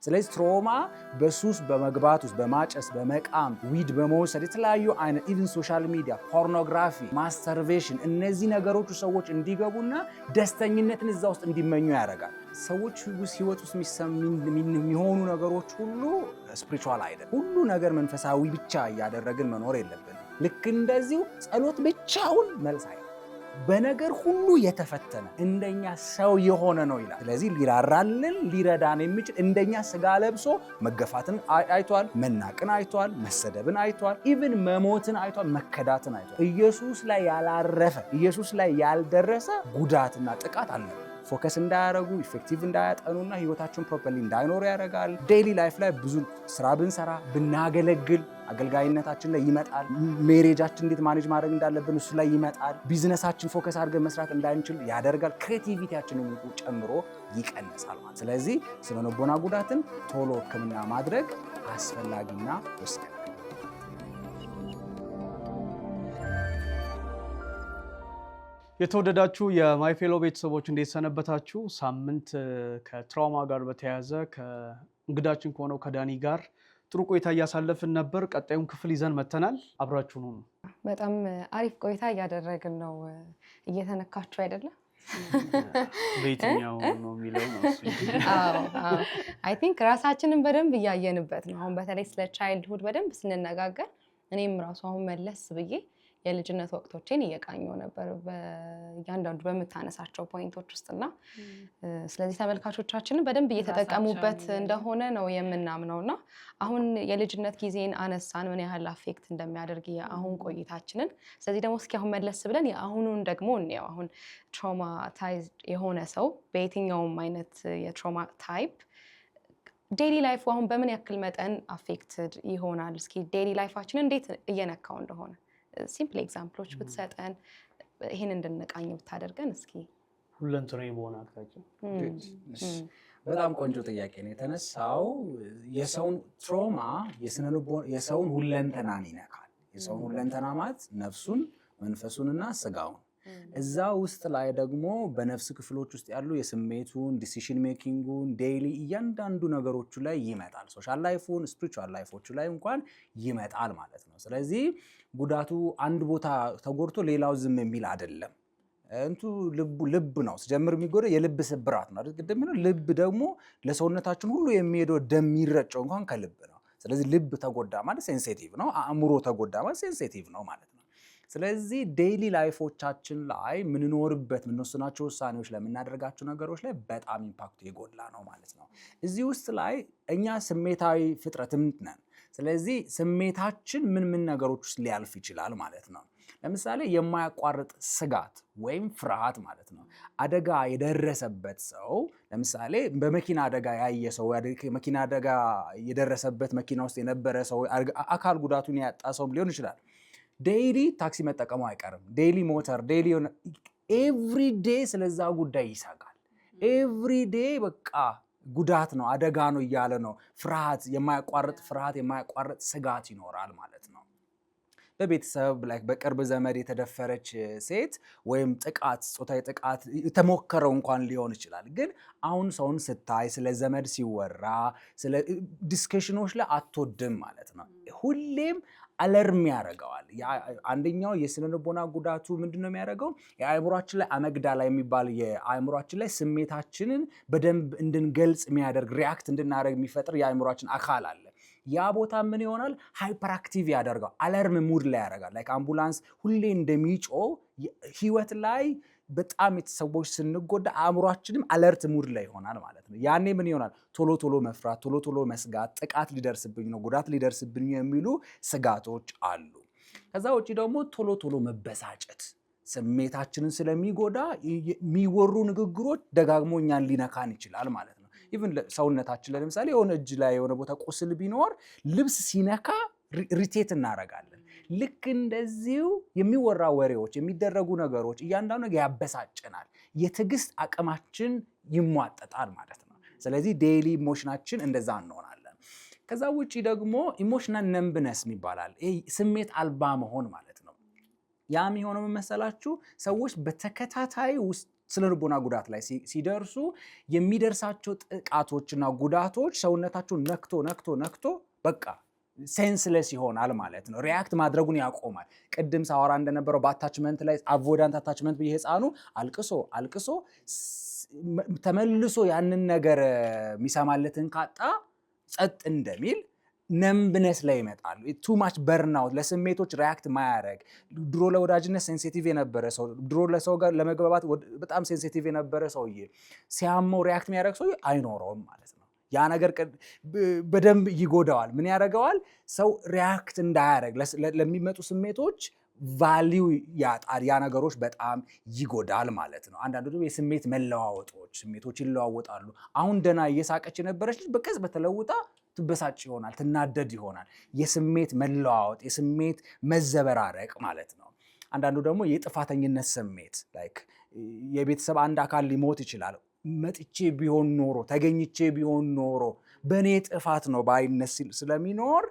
ስለዚህ ትራውማ በሱስ በመግባት ውስጥ በማጨስ በመቃም ዊድ በመውሰድ የተለያዩ አይነት ኢቭን ሶሻል ሚዲያ ፖርኖግራፊ ማስተርቬሽን እነዚህ ነገሮች ሰዎች እንዲገቡና ደስተኝነትን እዛ ውስጥ እንዲመኙ ያደርጋል። ሰዎች ህይወት ውስጥ የሚሆኑ ነገሮች ሁሉ ስፒሪቹዋል አይደለም። ሁሉ ነገር መንፈሳዊ ብቻ እያደረግን መኖር የለብንም። ልክ እንደዚሁ ጸሎት ብቻውን መልስ አይደለም። በነገር ሁሉ የተፈተነ እንደኛ ሰው የሆነ ነው ይላል። ስለዚህ ሊራራልን ሊረዳን የሚችል እንደኛ ስጋ ለብሶ መገፋትን አይቷል፣ መናቅን አይቷል፣ መሰደብን አይቷል፣ ኢቭን መሞትን አይቷል፣ መከዳትን አይቷል። ኢየሱስ ላይ ያላረፈ ኢየሱስ ላይ ያልደረሰ ጉዳትና ጥቃት አልነበረም። ፎከስ እንዳያረጉ ኢፌክቲቭ እንዳያጠኑና ህይወታቸውን ፕሮፐርሊ እንዳይኖሩ ያደርጋል። ዴይሊ ላይፍ ላይ ብዙ ስራ ብንሰራ ብናገለግል አገልጋይነታችን ላይ ይመጣል። ሜሬጃችን እንዴት ማኔጅ ማድረግ እንዳለብን እሱ ላይ ይመጣል። ቢዝነሳችን ፎከስ አድርገን መስራት እንዳንችል ያደርጋል። ክሬቲቪቲያችንን ጨምሮ ይቀንሳል ማለት። ስለዚህ ስነ ልቦና ጉዳትን ቶሎ ህክምና ማድረግ አስፈላጊና ወሳኝ። የተወደዳችሁ የማይፌሎ ቤተሰቦች እንዴት ሰነበታችሁ? ሳምንት ከትራውማ ጋር በተያያዘ ከእንግዳችን ከሆነው ከዳኒ ጋር ጥሩ ቆይታ እያሳለፍን ነበር። ቀጣዩን ክፍል ይዘን መተናል። አብራችሁን ሁኑ። በጣም አሪፍ ቆይታ እያደረግን ነው። እየተነካችሁ አይደለም? በየትኛው ነው የሚለው ነው እሱ። አይ ቲንክ ራሳችንን በደንብ እያየንበት ነው። አሁን በተለይ ስለ ቻይልድሁድ በደንብ ስንነጋገር እኔም ራሱ አሁን መለስ ብዬ የልጅነት ወቅቶቼን እየቃኘው ነበር በእያንዳንዱ በምታነሳቸው ፖይንቶች ውስጥና ስለዚህ ተመልካቾቻችንን በደንብ እየተጠቀሙበት እንደሆነ ነው የምናምነውና አሁን የልጅነት ጊዜን አነሳን ምን ያህል አፌክት እንደሚያደርግ የአሁን ቆይታችንን። ስለዚህ ደግሞ እስኪ አሁን መለስ ብለን የአሁኑን ደግሞ እንየው። አሁን ትራውማታይዝድ የሆነ ሰው በየትኛውም አይነት የትራውማ ታይፕ ዴይሊ ላይፉ አሁን በምን ያክል መጠን አፌክትድ ይሆናል? እስኪ ዴይሊ ላይፋችንን እንዴት እየነካው እንደሆነ ሲምፕል ኤግዛምፕሎች ብትሰጠን ይሄን እንድንቃኝ ብታደርገን እስኪ። ሁለንተናዊ በሆነ አቅጣጫ በጣም ቆንጆ ጥያቄ ነው የተነሳው። የሰውን ትራውማ የሰውን ሁለንተናን ይነካል። የሰውን ሁለንተና ማለት ነፍሱን መንፈሱንና ስጋውን እዛ ውስጥ ላይ ደግሞ በነፍስ ክፍሎች ውስጥ ያሉ የስሜቱን ዲሲሽን ሜኪንጉን ዴይሊ እያንዳንዱ ነገሮቹ ላይ ይመጣል። ሶሻል ላይፉን ስፒሪቹዋል ላይፎቹ ላይ እንኳን ይመጣል ማለት ነው። ስለዚህ ጉዳቱ አንድ ቦታ ተጎድቶ ሌላው ዝም የሚል አይደለም። ልብ ነው ሲጀምር የሚጎዳ የልብ ስብራት ነው አይደል? ቅድም ነው ልብ ደግሞ ለሰውነታችን ሁሉ የሚሄደው ደም የሚረጨው እንኳን ከልብ ነው። ስለዚህ ልብ ተጎዳ ማለት ሴንሲቲቭ ነው። አእምሮ ተጎዳ ማለት ሴንሲቲቭ ነው ማለት ነው። ስለዚህ ዴይሊ ላይፎቻችን ላይ ምንኖርበት ምንወስናቸው ውሳኔዎች ላይ የምናደርጋቸው ነገሮች ላይ በጣም ኢምፓክቱ የጎላ ነው ማለት ነው። እዚህ ውስጥ ላይ እኛ ስሜታዊ ፍጥረትም ነን። ስለዚህ ስሜታችን ምን ነገሮች ውስጥ ሊያልፍ ይችላል ማለት ነው። ለምሳሌ የማያቋርጥ ስጋት ወይም ፍርሃት ማለት ነው። አደጋ የደረሰበት ሰው ለምሳሌ በመኪና አደጋ ያየ ሰው መኪና አደጋ የደረሰበት መኪና ውስጥ የነበረ ሰው አካል ጉዳቱን ያጣ ሰው ሊሆን ይችላል። ዴይሊ ታክሲ መጠቀሙ አይቀርም። ዴይሊ ሞተር ዴይሊ ኤቭሪዴ ስለዛ ጉዳይ ይሰጋል። ኤቭሪዴ በቃ ጉዳት ነው አደጋ ነው እያለ ነው። ፍርሃት የማያቋርጥ ስጋት ይኖራል ማለት ነው። በቤተሰብ ላይ በቅርብ ዘመድ የተደፈረች ሴት ወይም ጾታዊ ጥቃት የተሞከረው እንኳን ሊሆን ይችላል። ግን አሁን ሰውን ስታይ ስለ ዘመድ ሲወራ ስለ ዲስከሽኖች ላይ አትወድም ማለት ነው። ሁሌም አለርም ያደርገዋል። አንደኛው የስነ ልቦና ጉዳቱ ምንድነው የሚያደርገው? የአእምሯችን ላይ አመግዳላ የሚባል የአእምሯችን ላይ ስሜታችንን በደንብ እንድንገልጽ የሚያደርግ ሪያክት እንድናደርግ የሚፈጥር የአእምሯችን አካል አለ። ያ ቦታ ምን ይሆናል? ሃይፐር አክቲቭ ያደርገው። አለርም ሙድ ላይ ያደርጋል። ላይክ አምቡላንስ ሁሌ እንደሚጮህ ህይወት ላይ በጣም ሰዎች ስንጎዳ አእምሯችንም አለርት ሙድ ላይ ይሆናል ማለት ነው። ያኔ ምን ይሆናል? ቶሎ መፍራት፣ ቶሎ መስጋት፣ ጥቃት ሊደርስብኝ ነው፣ ጉዳት ሊደርስብኝ የሚሉ ስጋቶች አሉ። ከዛ ውጪ ደግሞ ቶሎ መበሳጨት ስሜታችንን ስለሚጎዳ የሚወሩ ንግግሮች ደጋግሞ እኛን ሊነካን ይችላል ማለት ነው። ኢቭን ሰውነታችን ላይ ለምሳሌ የሆነ እጅ ላይ የሆነ ቦታ ቁስል ቢኖር ልብስ ሲነካ ሪቴት እናደርጋለን። ልክ እንደዚሁ የሚወራ ወሬዎች የሚደረጉ ነገሮች እያንዳንዱ ነገር ያበሳጭናል። የትዕግስት አቅማችን ይሟጠጣል ማለት ነው። ስለዚህ ዴይሊ ኢሞሽናችን እንደዛ እንሆናለን። ከዛ ውጪ ደግሞ ኢሞሽናል ነምብነስ ይባላል። ስሜት አልባ መሆን ማለት ነው። ያ የሚሆነው መሰላችሁ ሰዎች በተከታታይ ስነ ልቦና ጉዳት ላይ ሲደርሱ የሚደርሳቸው ጥቃቶችና ጉዳቶች ሰውነታቸው ነክቶ በቃ ሴንስለስ ይሆናል ማለት ነው። ሪያክት ማድረጉን ያቆማል። ቅድም ሳወራ እንደነበረው በአታችመንት ላይ አቮይዳንት አታችመንት ብዬ ህፃኑ አልቅሶ ተመልሶ ያንን ነገር የሚሰማለትን ካጣ ጸጥ እንደሚል ነምብነስ ላይ ይመጣሉ። ቱ ማች በርናውት፣ ለስሜቶች ሪያክት ማያረግ፣ ድሮ ለወዳጅነት ሴንሲቲቭ የነበረ ሰው፣ ድሮ ለሰው ጋር ለመግባባት በጣም ሴንሲቲቭ የነበረ ሰውዬ ሲያመው ሪያክት የሚያደርግ ሰውዬ አይኖረውም ማለት ነው። ያ ነገር በደንብ ይጎዳዋል። ምን ያደርገዋል? ሰው ሪያክት እንዳያደርግ ለሚመጡ ስሜቶች ቫሊው ያጣል። ያ ነገሮች በጣም ይጎዳል ማለት ነው። አንዳንዱ ደግሞ የስሜት መለዋወጦች፣ ስሜቶች ይለዋወጣሉ። አሁን ደህና እየሳቀች የነበረች ልጅ በቅጽበት ተለውጣ ትበሳጭ ይሆናል፣ ትናደድ ይሆናል። የስሜት መለዋወጥ፣ የስሜት መዘበራረቅ ማለት ነው። አንዳንዱ ደግሞ የጥፋተኝነት ስሜት ላይክ የቤተሰብ አንድ አካል ሊሞት ይችላል። መጥቼ ቢሆን ኖሮ ተገኝቼ ቢሆን ኖሮ በእኔ ጥፋት ነው ባይነት ስለሚኖር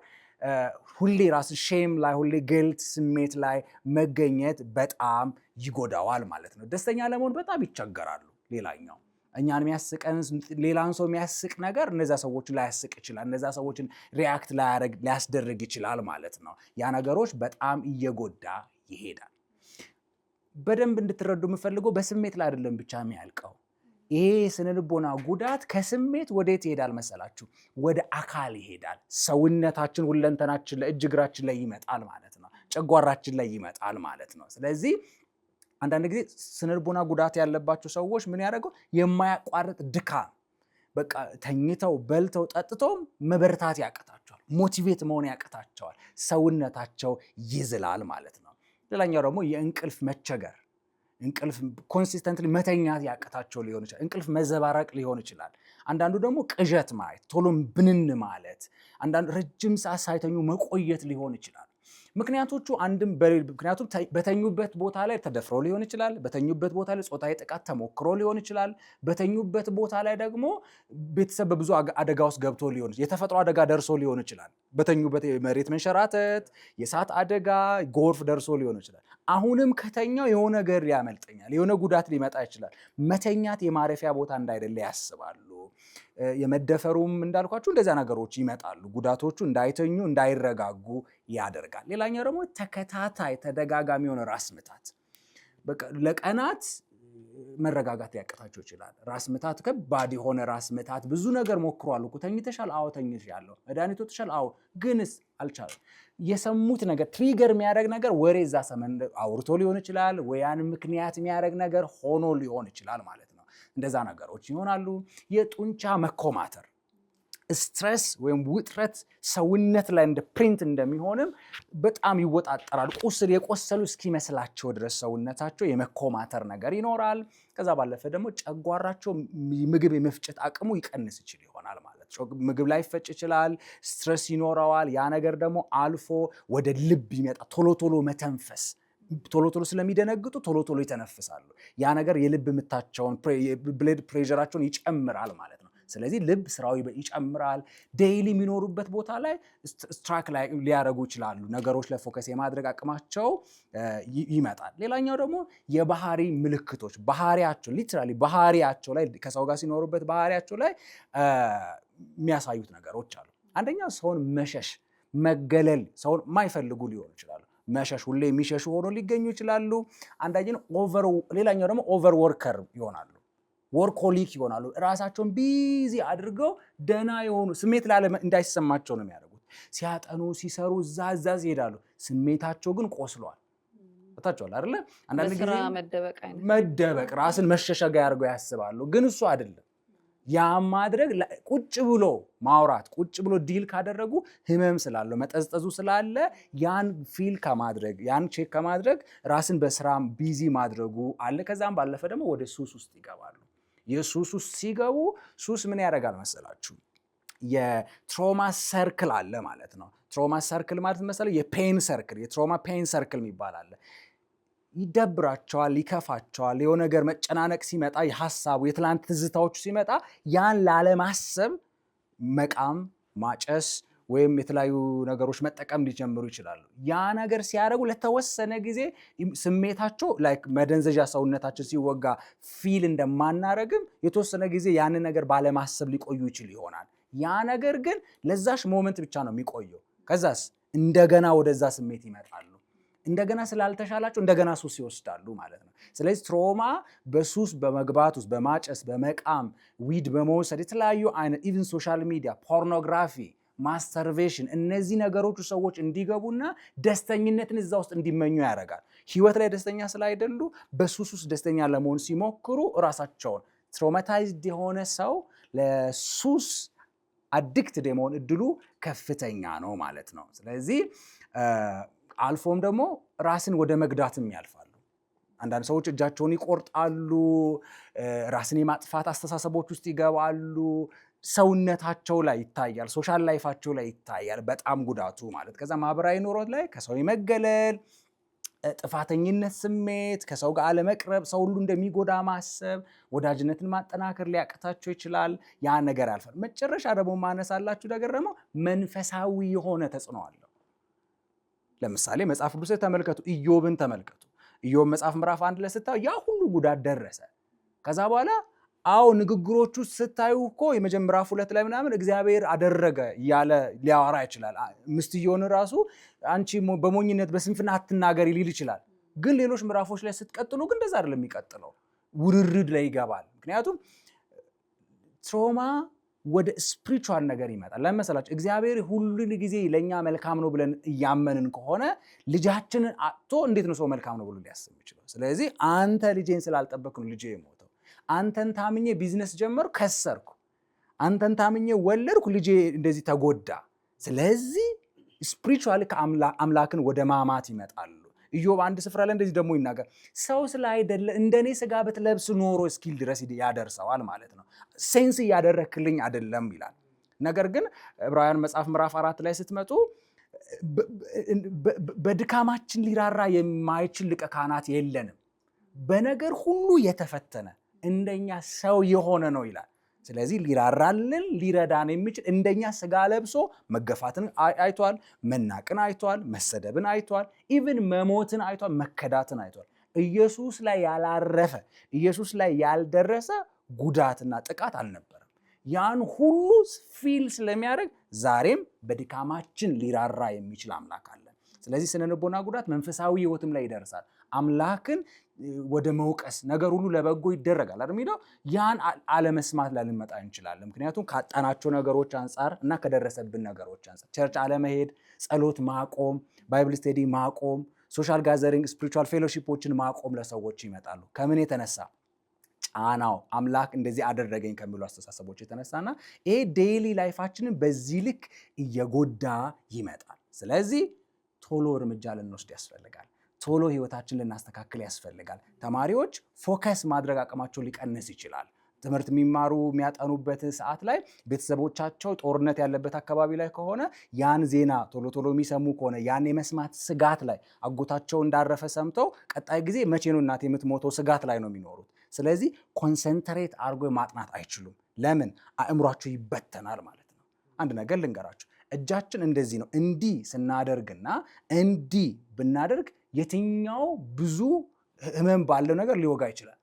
ሁሌ ራስ ሼም ላይ ሁሌ ጊልት ስሜት ላይ መገኘት በጣም ይጎዳዋል ማለት ነው። ደስተኛ ለመሆን በጣም ይቸገራሉ። ሌላኛው እኛን የሚያስቀን ሌላን ሰው የሚያስቅ ነገር እነዛ ሰዎችን ላያስቅ ይችላል። እነዛ ሰዎችን ሪያክት ሊያስደርግ ይችላል ማለት ነው። ያ ነገሮች በጣም እየጎዳ ይሄዳል። በደንብ እንድትረዱ የምፈልገው በስሜት ላይ አይደለም ብቻ የሚያልቀው። ይሄ የስነ ልቦና ጉዳት ከስሜት ወዴት ይሄዳል መሰላችሁ? ወደ አካል ይሄዳል። ሰውነታችን፣ ሁለንተናችን ላይ፣ እጅ እግራችን ላይ ይመጣል ማለት ነው። ጨጓራችን ላይ ይመጣል ማለት ነው። ስለዚህ አንዳንድ ጊዜ ስነ ልቦና ጉዳት ያለባቸው ሰዎች ምን ያደርገው? የማያቋርጥ ድካም፣ በቃ ተኝተው በልተው ጠጥተው መበርታት ያቅታቸዋል። ሞቲቬት መሆን ያቅታቸዋል። ሰውነታቸው ይዝላል ማለት ነው። ሌላኛው ደግሞ የእንቅልፍ መቸገር፣ እንቅልፍ ኮንሲስተንትሊ መተኛት ያቅታቸው ሊሆን ይችላል። እንቅልፍ መዘባረቅ ሊሆን ይችላል። አንዳንዱ ደግሞ ቅዠት ማየት፣ ቶሎም ብንን ማለት፣ አንዳንዱ ረጅም ሰዓት ሳይተኙ መቆየት ሊሆን ይችላል። ምክንያቶቹ ምክንያቱም በተኙበት ቦታ ላይ ተደፍረው ሊሆን ይችላል። በተኙበት ቦታ ላይ ጾታዊ ጥቃት ተሞክሮ ሊሆን ይችላል። በተኙበት ቦታ ላይ ደግሞ ቤተሰብ በብዙ አደጋ ውስጥ ገብቶ ሊሆን ይችላል። የተፈጥሮ አደጋ ደርሶ ሊሆን ይችላል። በተኙበት የመሬት መንሸራተት፣ የእሳት አደጋ፣ ጎርፍ ደርሶ ሊሆን ይችላል። አሁንም ከተኛው የሆነ ነገር ያመልጠኛል፣ የሆነ ጉዳት ሊመጣ ይችላል። መተኛት የማረፊያ ቦታ እንዳይደለ ያስባሉ። የመደፈሩም እንዳልኳችሁ እንደዚያ ነገሮች ይመጣሉ። ጉዳቶቹ እንዳይተኙ እንዳይረጋጉ ያደርጋል። ሌላኛው ደግሞ ተከታታይ ተደጋጋሚ የሆነ ራስ ምታት፣ በቃ ለቀናት መረጋጋት ያቅታቸው ይችላል። ራስ ምታት፣ ከባድ የሆነ ራስ ምታት። ብዙ ነገር ሞክሯል እኮ ተኝተሻል? አዎ ተኝቻለሁ። መድኃኒት ወጥተሻል? አዎ፣ ግንስ አልቻለም። የሰሙት ነገር ትሪገር የሚያደርግ ነገር ወሬ እዛ ሰመን አውርቶ ሊሆን ይችላል፣ ወይ ያን ምክንያት የሚያደርግ ነገር ሆኖ ሊሆን ይችላል ማለት ነው። እንደዛ ነገሮች ይሆናሉ። የጡንቻ መኮማተር፣ ስትረስ ወይም ውጥረት ሰውነት ላይ እንደ ፕሪንት እንደሚሆንም በጣም ይወጣጠራል። ቁስል የቆሰሉ እስኪመስላቸው ድረስ ሰውነታቸው የመኮማተር ነገር ይኖራል። ከዛ ባለፈ ደግሞ ጨጓራቸው ምግብ የመፍጨት አቅሙ ይቀንስ ይችል ይሆናል ማለት ነው። ምግብ ላይ ይፈጭ ይችላል። ስትረስ ይኖረዋል። ያ ነገር ደግሞ አልፎ ወደ ልብ ይመጣ። ቶሎ መተንፈስ፣ ቶሎ ስለሚደነግጡ ቶሎ ይተነፍሳሉ። ያ ነገር የልብ ምታቸውን ብለድ ፕሬሸራቸውን ይጨምራል ማለት ነው። ስለዚህ ልብ ስራው ይጨምራል። ዴይሊ የሚኖሩበት ቦታ ላይ ስትራክ ላይ ሊያደርጉ ይችላሉ። ነገሮች ላይ ፎከስ የማድረግ አቅማቸው ይመጣል። ሌላኛው ደግሞ የባህሪ ምልክቶች፣ ባህሪያቸው ሊትራሊ ባህሪያቸው ላይ ከሰው ጋር ሲኖሩበት ባህሪያቸው ላይ የሚያሳዩት ነገሮች አሉ። አንደኛው ሰውን መሸሽ፣ መገለል፣ ሰውን የማይፈልጉ ሊሆኑ ይችላሉ። መሸሽ፣ ሁሌ የሚሸሹ ሆኖ ሊገኙ ይችላሉ። ሌላኛው ደግሞ ኦቨር ወርከር ይሆናሉ። ወርኮሊክ ይሆናሉ። ራሳቸውን ቢዚ አድርገው ደህና የሆኑ ስሜት ላለ እንዳይሰማቸው ነው የሚያደርጉት። ሲያጠኑ ሲሰሩ እዛ ይሄዳሉ። ስሜታቸው ግን ቆስሏል። ታቸዋል አይደለ? አንዳንድ ጊዜ መደበቅ ራስን መሸሸጋ ያድርገው ያስባሉ። ግን እሱ አይደለም። ያ ማድረግ ቁጭ ብሎ ማውራት፣ ቁጭ ብሎ ዲል ካደረጉ ህመም ስላለው መጠዝጠዙ ስላለ ያን ፊል ከማድረግ ያን ቼክ ከማድረግ ራስን በስራም ቢዚ ማድረጉ አለ። ከዛም ባለፈ ደግሞ ወደ ሱስ ውስጥ ይገባሉ። የሱስ ውስጥ ሲገቡ ሱስ ምን ያደርጋል መሰላችሁ? የትሮማ ሰርክል አለ ማለት ነው። ትሮማ ሰርክል ማለት መሰለህ የፔን ሰርክል፣ የትሮማ ፔን ሰርክል የሚባል አለ። ይደብራቸዋል፣ ይከፋቸዋል። የሆነ ነገር መጨናነቅ ሲመጣ የሐሳቡ የትላንት ትዝታዎቹ ሲመጣ ያን ላለማሰብ መቃም፣ ማጨስ ወይም የተለያዩ ነገሮች መጠቀም ሊጀምሩ ይችላሉ። ያ ነገር ሲያደርጉ ለተወሰነ ጊዜ ስሜታቸው ላይክ መደንዘዣ ሰውነታችን ሲወጋ ፊል እንደማናረግም የተወሰነ ጊዜ ያንን ነገር ባለማሰብ ሊቆዩ ይችል ይሆናል። ያ ነገር ግን ለዛሽ ሞመንት ብቻ ነው የሚቆየው። ከዛስ እንደገና ወደዛ ስሜት ይመጣሉ። እንደገና ስላልተሻላቸው እንደገና ሱስ ይወስዳሉ ማለት ነው። ስለዚህ ትሮማ በሱስ በመግባት ውስጥ በማጨስ በመቃም ዊድ በመውሰድ የተለያዩ አይነት ኢቭን ሶሻል ሚዲያ ፖርኖግራፊ ማስተርቬሽን እነዚህ ነገሮች ሰዎች እንዲገቡና ደስተኝነትን እዛ ውስጥ እንዲመኙ ያደርጋል። ህይወት ላይ ደስተኛ ስላይደሉ በሱስ ውስጥ ደስተኛ ለመሆን ሲሞክሩ ራሳቸውን ትራውማታይዝድ የሆነ ሰው ለሱስ አዲክትድ የመሆን እድሉ ከፍተኛ ነው ማለት ነው። ስለዚህ አልፎም ደግሞ ራስን ወደ መግዳትም ያልፋሉ። አንዳንድ ሰዎች እጃቸውን ይቆርጣሉ፣ ራስን የማጥፋት አስተሳሰቦች ውስጥ ይገባሉ። ሰውነታቸው ላይ ይታያል፣ ሶሻል ላይፋቸው ላይ ይታያል በጣም ጉዳቱ ማለት። ከዛ ማህበራዊ ኑሮ ላይ ከሰው የመገለል ጥፋተኝነት ስሜት፣ ከሰው ጋር አለመቅረብ፣ ሰው ሁሉ እንደሚጎዳ ማሰብ፣ ወዳጅነትን ማጠናከር ሊያቅታቸው ይችላል። ያ ነገር ያልፋል። መጨረሻ ደግሞ ማነሳላችሁ ነገር ደግሞ መንፈሳዊ የሆነ ተጽዕኖ አለው። ለምሳሌ መጽሐፍ ቅዱስ ተመልከቱ፣ ኢዮብን ተመልከቱ። ኢዮብ መጽሐፍ ምዕራፍ 1 ላይ ስታዩ ያ ሁሉ ጉዳት ደረሰ። ከዛ በኋላ ንግግሮቹ ስታዩ እኮ የመጀመሪያ 2 ላይ ምናምን እግዚአብሔር አደረገ እያለ ሊያወራ ይችላል። ምስትየውን ራሱ አንቺ በሞኝነት በስንፍና አትናገሪ ሊል ይችላል። ግን ሌሎች ምዕራፎች ላይ ስትቀጥሉ ግን እንደዛ አይደለም የሚቀጥለው፣ ውርርድ ላይ ይገባል። ምክንያቱም ትሮማ ወደ ስፒሪቹዋል ነገር ይመጣል። ለምን መሰላችሁ? እግዚአብሔር ሁሉ ጊዜ ለኛ መልካም ነው ብለን እያመንን ከሆነ ልጃችንን አጥቶ እንዴት ነው ሰው መልካም ነው ብሎ ሊያስብ ይችላል? ስለዚህ አንተ ልጄን ስላልጠበቅ ነው ልጄ የሞተው። አንተን ታምኜ ቢዝነስ ጀመርኩ ከሰርኩ፣ አንተን ታምኜ ወለድኩ ልጄ እንደዚህ ተጎዳ። ስለዚህ ስፒሪቹዋሊ አምላክን ወደ ማማት ይመጣሉ። ኢዮብ አንድ ስፍራ ላይ እንደዚህ ደግሞ ይናገር፣ ሰው ስላይደለ እንደኔ ስጋ ብትለብስ ኖሮ እስኪል ድረስ ያደርሰዋል ማለት ነው። ሴንስ እያደረክልኝ አይደለም ይላል። ነገር ግን ዕብራውያን መጽሐፍ ምዕራፍ 4 ላይ ስትመጡ በድካማችን ሊራራ የማይችል ሊቀ ካህናት የለንም፣ በነገር ሁሉ የተፈተነ እንደኛ ሰው የሆነ ነው ይላል። ስለዚህ ሊራራልን ሊረዳን የሚችል እንደኛ ስጋ ለብሶ መገፋትን አይቷል፣ መናቅን አይቷል፣ መሰደብን አይቷል፣ ኢቭን መሞትን አይቷል፣ መከዳትን አይቷል። ኢየሱስ ላይ ያላረፈ ኢየሱስ ላይ ያልደረሰ ጉዳትና ጥቃት አልነበረም። ያን ሁሉ ፊል ስለሚያደርግ ዛሬም በድካማችን ሊራራ የሚችል አምላክ አለ። ስለዚህ ስነ ልቦና ጉዳት መንፈሳዊ ህይወትም ላይ ይደርሳል። አምላክን ወደ መውቀስ ነገር ሁሉ ለበጎ ይደረጋል አይደል የሚለው፣ ያን አለመስማት ላይ ልንመጣ እንችላለን። ምክንያቱም ካጣናቸው ነገሮች አንጻር እና ከደረሰብን ነገሮች አንጻር ቸርች አለመሄድ፣ ጸሎት ማቆም፣ ባይብል ስቴዲ ማቆም፣ ሶሻል ጋዘሪንግ ስፒሪቹዋል ፌሎሺፖችን ማቆም ለሰዎች ይመጣሉ። ከምን የተነሳ? ጫናው አምላክ እንደዚህ አደረገኝ ከሚሉ አስተሳሰቦች የተነሳና ይሄ ዴይሊ ላይፋችንን በዚህ ልክ እየጎዳ ይመጣል። ስለዚህ ቶሎ እርምጃ ልንወስድ ያስፈልጋል። ቶሎ ህይወታችን ልናስተካክል ያስፈልጋል። ተማሪዎች ፎከስ ማድረግ አቅማቸው ሊቀንስ ይችላል። ትምህርት የሚማሩ የሚያጠኑበት ሰዓት ላይ ቤተሰቦቻቸው ጦርነት ያለበት አካባቢ ላይ ከሆነ ያን ዜና ቶሎ ቶሎ የሚሰሙ ከሆነ ያን የመስማት ስጋት ላይ አጎታቸው እንዳረፈ ሰምተው ቀጣይ ጊዜ መቼ ነው እናቴ የምትሞተው ስጋት ላይ ነው የሚኖሩት። ስለዚህ ኮንሰንትሬት አድርጎ ማጥናት አይችሉም። ለምን? አእምሯቸው ይበተናል ማለት ነው። አንድ ነገር ልንገራችሁ፣ እጃችን እንደዚህ ነው። እንዲህ ስናደርግና እንዲህ ብናደርግ የትኛው ብዙ ህመም ባለው ነገር ሊወጋ ይችላል?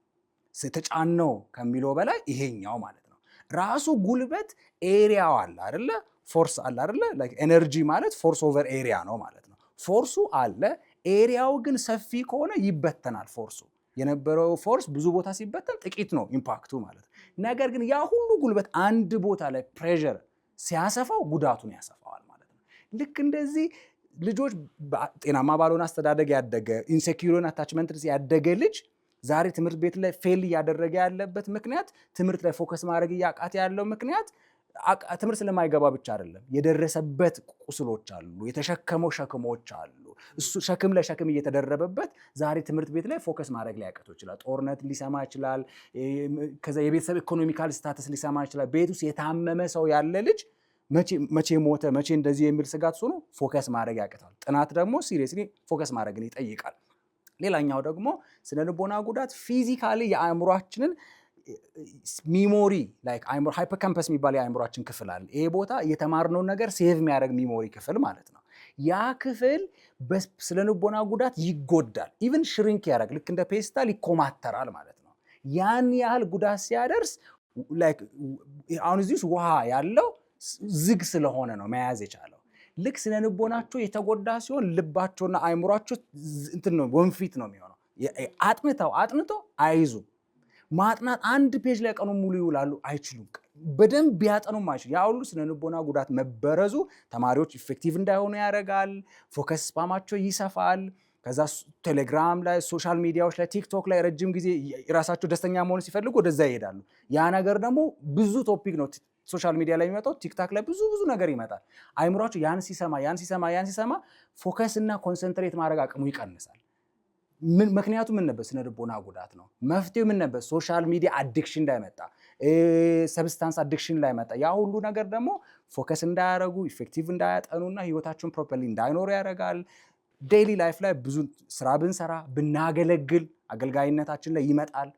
ስተጫነው ከሚለው በላይ ይሄኛው ማለት ነው። ራሱ ጉልበት ኤሪያው አለ አይደለ? ፎርስ አለ አይደለ? ላይክ ኤነርጂ ማለት ፎርስ ኦቨር ኤሪያ ነው ማለት ነው። ፎርሱ አለ፣ ኤሪያው ግን ሰፊ ከሆነ ይበተናል። ፎርሱ የነበረው ፎርስ ብዙ ቦታ ሲበተን ጥቂት ነው ኢምፓክቱ ማለት ነው። ነገር ግን ያ ሁሉ ጉልበት አንድ ቦታ ላይ ፕሬሸር ሲያሰፋው ጉዳቱን ያሰፋዋል ማለት ነው። ልክ እንደዚህ ልጆች ጤናማ ባልሆነ አስተዳደግ ያደገ ኢንሴኪዩር አታችመንት ያደገ ልጅ ዛሬ ትምህርት ቤት ላይ ፌል እያደረገ ያለበት ምክንያት፣ ትምህርት ላይ ፎከስ ማድረግ እያቃተ ያለው ምክንያት ትምህርት ስለማይገባ ብቻ አይደለም። የደረሰበት ቁስሎች አሉ፣ የተሸከመው ሸክሞች አሉ። እሱ ሸክም ለሸክም እየተደረበበት ዛሬ ትምህርት ቤት ላይ ፎከስ ማድረግ ሊያቅተው ይችላል። ጦርነት ሊሰማ ይችላል። ከዛ የቤተሰብ ኢኮኖሚካል ስታተስ ሊሰማ ይችላል። ቤት ውስጥ የታመመ ሰው ያለ ልጅ መቼ ሞተ መቼ እንደዚህ የሚል ስጋት ሆኖ ፎከስ ማድረግ ያቅታል። ጥናት ደግሞ ሲሪየስሊ ፎከስ ማድረግን ይጠይቃል። ሌላኛው ደግሞ ስነ ልቦና ጉዳት ፊዚካሊ የአእምሯችንን ሚሞሪ ላይክ አይምሮ ሃይፖካምፐስ የሚባል የአይምሮአችን ክፍል አለ። ይሄ ቦታ የተማርነውን ነገር ሴቭ የሚያደርግ ሚሞሪ ክፍል ማለት ነው። ያ ክፍል ስለ ልቦና ጉዳት ይጎዳል። ኢቭን ሽሪንክ ያደርግ ልክ እንደ ፔስታል ይኮማተራል ማለት ነው። ያን ያህል ጉዳት ሲያደርስ አሁን እዚህ ውስጥ ውሃ ያለው ዝግ ስለሆነ ነው መያዝ የቻለው። ልክ ስለ ልቦናቸው የተጎዳ ሲሆን ልባቸውና አይምሯቸው እንትን ነው ወንፊት ነው የሚሆነው። አጥንተው አይዙም። ማጥናት አንድ ፔጅ ላይ ቀኑን ሙሉ ይውላሉ፣ አይችሉም። በደንብ ቢያጠኑም አይችሉም። ያ ሁሉ ስነ ልቦና ጉዳት መበረዙ ተማሪዎች ኢፌክቲቭ እንዳይሆኑ ያደርጋል። ፎከስ ስፓማቸው ይሰፋል። ከዛ ቴሌግራም ላይ፣ ሶሻል ሚዲያዎች ላይ፣ ቲክቶክ ላይ ረጅም ጊዜ የራሳቸው ደስተኛ መሆን ሲፈልጉ ወደዛ ይሄዳሉ። ያ ነገር ደግሞ ብዙ ቶፒክ ነው ሶሻል ሚዲያ ላይ የሚመጣው። ቲክታክ ላይ ብዙ ነገር ይመጣል። አይምሯቸው ያን ሲሰማ ፎከስ እና ኮንሰንትሬት ማድረግ አቅሙ ይቀንሳል። ምክንያቱ ምን ነበር? ስነ ልቦና ጉዳት ነው። መፍትሄው ምን ነበር? ሶሻል ሚዲያ አዲክሽን እንዳይመጣ፣ ሰብስታንስ አዲክሽን እንዳይመጣ። ያ ሁሉ ነገር ደግሞ ፎከስ እንዳያደርጉ፣ ኢፌክቲቭ እንዳያጠኑና ህይወታቸውን ፕሮፐርሊ እንዳይኖሩ ያደርጋል። ዴይሊ ላይፍ ላይ ብዙ ስራ ብንሰራ ብናገለግል አገልጋይነታችን ላይ ይመጣል።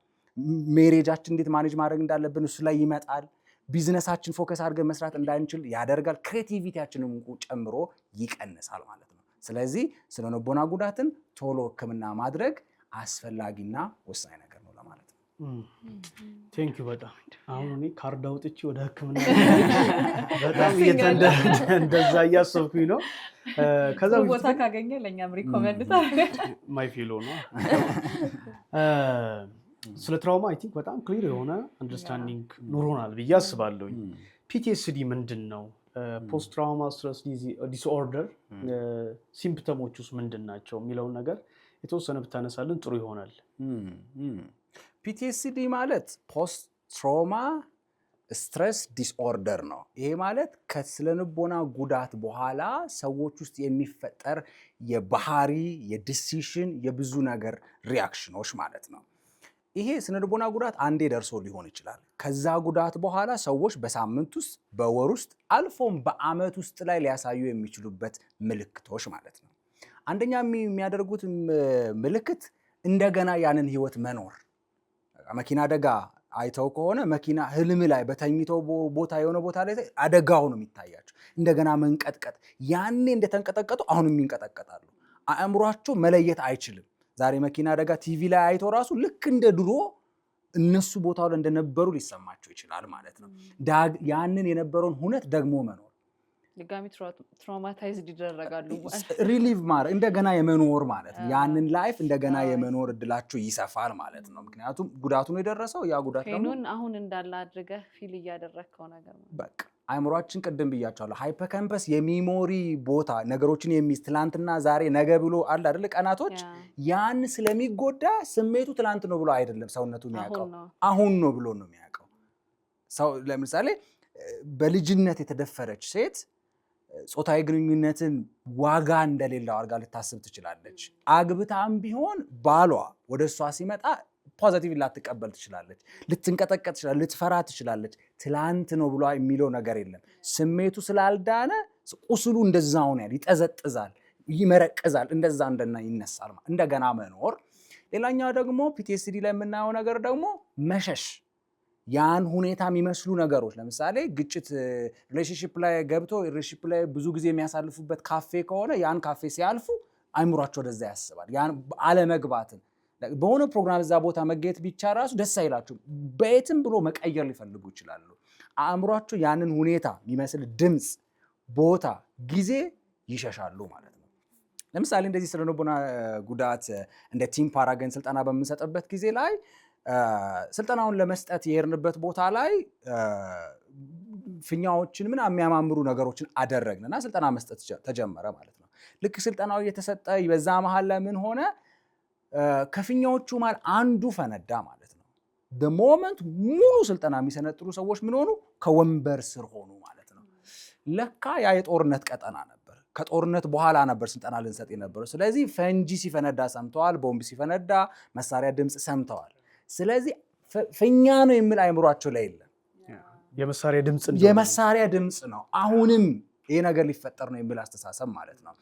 ሜሬጃችን እንዴት ማኔጅ ማድረግ እንዳለብን እሱ ላይ ይመጣል። ቢዝነሳችን ፎከስ አድርገን መስራት እንዳንችል ያደርጋል። ክሬቲቪቲያችንን ጨምሮ ይቀንሳል ማለት ነው። ስለዚህ ስነ ልቦና ጉዳትን ቶሎ ህክምና ማድረግ አስፈላጊና ወሳኝ ነገር ነው ለማለት ነው። ቴንክ ዩ በጣም አሁን እኔ ካርድ አውጥቼ ወደ ህክምና በጣም እንደዛ እያሰብኩኝ ነው። ከዛ ቦታ ካገኘ ለእኛም ሪኮመንድ ታደርጋለህ? ማይ ፊሎ ነው። ስለ ትራውማ አይ ቲንክ በጣም ክሊር የሆነ አንደርስታንዲንግ ኑሮናል ብዬ አስባለሁ። ፒቲኤስዲ ምንድን ነው? ፖስት ትራውማ ስትረስ ዲስኦርደር ሲምፕተሞች ውስጥ ምንድን ናቸው የሚለውን ነገር የተወሰነ ብታነሳልን ጥሩ ይሆናል። ፒቲኤስዲ ማለት ፖስት ትራውማ ስትረስ ዲስኦርደር ነው። ይሄ ማለት ከስነ ልቦና ጉዳት በኋላ ሰዎች ውስጥ የሚፈጠር የባህሪ፣ የዲሲሽን፣ የብዙ ነገር ሪያክሽኖች ማለት ነው። ይሄ ስነ ልቦና ጉዳት አንዴ ደርሶ ሊሆን ይችላል። ከዛ ጉዳት በኋላ ሰዎች በሳምንት ውስጥ፣ በወር ውስጥ አልፎም በአመት ውስጥ ላይ ሊያሳዩ የሚችሉበት ምልክቶች ማለት ነው። አንደኛ የሚያደርጉት ምልክት እንደገና ያንን ህይወት መኖር። መኪና አደጋ አይተው ከሆነ መኪና ህልም ላይ በተኝተው ቦታ የሆነ ቦታ ላይ አደጋው ነው የሚታያቸው። እንደገና መንቀጥቀጥ፣ ያኔ እንደተንቀጠቀጡ አሁንም ይንቀጠቀጣሉ። አእምሯቸው መለየት አይችልም። ዛሬ መኪና አደጋ ቲቪ ላይ አይተው ራሱ ልክ እንደ ድሮ እነሱ ቦታው ላይ እንደነበሩ ሊሰማቸው ይችላል ማለት ነው። ያንን የነበረውን ሁነት ደግሞ መኖር፣ ድጋሚ ትራውማታይዝድ ይደረጋሉ። ሪሊቭ ማድረግ እንደገና የመኖር ማለት ነው። ያንን ላይፍ እንደገና የመኖር እድላቸው ይሰፋል ማለት ነው። ምክንያቱም ጉዳቱ ነው የደረሰው። ያ ጉዳት ደግሞ አሁን እንዳለ አድርገህ ፊል እያደረግከው ነገር ነው። በቃ አይምሯችን ቅድም ብያቸዋለሁ፣ ሃይፖካምፐስ የሚሞሪ ቦታ ነገሮችን የሚይዝ ትላንትና ዛሬ ነገ ብሎ አለ አይደል ቀናቶች። ያን ስለሚጎዳ ስሜቱ ትላንት ነው ብሎ አይደለም ሰውነቱ የሚያውቀው፣ አሁን ነው ብሎ ነው የሚያውቀው። ሰው ለምሳሌ በልጅነት የተደፈረች ሴት ጾታዊ ግንኙነትን ዋጋ እንደሌለው አድርጋ ልታስብ ትችላለች። አግብታም ቢሆን ባሏ ወደ እሷ ሲመጣ ፖዚቲቭ ላትቀበል ትችላለች፣ ልትንቀጠቀጥ ትችላለች፣ ልትፈራ ትችላለች። ትላንት ነው ብሎ የሚለው ነገር የለም። ስሜቱ ስላልዳነ ቁስሉ እንደዛው ነው፣ ይጠዘጥዛል፣ ይመረቅዛል፣ እንደዛ ይነሳል። እንደገና መኖር። ሌላኛው ደግሞ ፒቲኤስዲ ላይ የምናየው ነገር ደግሞ መሸሽ፣ ያን ሁኔታ የሚመስሉ ነገሮች ለምሳሌ ግጭት ሪሌሽንሺፕ ላይ ገብቶ ሪሌሽንሺፕ ላይ ብዙ ጊዜ የሚያሳልፉበት ካፌ ከሆነ ያን ካፌ ሲያልፉ አይምሯቸው ወደዛ ያስባል። ያን አለመግባትን በሆነ ፕሮግራም እዛ ቦታ መገኘት ብቻ ራሱ ደስ አይላቸው፣ በየትም ብሎ መቀየር ሊፈልጉ ይችላሉ። አእምሯቸው ያንን ሁኔታ የሚመስል ድምፅ፣ ቦታ፣ ጊዜ ይሸሻሉ ማለት ነው። ለምሳሌ እንደዚህ ስለ ልቦና ጉዳት እንደ ቲም ፓራገን ስልጠና በምንሰጥበት ጊዜ ላይ ስልጠናውን ለመስጠት የሄድንበት ቦታ ላይ ፊኛዎችን የሚያማምሩ ነገሮችን አደረግንና ስልጠና መስጠት ተጀመረ ማለት ነው። ልክ ስልጠናው እየተሰጠ በዛ መሀል ላይ ምን ሆነ? ከፊኛዎቹ መሀል አንዱ ፈነዳ ማለት ነው። በሞመንት ሙሉ ስልጠና የሚሰነጥሩ ሰዎች ምን ሆኑ? ከወንበር ስር ሆኑ ማለት ነው። ለካ ያ የጦርነት ቀጠና ነበር። ከጦርነት በኋላ ነበር ስልጠና ልንሰጥ የነበረው። ስለዚህ ፈንጂ ሲፈነዳ ሰምተዋል፣ ቦምብ ሲፈነዳ መሳሪያ ድምፅ ሰምተዋል። ስለዚህ ፊኛ ነው የሚል አይምሯቸው ላይ የለም። የመሳሪያ ድምፅ ነው። አሁንም ይሄ ነገር ሊፈጠር ነው የሚል አስተሳሰብ ማለት ነው።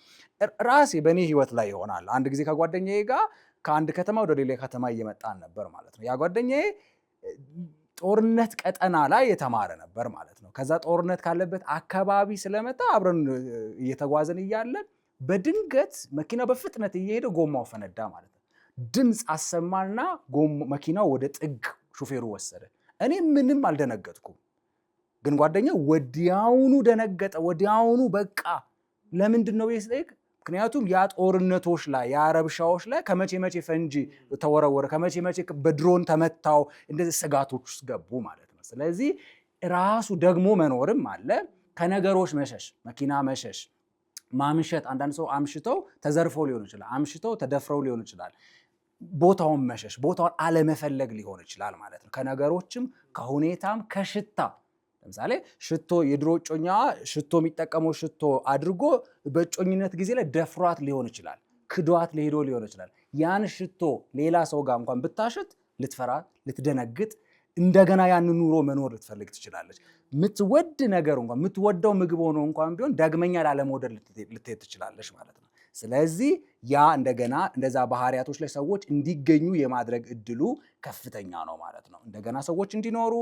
ራሴ በእኔ ህይወት ላይ ይሆናል። አንድ ጊዜ ከጓደኛዬ ጋር ከአንድ ከተማ ወደ ሌላ ከተማ እየመጣን ነበር ማለት ነው። ያ ጓደኛዬ ጦርነት ቀጠና ላይ የተማረ ነበር ማለት ነው። ከዛ ጦርነት ካለበት አካባቢ ስለመጣ አብረን እየተጓዘን እያለ በድንገት መኪናው በፍጥነት እየሄደ ጎማው ፈነዳ ማለት ነው። ድምፅ አሰማና መኪናው ወደ ጥግ ሹፌሩ ወሰደ። እኔ ምንም አልደነገጥኩም፣ ግን ጓደኛው ወዲያውኑ ደነገጠ። ወዲያውኑ በቃ ለምንድን ነው ስጠይቅ፣ ምክንያቱም ያ ጦርነቶች ላይ ያ ረብሻዎች ላይ ከመቼ መቼ ፈንጂ ተወረወረ፣ ከመቼ መቼ በድሮን ተመታው፣ እንደዚህ ስጋቶች ውስጥ ገቡ ማለት ነው። ስለዚህ ራሱ ደግሞ መኖርም አለ፣ ከነገሮች መሸሽ፣ መኪና መሸሽ፣ ማምሸት። አንዳንድ ሰው አምሽተው ተዘርፈው ሊሆን ይችላል፣ አምሽተው ተደፍረው ሊሆን ይችላል። ቦታውን መሸሽ፣ ቦታውን አለመፈለግ ሊሆን ይችላል ማለት ነው። ከነገሮችም ከሁኔታም ከሽታ ለምሳሌ ሽቶ የድሮ እጮኛዋ ሽቶ የሚጠቀመው ሽቶ አድርጎ በእጮኝነት ጊዜ ላይ ደፍሯት ሊሆን ይችላል፣ ክዷት ሊሄዶ ሊሆን ይችላል። ያን ሽቶ ሌላ ሰው ጋር እንኳን ብታሽት ልትፈራ፣ ልትደነግጥ፣ እንደገና ያንን ኑሮ መኖር ልትፈልግ ትችላለች። የምትወድ ነገር እንኳን የምትወደው ምግብ ሆኖ እንኳን ቢሆን ዳግመኛ ላለመውደድ ልትሄድ ትችላለች ማለት ነው። ስለዚህ ያ እንደገና እንደዛ ባህሪያቶች ላይ ሰዎች እንዲገኙ የማድረግ እድሉ ከፍተኛ ነው ማለት ነው። እንደገና ሰዎች እንዲኖሩ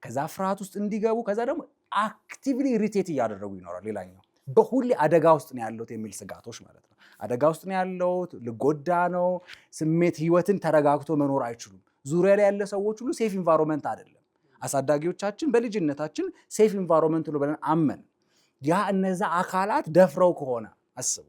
ከዛ ፍርሃት ውስጥ እንዲገቡ ከዛ ደግሞ አክቲቭሊ ኢሪቴት እያደረጉ ይኖራል። ሌላኛው በሁሌ አደጋ ውስጥ ነው ያለሁት የሚል ስጋቶች ማለት ነው። አደጋ ውስጥ ነው ያለሁት፣ ልጎዳ ነው፣ ስሜት ህይወትን ተረጋግቶ መኖር አይችሉም። ዙሪያ ላይ ያለ ሰዎች ሁሉ ሴፍ ኢንቫይሮንመንት አይደለም። አሳዳጊዎቻችን በልጅነታችን ሴፍ ኢንቫይሮንመንት ነው ብለን አመን። ያ እነዛ አካላት ደፍረው ከሆነ አስቡ፣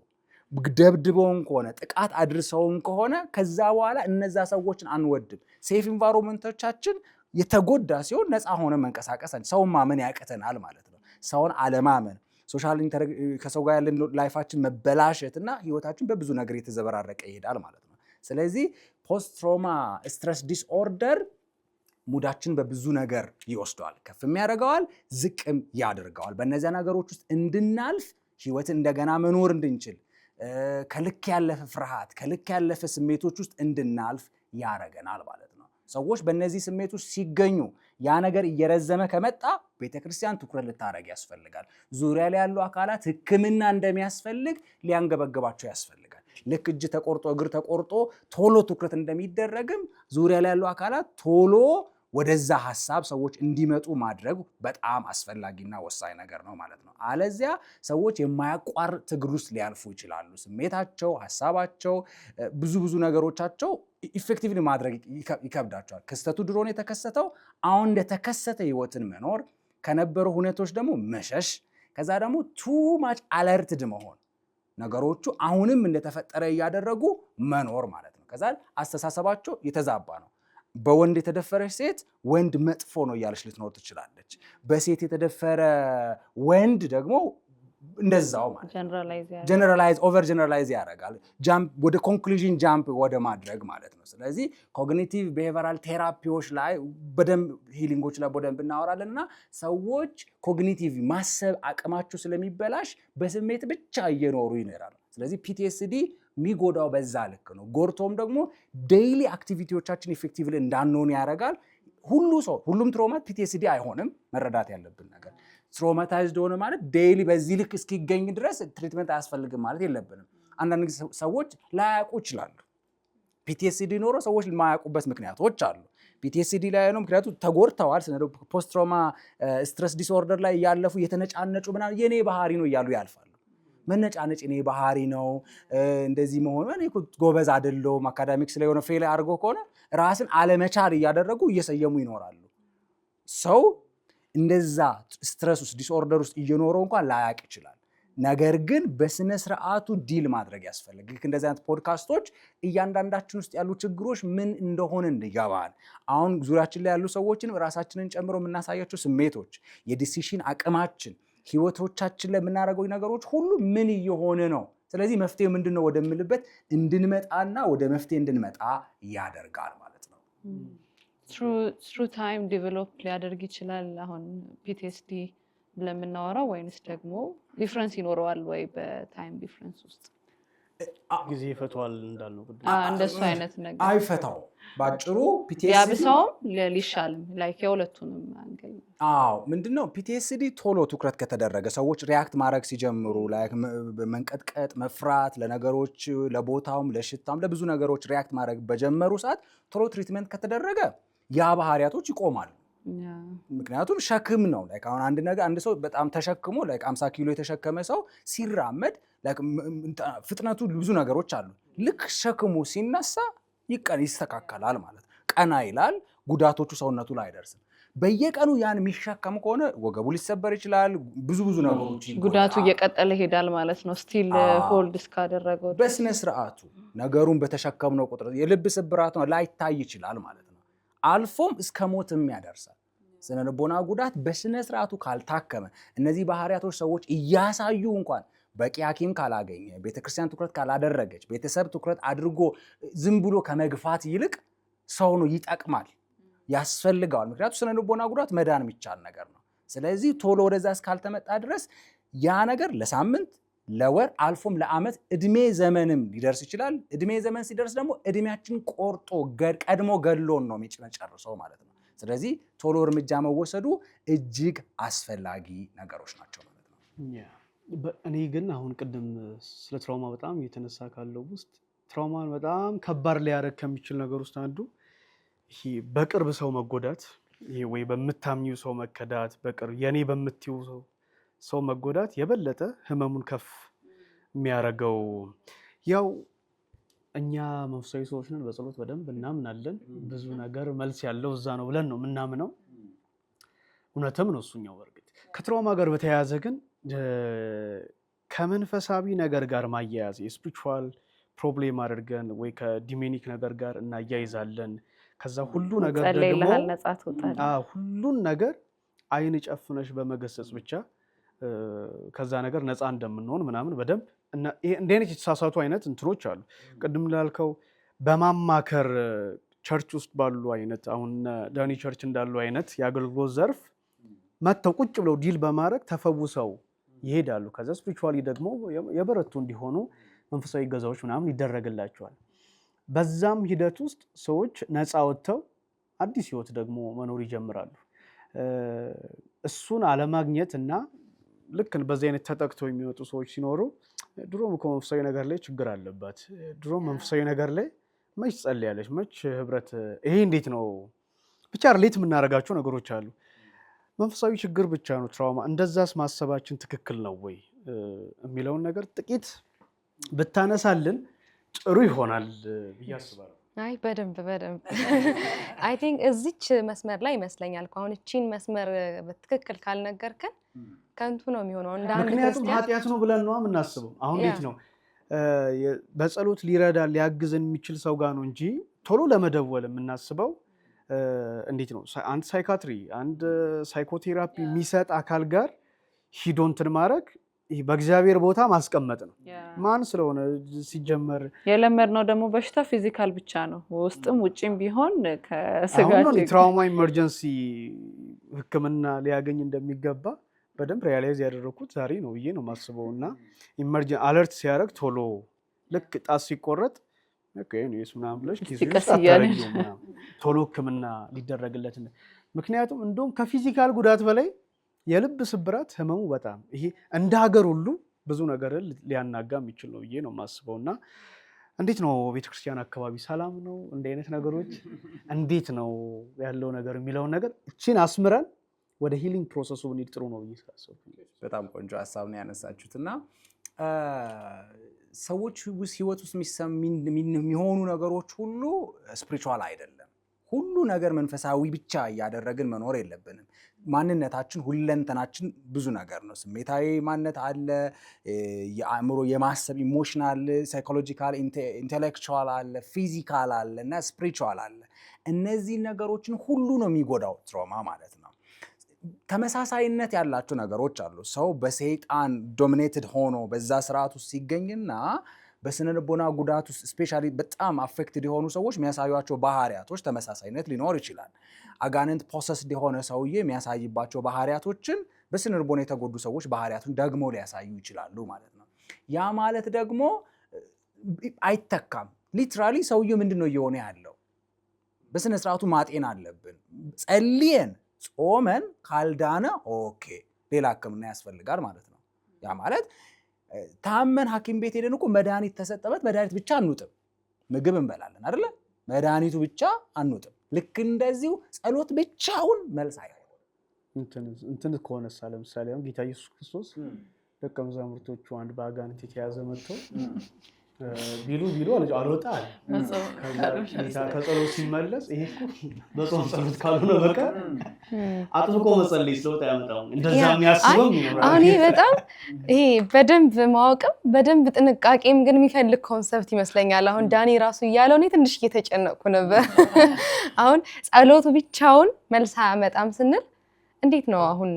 ደብድበውን ከሆነ ጥቃት አድርሰውን ከሆነ ከዛ በኋላ እነዛ ሰዎችን አንወድም። ሴፍ ኢንቫይሮንመንቶቻችን የተጎዳ ሲሆን ነፃ ሆነ መንቀሳቀስ ሰውን ማመን ያቅተናል ማለት ነው። ሰውን አለማመን፣ ሶሻል ከሰው ጋር ያለን ላይፋችን መበላሸት እና ህይወታችን በብዙ ነገር የተዘበራረቀ ይሄዳል ማለት ነው። ስለዚህ ፖስት ትራውማ ስትረስ ዲስኦርደር ሙዳችን በብዙ ነገር ይወስደዋል፣ ከፍም ያደርገዋል፣ ዝቅም ያደርገዋል። በእነዚያ ነገሮች ውስጥ እንድናልፍ ህይወትን እንደገና መኖር እንድንችል ከልክ ያለፈ ፍርሃት፣ ከልክ ያለፈ ስሜቶች ውስጥ እንድናልፍ ያደርገናል ማለት ነው። ሰዎች በእነዚህ ስሜቶች ሲገኙ ያ ነገር እየረዘመ ከመጣ ቤተክርስቲያን ትኩረት ልታደርግ ያስፈልጋል። ዙሪያ ላይ ያሉ አካላት ሕክምና እንደሚያስፈልግ ሊያንገበግባቸው ያስፈልጋል። ልክ እጅ ተቆርጦ እግር ተቆርጦ ቶሎ ትኩረት እንደሚደረግም ዙሪያ ላይ ያሉ አካላት ቶሎ ወደዛ ሐሳብ ሰዎች እንዲመጡ ማድረግ በጣም አስፈላጊና ወሳኝ ነገር ነው ማለት ነው። አለዚያ ሰዎች የማያቋርጥ ትግል ውስጥ ሊያልፉ ይችላሉ። ስሜታቸው፣ ሐሳባቸው፣ ብዙ ነገሮቻቸው ኢፌክቲቭሊ ማድረግ ይከብዳቸዋል። ክስተቱ ድሮን የተከሰተው አሁን እንደተከሰተ ህይወትን መኖር፣ ከነበሩ ሁኔታዎች ደግሞ መሸሽ፣ ከዛ ደግሞ ቱ ማች አለርትድ መሆን፣ ነገሮቹ አሁንም እንደተፈጠረ እያደረጉ መኖር ማለት ነው። ከዛ አስተሳሰባቸው የተዛባ ነው። በወንድ የተደፈረች ሴት ወንድ መጥፎ ነው እያለች ልትኖር ትችላለች። በሴት የተደፈረ ወንድ ደግሞ እንደዛው ማለት ጀነራላይዝ ኦቨር ጀነራላይዝ ያደርጋል። ወደ ኮንክሉዥን ጃምፕ ወደ ማድረግ ማለት ነው። ስለዚህ ኮግኒቲቭ ቢሄቪራል ቴራፒዎች ላይ በደንብ ሂሊንጎች ላይ በደንብ እናወራለን እና ሰዎች ኮግኒቲቭ ማሰብ አቅማቸው ስለሚበላሽ በስሜት ብቻ እየኖሩ ይኖራሉ። ስለዚህ ፒቲኤስዲ የሚጎዳው በዛ ልክ ነው። ጎርቶም ደግሞ ዴይሊ አክቲቪቲዎቻችን ኢፌክቲቭሊ እንዳንሆን ያደርጋል። ሁሉም ትሮማት ፒቲኤስዲ አይሆንም። መረዳት ያለብን ነገር ትሮማታይዝድ ሆነ ማለት ዴይሊ በዚህ ልክ እስኪገኝ ድረስ ትሪትመንት አያስፈልግም ማለት የለብንም። አንዳንድ ጊዜ ሰዎች ላያውቁ ይችላሉ። ፒቲኤስዲ ኖሮ ሰዎች የማያውቁበት ምክንያቶች አሉ። ፒቲኤስዲ ላይ ነው ምክንያቱ ተጎድተዋል። ፖስት ትራውማ ስትረስ ዲስኦርደር ላይ ያለፉ የተነጫነጩ ምናምን የኔ ባህሪ ነው እያሉ ያልፋሉ። መነጫነጭ እኔ ባህሪ ነው እንደዚህ መሆኑ እኔ ጎበዝ አይደለሁም አካዳሚክስ ላይ የሆነ ፌል አድርጎ ከሆነ ራስን አለመቻል እያደረጉ እየሰየሙ ይኖራሉ። ሰው እንደዛ ስትረስ ውስጥ ዲስኦርደር ውስጥ እየኖረው እንኳን ላያቅ ይችላል። ነገር ግን በስነ ስርዓቱ ዲል ማድረግ ያስፈልግ። ልክ እንደዚህ አይነት ፖድካስቶች እያንዳንዳችን ውስጥ ያሉ ችግሮች ምን እንደሆነ እንዲገባን፣ አሁን ዙሪያችን ላይ ያሉ ሰዎችን ራሳችንን ጨምሮ የምናሳያቸው ስሜቶች፣ የዲሲሽን አቅማችን፣ ህይወቶቻችን ላይ የምናደርገው ነገሮች ሁሉ ምን እየሆነ ነው፣ ስለዚህ መፍትሄው ምንድን ነው ወደምልበት እንድንመጣና ወደ መፍትሄ እንድንመጣ ያደርጋል ማለት ነው። ትሩ ታይም ዲቨሎፕ ሊያደርግ ይችላል አሁን ፒቲኤስዲ ለምናወራው ወይንስ ደግሞ ዲፍረንስ ይኖረዋል ወይ? በታይም ዲፍረንስ ውስጥ ጊዜ ይፈቷል እንዳለው እንደሱ አይነት ነገር አይፈታው። ባጭሩ ፒቲኤስዲ ያብሰውም ሊሻልም ላይክ የሁለቱንም አንገል። ምንድነው ፒቲኤስዲ ቶሎ ትኩረት ከተደረገ ሰዎች ሪያክት ማድረግ ሲጀምሩ ላይክ መንቀጥቀጥ፣ መፍራት፣ ለነገሮች ለቦታውም ለሽታም ለብዙ ነገሮች ሪያክት ማድረግ በጀመሩ ሰዓት ቶሎ ትሪትመንት ከተደረገ ያ ባህሪያቶች ይቆማሉ። ምክንያቱም ሸክም ነው። ላይክ አሁን አንድ ሰው በጣም ተሸክሞ ላይክ 50 ኪሎ የተሸከመ ሰው ሲራመድ ላይክ ፍጥነቱ ብዙ ነገሮች አሉ። ልክ ሸክሙ ሲነሳ ይስተካከላል ማለት ነው። ቀና ይላል፣ ጉዳቶቹ ሰውነቱ ላይ አይደርስም። በየቀኑ ያን የሚሸከም ከሆነ ወገቡ ሊሰበር ይችላል፣ ብዙ ነገሮች ጉዳቱ እየቀጠለ ይሄዳል ማለት ነው። ስቲል ሆልድ እስካደረገው በስነ ስርዓቱ ነገሩን በተሸከምነው ቁጥር የልብ ስብራት ነው ላይታይ ይችላል ማለት ነው። አልፎም እስከ ሞትም ያደርሳል። ስነ ልቦና ጉዳት በስነ ስርዓቱ ካልታከመ እነዚህ ባህሪያቶች ሰዎች እያሳዩ እንኳን በቂ ሐኪም ካላገኘ፣ ቤተክርስቲያን ትኩረት ካላደረገች፣ ቤተሰብ ትኩረት አድርጎ ዝም ብሎ ከመግፋት ይልቅ ሰው ነው ይጠቅማል፣ ያስፈልገዋል። ምክንያቱም ስነ ልቦና ጉዳት መዳን የሚቻል ነገር ነው። ስለዚህ ቶሎ ወደዛ እስካልተመጣ ድረስ ያ ነገር ለሳምንት ለወር አልፎም ለዓመት እድሜ ዘመንም ሊደርስ ይችላል። እድሜ ዘመን ሲደርስ ደግሞ እድሜያችን ቆርጦ ቀድሞ ገድሎን ነው የሚጨርሰው ማለት ነው። ስለዚህ ቶሎ እርምጃ መወሰዱ እጅግ አስፈላጊ ነገሮች ናቸው ማለት ነው። እኔ ግን አሁን ቅድም ስለ ትራውማ በጣም እየተነሳ ካለው ውስጥ ትራውማን በጣም ከባድ ሊያደርግ ከሚችል ነገር ውስጥ አንዱ ይሄ በቅርብ ሰው መጎዳት፣ ይሄ ወይ በምታምኚው ሰው መከዳት፣ በቅርብ የኔ በምትይው ሰው መጎዳት የበለጠ ህመሙን ከፍ የሚያደርገው። ያው እኛ መንፈሳዊ ሰዎች ነን፣ በጸሎት በደንብ እናምናለን። ብዙ ነገር መልስ ያለው እዛ ነው ብለን ነው የምናምነው። እውነትም ነው እሱኛው። በእርግጥ ከትራውማ ጋር በተያያዘ ግን ከመንፈሳዊ ነገር ጋር ማያያዝ የስፒሪቹዋል ፕሮብሌም አድርገን ወይ ከዲሜኒክ ነገር ጋር እናያይዛለን። ከዛ ሁሉ ነገር ደግሞ ሁሉን ነገር አይን ጨፍነሽ በመገሰጽ ብቻ ከዛ ነገር ነፃ እንደምንሆን ምናምን በደንብ እንደ አይነት የተሳሳቱ አይነት እንትኖች አሉ። ቅድም ላልከው በማማከር ቸርች ውስጥ ባሉ አይነት አሁን ዳኒ ቸርች እንዳሉ አይነት የአገልግሎት ዘርፍ መጥተው ቁጭ ብለው ዲል በማድረግ ተፈውሰው ይሄዳሉ። ከዛ ስፒሪቹዋሊ ደግሞ የበረቱ እንዲሆኑ መንፈሳዊ ገዛዎች ምናምን ይደረግላቸዋል። በዛም ሂደት ውስጥ ሰዎች ነፃ ወጥተው አዲስ ህይወት ደግሞ መኖር ይጀምራሉ። እሱን አለማግኘት እና ልክ በዚህ አይነት ተጠቅተው የሚወጡ ሰዎች ሲኖሩ ድሮም እኮ መንፈሳዊ ነገር ላይ ችግር አለባት፣ ድሮም መንፈሳዊ ነገር ላይ መች ጸልያለች፣ መች ህብረት፣ ይሄ እንዴት ነው ብቻ ሪሌት የምናደርጋቸው ነገሮች አሉ። መንፈሳዊ ችግር ብቻ ነው ትራውማ፣ እንደዛስ ማሰባችን ትክክል ነው ወይ የሚለውን ነገር ጥቂት ብታነሳልን ጥሩ ይሆናል ብዬ አስባለሁ። አይ በደንብ አይ ቲንክ እዚች መስመር ላይ ይመስለኛል አሁን እቺን መስመር በትክክል ካልነገርከን ከንቱ ነው የሚሆነው። ምክንያቱም ኃጢአት ነው ብለን ነው የምናስበው። አሁን እንዴት ነው በጸሎት ሊረዳ ሊያግዘን የሚችል ሰው ጋር ነው እንጂ ቶሎ ለመደወል የምናስበው እንዴት ነው አንድ ሳይካትሪ አንድ ሳይኮቴራፒ የሚሰጥ አካል ጋር ሂዶ እንትን ማድረግ በእግዚአብሔር ቦታ ማስቀመጥ ነው። ማን ስለሆነ ሲጀመር የለመድነው ደግሞ በሽታ ፊዚካል ብቻ ነው፣ ውስጥም ውጭም ቢሆን ከስጋት ትራውማ ኢመርጀንሲ ሕክምና ሊያገኝ እንደሚገባ በደንብ ሪያላይዝ ያደረኩት ዛሬ ነው ብዬ ነው የማስበው። እና ኢመርጀንሲ አለርት ሲያደርግ ቶሎ ልክ ጣት ሲቆረጥ ምናምን ብለሽ ቶሎ ሕክምና ሊደረግለት። ምክንያቱም እንደውም ከፊዚካል ጉዳት በላይ የልብ ስብራት ህመሙ በጣም ይሄ እንደ ሀገር ሁሉ ብዙ ነገር ሊያናጋ የሚችል ነው ብዬ ነው የማስበው። እና እንዴት ነው ቤተክርስቲያን አካባቢ ሰላም ነው? እንደ አይነት ነገሮች እንዴት ነው ያለው ነገር የሚለውን ነገር እቺን አስምረን ወደ ሂሊንግ ፕሮሰሱ ብንሄድ ጥሩ ነው ብዬ ስላሰብኩ። በጣም ቆንጆ ሀሳብ ነው ያነሳችሁት። እና ሰዎች ህይወት ውስጥ የሚሆኑ ነገሮች ሁሉ ስፒሪቹዋል አይደለም። ሁሉ ነገር መንፈሳዊ ብቻ እያደረግን መኖር የለብንም። ማንነታችን ሁለንተናችን ብዙ ነገር ነው። ስሜታዊ ማንነት አለ፣ የአእምሮ የማሰብ ኢሞሽናል፣ ሳይኮሎጂካል፣ ኢንቴሌክቹዋል አለ፣ ፊዚካል አለ እና ስፒሪቹዋል አለ። እነዚህ ነገሮችን ሁሉ ነው የሚጎዳው ትራውማ ማለት ነው። ተመሳሳይነት ያላቸው ነገሮች አሉ። ሰው በሰይጣን ዶሚኔትድ ሆኖ በዛ ስርዓት ውስጥ ሲገኝና በስነ ልቦና ጉዳት ውስጥ ስፔሻሊ በጣም አፌክትድ የሆኑ ሰዎች የሚያሳዩቸው ባህሪያቶች ተመሳሳይነት ሊኖር ይችላል። አጋንንት ፖሰስድ የሆነ ሰውዬ የሚያሳይባቸው ባህሪያቶችን በስነ ልቦና የተጎዱ ሰዎች ባህሪያቱን ደግሞ ሊያሳዩ ይችላሉ ማለት ነው። ያ ማለት ደግሞ አይተካም። ሊትራሊ ሰውዬው ምንድን ነው እየሆነ ያለው በስነ ስርዓቱ ማጤን አለብን። ጸልየን ጾመን ካልዳነ ኦኬ ሌላ ሕክምና ያስፈልጋል ማለት ነው። ያ ማለት ታመን ሐኪም ቤት ሄደን እኮ መድኃኒት ተሰጠበት መድኃኒት ብቻ አንውጥም። ምግብ እንበላለን አይደለ? መድኃኒቱ ብቻ አንውጥም። ልክ እንደዚሁ ጸሎት ብቻውን መልስ አይሆንም። እንትን ከሆነሳ ለምሳሌ አሁን ጌታ ኢየሱስ ክርስቶስ ደቀ መዛሙርቶቹ አንድ በአጋንንት የተያዘ መጥቶ ቢሉ አልወጣ አለ። ከጸሎት ሲመለስ ይሄ እኮ በጾም ጸሎት ካልሆነ በቀር አጥብቆ መጸለይ ስለወጣ ያመጣው እንደዛ የሚያስበው ይኖራል። አሁን ይሄ በጣም ይሄ በደንብ ማወቅም በደንብ ጥንቃቄም ግን የሚፈልግ ኮንሰፕት ይመስለኛል። አሁን ዳኒ ራሱ እያለው እኔ ትንሽ እየተጨነቅኩ ነበር። አሁን ጸሎቱ ብቻውን መልስ አያመጣም ስንል እንዴት ነው? አሁን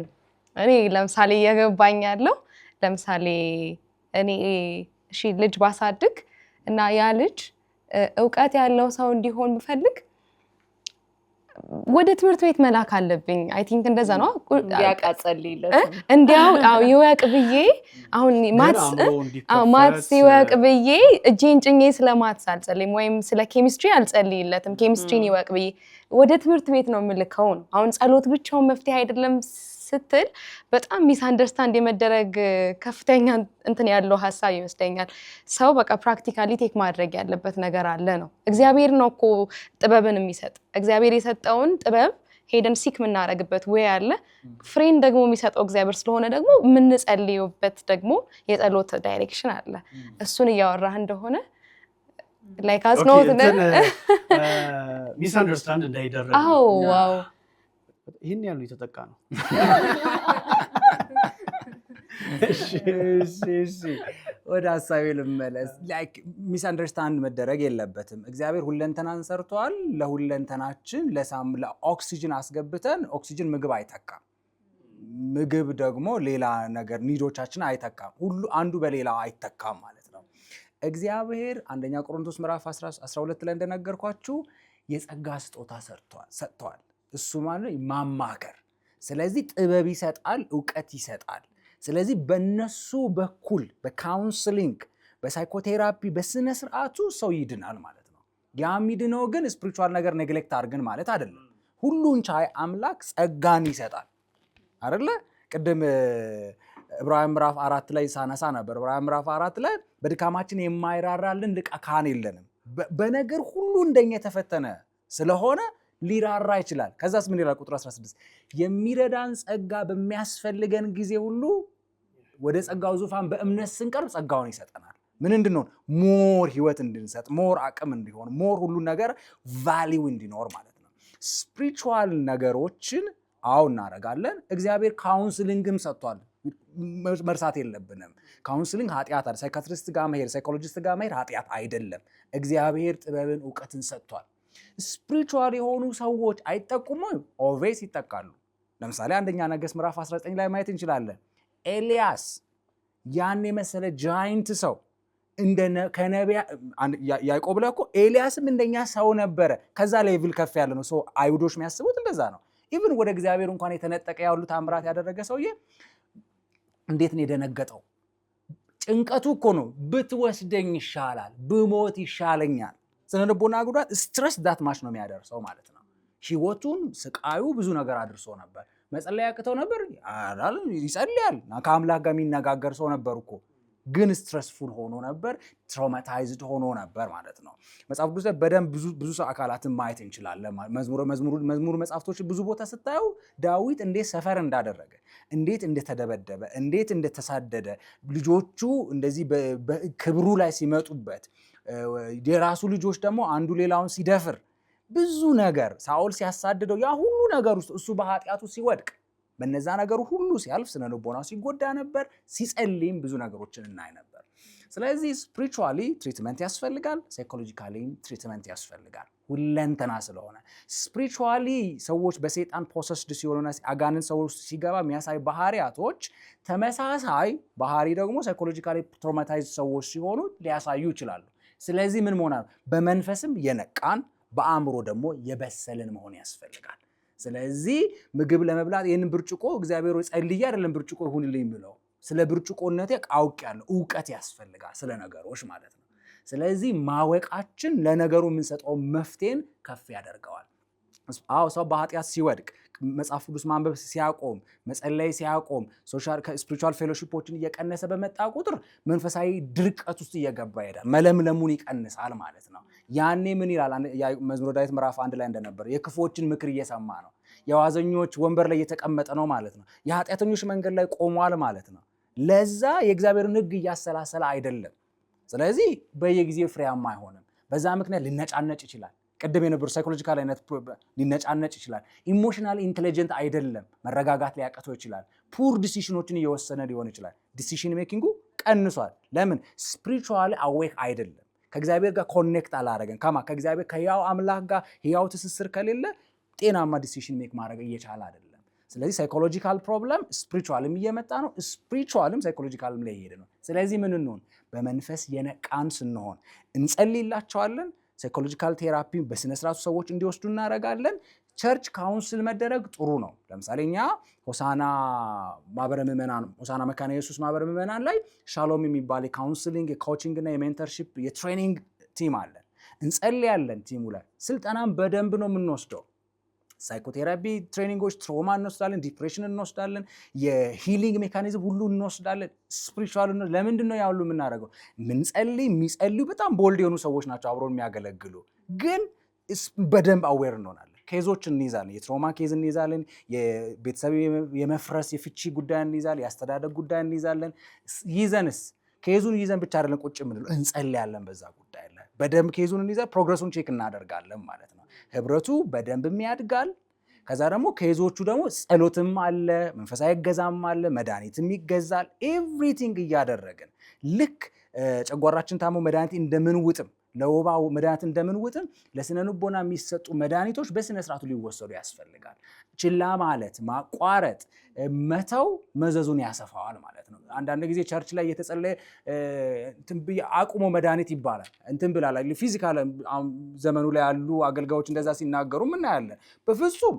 እኔ ለምሳሌ እየገባኝ ያለው ለምሳሌ እኔ እሺ ልጅ ባሳድግ እና ያ ልጅ ዕውቀት ያለው ሰው እንዲሆን ብፈልግ ወደ ትምህርት ቤት መላክ አለብኝ። አይ ቲንክ እንደዛ ነው። ያቃጸልይለት እንዲያው ይወቅ ብዬ አሁን ማትስ ይወቅ ብዬ እጄን ጭኜ ስለማትስ አልጸልይም፣ ወይም ስለ ኬሚስትሪ አልጸልይለትም። ኬሚስትሪን ይወቅ ብዬ ወደ ትምህርት ቤት ነው የምልከው። አሁን ጸሎት ብቻውን መፍትሄ አይደለም ስትል በጣም ሚስ አንደርስታንድ የመደረግ ከፍተኛ እንትን ያለው ሀሳብ ይመስለኛል። ሰው በቃ ፕራክቲካሊ ቴክ ማድረግ ያለበት ነገር አለ ነው። እግዚአብሔር ነው እኮ ጥበብን የሚሰጥ። እግዚአብሔር የሰጠውን ጥበብ ሄደን ሲክ የምናደርግበት ወይ አለ። ፍሬን ደግሞ የሚሰጠው እግዚአብሔር ስለሆነ ደግሞ የምንጸልይበት ደግሞ የጸሎት ዳይሬክሽን አለ። እሱን እያወራህ እንደሆነ ላይክ አጽንኦት ሚስ አንደርስታንድ እንዳይደረግ። ዋው ይህን ያሉ የተጠቃ ነው። ወደ ሀሳቤ ልመለስ። ላይክ ሚስ አንደርስታንድ መደረግ የለበትም። እግዚአብሔር ሁለንተናን ሰርቷል። ለሁለንተናችን ለኦክሲጅን አስገብተን ኦክሲጅን ምግብ አይተካም። ምግብ ደግሞ ሌላ ነገር ኒዶቻችን አይተካም። ሁሉ አንዱ በሌላ አይተካም ማለት ነው። እግዚአብሔር አንደኛ ቆሮንቶስ ምዕራፍ 12 ላይ እንደነገርኳችሁ የጸጋ ስጦታ ሰጥቷል። እሱ ማለት ማማከር። ስለዚህ ጥበብ ይሰጣል፣ ዕውቀት ይሰጣል። ስለዚህ በነሱ በኩል በካውንስሊንግ፣ በሳይኮቴራፒ፣ በስነ ስርዓቱ ሰው ይድናል ማለት ነው። ያ የሚድነው ግን ስፒሪቹዋል ነገር ኔግሌክት አድርገን ማለት አይደለም። ሁሉን ቻይ አምላክ ጸጋን ይሰጣል አይደለ? ቅድም ዕብራውያን ምዕራፍ 4 ላይ ሳነሳ ነበር። ዕብራውያን ምዕራፍ 4 ላይ በድካማችን የማይራራልን ሊቀ ካህን የለንም፣ በነገር ሁሉ እንደኛ የተፈተነ ስለሆነ ሊራራ ይችላል። ከዛስ ምን ይላል? ቁጥር 16 የሚረዳን ጸጋ በሚያስፈልገን ጊዜ ሁሉ ወደ ጸጋው ዙፋን በእምነት ስንቀርብ ጸጋውን ይሰጠናል። ምን እንድንሆን? ሞር ህይወት እንድንሰጥ፣ ሞር አቅም እንዲሆን፣ ሞር ሁሉ ነገር ቫሊው እንዲኖር ማለት ነው። ስፒሪቹዋል ነገሮችን እናደርጋለን። እግዚአብሔር ካውንስሊንግም ሰጥቷል፣ መርሳት የለብንም። ካውንስሊንግ ኃጢአት አይደለም። ሳይካትሪስት ጋር መሄድ፣ ሳይኮሎጂስት ጋር መሄድ ኃጢአት አይደለም። እግዚአብሔር ጥበብን ዕውቀትን ሰጥቷል። ስፒሪቹዋል የሆኑ ሰዎች አይጠቁም? ኦቬስ ይጠቃሉ። ለምሳሌ አንደኛ ነገሥት ምዕራፍ 19 ላይ ማየት እንችላለን። ኤልያስ ያን የመሰለ ጃይንት ሰው ያዕቆብ ላይ እኮ ኤልያስም እንደኛ ሰው ነበረ። ከዛ ሌቭል ከፍ ያለ ነው። ሰው አይሁዶች የሚያስቡት እንደዛ ነው። ኢቭን ወደ እግዚአብሔር እንኳን የተነጠቀ ያሉ ታምራት ያደረገ ሰውዬ እንዴት ነው የደነገጠው? ጭንቀቱ እኮ ነው። ብትወስደኝ ይሻላል፣ ብሞት ይሻለኛል። ስነ ልቦና ጉዳት ስትረስ ዳት ማች ነው የሚያደርሰው ማለት ነው። ህይወቱን ስቃዩ ብዙ ነገር አድርሶ ነበር። መጸለይ ያቅተው ነበር፣ ይጸልያል። ከአምላክ ጋር የሚነጋገር ሰው ነበር እኮ፣ ግን ስትረስፉል ሆኖ ነበር፣ ትራውማታይዝድ ሆኖ ነበር ማለት ነው። መጽሐፍ ቅዱስ ላይ በደንብ ብዙ አካላትን ማየት እንችላለን። መዝሙር መጽሐፍቶችን ብዙ ቦታ ስታዩ ዳዊት እንዴት ሰፈር እንዳደረገ፣ እንዴት እንደተደበደበ፣ እንዴት እንደተሳደደ፣ ልጆቹ እንደዚህ በክብሩ ላይ ሲመጡበት፣ የራሱ ልጆች ደግሞ አንዱ ሌላውን ሲደፍር፣ ብዙ ነገር ሳኦል ሲያሳድደው፣ ያ ሁሉ ነገር ውስጥ እሱ በኃጢአቱ ሲወድቅ፣ በነዛ ነገሩ ሁሉ ሲያልፍ ስነ ልቦናው ሲጎዳ ነበር። ሲጸልይም ብዙ ነገሮችን እናይ ነበር። ስለዚህ ስፒሪቹዋሊ ትሪትመንት ያስፈልጋል፣ ሳይኮሎጂካሊም ትሪትመንት ያስፈልጋል። ሁለንተና ስለሆነ ስፒሪቹዋሊ ሰዎች በሰይጣን ፖሰስድ ሲሆኑና አጋንንት ሰዎች ሲገባ የሚያሳይ ባህሪያቶች ተመሳሳይ ባህሪ ደግሞ ሳይኮሎጂካሊ ትራውማታይዝ ሰዎች ሲሆኑ ሊያሳዩ ይችላሉ። ስለዚህ ምን መሆን በመንፈስም የነቃን በአእምሮ ደግሞ የበሰልን መሆን ያስፈልጋል። ስለዚህ ምግብ ለመብላት ይህንን ብርጭቆ እግዚአብሔር ጸልዬ አይደለም ብርጭቆ ይሁንልኝ ብለው፣ ስለ ብርጭቆነቴ አውቄያለሁ። ዕውቀት ያስፈልጋል ስለ ነገሮች ማለት ነው። ስለዚህ ማወቃችን ለነገሩ የምንሰጠው መፍትሄን ከፍ ያደርገዋል። አዎ ሰው በኃጢአት ሲወድቅ መጽሐፍ ቅዱስ ማንበብ ሲያቆም መጸለይ ሲያቆም ሶሻል ስፒሪቹዋል ፌሎሺፖችን እየቀነሰ በመጣ ቁጥር መንፈሳዊ ድርቀት ውስጥ እየገባ ይሄዳል። መለምለሙን ይቀንሳል ማለት ነው። ያኔ ምን ይላል መዝሙረ ዳዊት ምዕራፍ 1 ላይ እንደነበረ የክፎችን ምክር እየሰማ ነው፣ የዋዘኞች ወንበር ላይ እየተቀመጠ ነው ማለት ነው። የኃጢአተኞች መንገድ ላይ ቆሟል ማለት ነው። ለዛ የእግዚአብሔርን ሕግ እያሰላሰለ አይደለም። ስለዚህ በየጊዜው ፍሬያማ አይሆንም። በዛ ምክንያት ሊነጫነጭ ይችላል። ቅድም የነበሩ ሳይኮሎጂካል አይነት ሊነጫነጭ ይችላል። ኢሞሽናል ኢንቴሊጀንት አይደለም፣ መረጋጋት ሊያቀተው ይችላል። ፑር ዲሲሽኖችን እየወሰነ ሊሆን ይችላል። ዲሲሽን ሜኪንጉ ቀንሷል። ለምን? ስፒሪቹዋሊ አዌክ አይደለም። ከእግዚአብሔር ጋር ኮኔክት አላረገን። ከእግዚአብሔር ከሕያው አምላክ ጋር ሕያው ትስስር ከሌለ ጤናማ ዲሲሽን ሜክ ማድረግ እየቻለ አይደለም። ስለዚህ ሳይኮሎጂካል ፕሮብለም ስፒሪቹዋልም እየመጣ ነው፣ ስፒሪቹዋልም ሳይኮሎጂካልም ላይ እየሄደ ነው። ስለዚህ ምን እንሆን? በመንፈስ የነቃን ስንሆን እንጸልይላቸዋለን። ሳይኮሎጂካል ቴራፒ በስነስርዓቱ ሰዎች እንዲወስዱ እናደርጋለን። ቸርች ካውንስል መደረግ ጥሩ ነው። ለምሳሌ እኛ ሆሳና ማህበረ ምዕመናን ሆሳና መካነ ኢየሱስ ማህበረ ምዕመናን ላይ ሻሎም የሚባል የካውንስሊንግ የኮቺንግ እና የሜንተርሺፕ የትሬኒንግ ቲም አለን። እንጸልያለን። ቲሙ ላይ ስልጠናም በደንብ ነው የምንወስደው። ሳይኮቴራፒ ትሬኒንጎች፣ ትሮማ እንወስዳለን፣ ዲፕሬሽን እንወስዳለን፣ የሂሊንግ ሜካኒዝም ሁሉ እንወስዳለን። ስፒሪቹዋል ለምንድን ነው ያ ሁሉ የምናደርገው? የሚጸልዩ በጣም ቦልድ የሆኑ ሰዎች ናቸው አብሮን የሚያገለግሉ። ግን በደንብ አዌር እንሆናለን። ኬዞች እንይዛለን። የትሮማ ኬዝ እንይዛለን። የቤተሰብ የመፍረስ የፍቺ ጉዳይ እንይዛለን። የአስተዳደግ ጉዳይ እንይዛለን። ኬዙን ይዘን ብቻ አይደለም ቁጭ የምንለው፣ እንጸልያለን። በዛ ጉዳይ ላይ በደንብ ኬዙን እንይዛለን። ፕሮግረሱን ቼክ እናደርጋለን ማለት ነው። ህብረቱ በደንብ ያድጋል። ከዛ ደግሞ ኬዞቹ ደግሞ ጸሎትም አለ፣ መንፈሳዊ እገዛም አለ፣ መድኃኒትም ይገዛል። ኤቭሪቲንግ እያደረግን ልክ ጨጓራችን ታሞ መድኃኒት እንደምንውጥም ለወባ መድኃኒት እንደምንውጥም ለስነ ልቦና የሚሰጡ መድኃኒቶች በስነ ስርዓቱ ሊወሰዱ ያስፈልጋል። ችላ ማለት፣ ማቋረጥ፣ መተው መዘዙን ያሰፋዋል ማለት ነው። አንዳንድ ጊዜ ቸርች ላይ እየተጸለየ አቁሞ መድኃኒት ይባላል። እንትን ብላላ ፊዚካል ዘመኑ ላይ ያሉ አገልጋዮች እንደዛ ሲናገሩ እናያለን። በፍጹም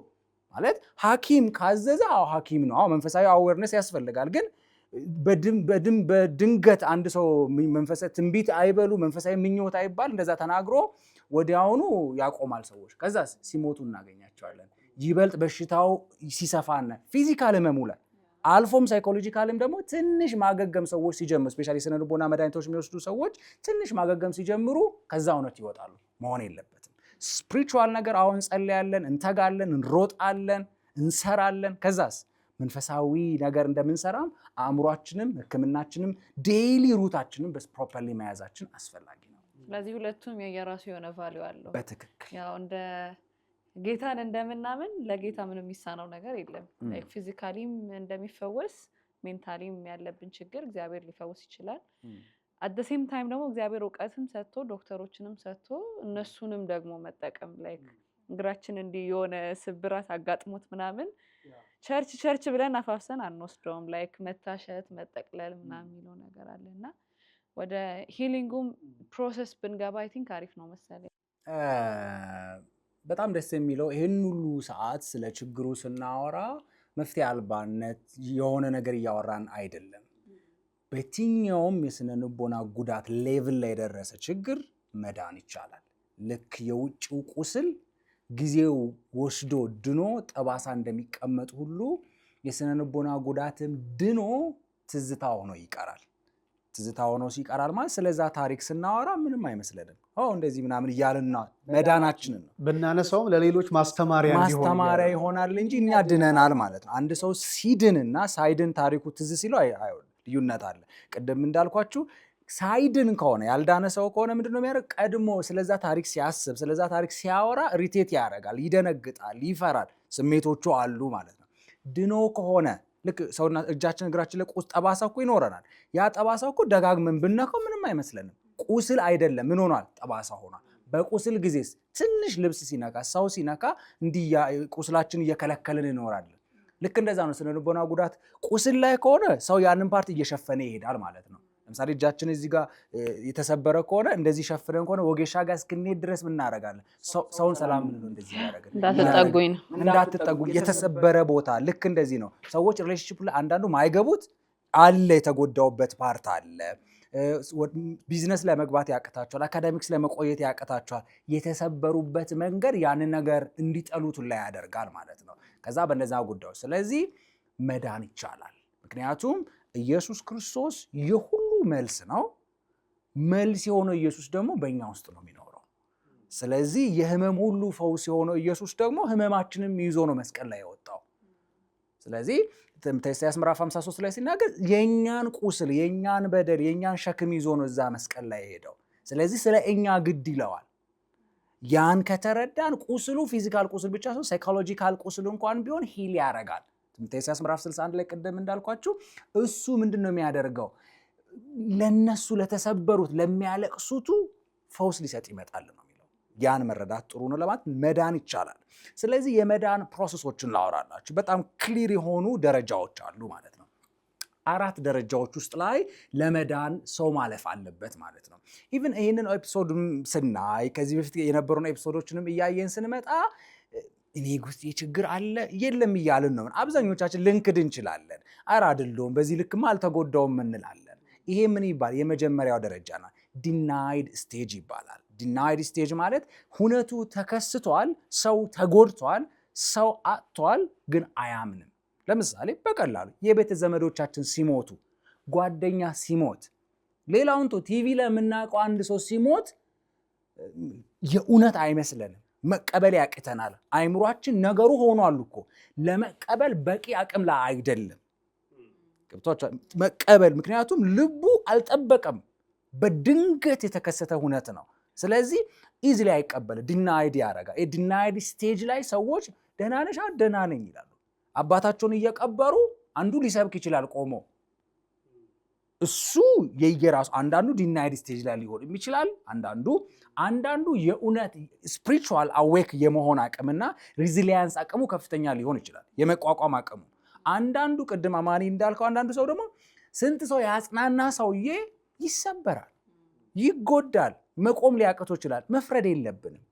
ማለት ሐኪም ካዘዘ ሐኪም ነው። መንፈሳዊ አዌርነስ ያስፈልጋል። ግን በድንገት አንድ ሰው መንፈሳዊ ትንቢት አይበሉ መንፈሳዊ ምኞት አይባል እንደዛ ተናግሮ ወዲያውኑ ያቆማል ሰዎች። ከዛ ሲሞቱ እናገኛቸዋለን። ይበልጥ በሽታው ሲሰፋና ፊዚካል ህመሙ ላይ አልፎም ሳይኮሎጂካልም ደግሞ ትንሽ ማገገም ሰዎች ሲጀምሩ ስፔሻሊ የስነ ልቦና መድኃኒቶች የሚወስዱ ሰዎች ትንሽ ማገገም ሲጀምሩ ከዛ እውነት ይወጣሉ። መሆን የለበትም። ስፒሪቹዋል ነገር አሁን እንጸልያለን፣ እንተጋለን፣ እንሮጣለን፣ እንሰራለን። ከዛስ መንፈሳዊ ነገር እንደምንሰራም አእምሯችንም ሕክምናችንም ዴይሊ ሩታችንም ፕሮፐርሊ መያዛችን አስፈላጊ ነው። ስለዚህ ሁለቱም የየራሱ የሆነ ቫልዩ አለው። በትክክል ያው እንደ ጌታን እንደምናምን ለጌታ ምንም የሚሳነው ነገር የለም። ፊዚካሊም እንደሚፈወስ ሜንታሊም ያለብን ችግር እግዚአብሔር ሊፈውስ ይችላል። አት ዘ ሴም ታይም ደግሞ እግዚአብሔር እውቀትም ሰጥቶ ዶክተሮችንም ሰጥቶ እነሱንም ደግሞ መጠቀም ላይክ እግራችን እንዲህ የሆነ ስብራት አጋጥሞት ምናምን ቸርች ብለን አፋፍሰን አንወስደውም። ላይክ መታሸት መጠቅለል ምናምን የሚለው ነገር አለና ወደ ሂሊንጉም ፕሮሰስ ብንገባ አይ ቲንክ አሪፍ ነው መሰለኝ። በጣም ደስ የሚለው ይህን ሁሉ ሰዓት ስለ ችግሩ ስናወራ መፍትሄ አልባነት የሆነ ነገር እያወራን አይደለም። በየትኛውም የስነ ልቦና ጉዳት ሌቭል ላይ የደረሰ ችግር መዳን ይቻላል። ልክ የውጭው ቁስል ጊዜው ወስዶ ድኖ ጠባሳ እንደሚቀመጥ ሁሉ የስነ ልቦና ጉዳትም ድኖ ትዝታ ሆኖ ይቀራል። ትዝታ ሆኖ ሲቀራል ማለት ስለዛ ታሪክ ስናወራ ምንም አይመስለንም። እንደዚህ ምናምን እያልና መዳናችንን ነው ብናነሳውም ለሌሎች ማስተማሪያ ይሆናል እንጂ እኛ ድነናል ማለት ነው። አንድ ሰው ሲድንና ሳይድን ታሪኩ ትዝ ሲለው ልዩነት አለ። ቅድም እንዳልኳችሁ ሳይድን ከሆነ ያልዳነ ሰው ከሆነ ምንድነው የሚያደርግ? ቀድሞ ስለዛ ታሪክ ሲያስብ ስለዛ ታሪክ ሲያወራ ሪቴት ያደርጋል፣ ይደነግጣል፣ ይፈራል። ስሜቶቹ አሉ ማለት ነው። ድኖ ከሆነ ልክ ሰውና እጃችን እግራችን ላይ ጠባሳ እኮ ይኖረናል። ያ ጠባሳ እኮ ደጋግመን ብነካው ምንም አይመስለንም። ቁስል አይደለም፣ ምን ሆኗል? ጠባሳ ሆኗል። በቁስል ጊዜስ ትንሽ ልብስ ሲነካ ሰው ሲነካ እንዲህ ቁስላችን እየከለከልን እንኖራለን። ልክ እንደዛ ነው ስነ ልቦና ጉዳት። ቁስል ላይ ከሆነ ሰው ያንን ፓርት እየሸፈነ ይሄዳል ማለት ነው። ለምሳሌ እጃችን እዚህ ጋር የተሰበረ ከሆነ እንደዚህ ሸፍነን ከሆነ ወጌሻ ጋር እስክንሄድ ድረስ ምን እናደርጋለን? ሰውን ሰላም ምን ነው እንደዚህ ያደርጋል። እንዳትጠጉኝ የተሰበረ ቦታ ልክ እንደዚህ ነው። ሰዎች ሪሌሽንሺፕ ላይ አንዳንዱ ማይገቡት አለ የተጎዳውበት ፓርት አለ። ቢዝነስ ለመግባት ያቅታቸዋል፣ አካዳሚክስ ለመቆየት ያቅታቸዋል። የተሰበሩበት መንገድ ያንን ነገር እንዲጠሉት ላይ ያደርጋል ማለት ነው። ከዛ በእነዛ ጉዳዮች ስለዚህ መዳን ይቻላል። ምክንያቱም ኢየሱስ ክርስቶስ የሁሉ መልስ ነው። መልስ የሆነው ኢየሱስ ደግሞ በእኛ ውስጥ ነው የሚኖረው። ስለዚህ የህመም ሁሉ ፈውስ የሆነው ኢየሱስ ደግሞ ህመማችንም ይዞ ነው መስቀል ላይ የወጣው። ስለዚህ ኢሳይያስ ምዕራፍ 53 ላይ ሲናገር የኛን ቁስል፣ የኛን በደል፣ የኛን ሸክም ይዞ ነው እዛ መስቀል ላይ ሄደው። ስለዚህ ስለ እኛ ግድ ይለዋል። ያን ከተረዳን ቁስሉ ፊዚካል ቁስል ብቻ ሳይሆን ሳይኮሎጂካል ቁስል እንኳን ቢሆን ሂል ያደርጋል። ኢሳይያስ ምዕራፍ 61 ላይ ቀደም እንዳልኳችሁ እሱ ምንድነው የሚያደርገው? ለነሱ ለተሰበሩት ለሚያለቅሱቱ ፈውስ ሊሰጥ ይመጣል ነው የሚለው። ያን መረዳት ጥሩ ነው ለማለት መዳን ይቻላል። ስለዚህ የመዳን ፕሮሰሶችን ላወራላችሁ። በጣም ክሊር የሆኑ ደረጃዎች አሉ ማለት ነው። 4 ደረጃዎች ውስጥ ላይ ለመዳን ሰው ማለፍ አለበት ማለት ነው። ኢቭን ይህንን ኤፒሶድም ስናይ ከዚህ በፊት የነበሩን ኤፒሶዶችንም እያየን ስንመጣ እኔ ውስጥ የችግር አለ የለም እያልን ነው። አብዛኞቻችን ልንክድ እንችላለን። ኧረ አይደለሁም በዚህ ልክማ አልተጎዳውም እንላለን። ይሄ ምን ይባል? የመጀመሪያው ደረጃ ነው። ዲናይድ ስቴጅ ይባላል። ዲናይድ ስቴጅ ማለት ሁነቱ ተከስቷል፣ ሰው ተጎድቷል፣ ሰው አጥቷል፣ ግን አያምንም። ለምሳሌ በቀላሉ የቤተ ዘመዶቻችን ሲሞቱ፣ ጓደኛ ሲሞት፣ ሌላውን ቲቪ ላይ የምናውቀው አንድ ሰው ሲሞት የእውነት አይመስለንም። መቀበል ያቅተናል። አይምሯችን ነገሩ ሆኗል እኮ ለመቀበል በቂ አቅም ላይ አይደለም። መቀበል ምክንያቱም ልቡ አልጠበቀም። በድንገት የተከሰተ ሁነት ነው። ስለዚህ ኢዝሊ አይቀበልም። ዲናይድ ያደርጋል። የዲናይድ ስቴጅ ላይ ሰዎች ደህና ነሽ? ደህና ነኝ ይላሉ። አባታቸውን እየቀበሩ አንዱ ሊሰብክ ይችላል ቆሞ። እሱ የየራሱ አንዳንዱ ዲናይድ ስቴጅ ላይ ሊሆን ይችላል። አንዳንዱ የእውነት ስፒሪቹዋል አዌክ የመሆን አቅምና ሪዚሊያንስ አቅሙ ከፍተኛ ሊሆን ይችላል፣ የመቋቋም አቅሙ። አንዳንዱ ቅድም አማኒ እንዳልከው አንዳንዱ ሰው ደግሞ ስንት ሰው ያጽናና ሰውዬ ይሰበራል፣ ይጎዳል፣ መቆም ሊያቅቶ ይችላል። መፍረድ የለብንም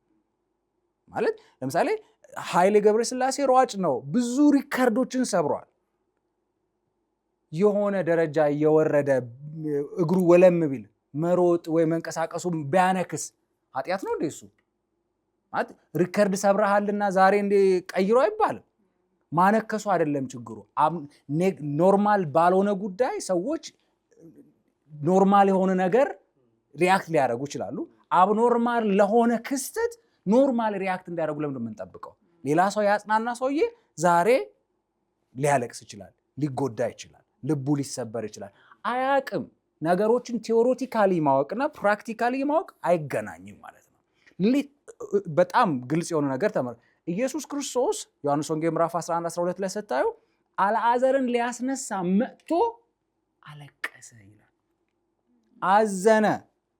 ማለት ለምሳሌ ኃይሌ ገብረስላሴ ሯጭ ነው፣ ብዙ ሪከርዶችን ሰብሯል። የሆነ ደረጃ እየወረደ እግሩ ወለም ቢል መሮጥ ወይ መንቀሳቀሱ ቢያነክስ ኃጢአት ነው እንዴ? እሱ ማለት ሪከርድ ሰብረሃልና ዛሬ እንደ ቀይሮ አይባልም። ማነከሱ አይደለም ችግሩ። ኖርማል ባልሆነ ጉዳይ ሰዎች ኖርማል የሆነ ነገር ሪያክት ሊያደርጉ ይችላሉ። አብኖርማል ለሆነ ክስተት ኖርማል ሪያክት እንዲያደርጉ ለምንድን ነው የምንጠብቀው? ሌላ ሰው ያጽናና ሰውዬ ዛሬ ሊያለቅስ ይችላል፣ ሊጎዳ ይችላል፣ ልቡ ሊሰበር ይችላል። አያቅም። ነገሮችን ቴዎሬቲካሊ ማወቅና ፕራክቲካሊ ማወቅ አይገናኝም ማለት ነው። በጣም ግልጽ የሆነ ነገር ተመር ኢየሱስ ክርስቶስ ዮሐንስ ወንጌል ምዕራፍ 11-12 ላይ ስታዩ አልዓዛርን ሊያስነሳ መጥቶ አለቀሰ ይላል። አዘነ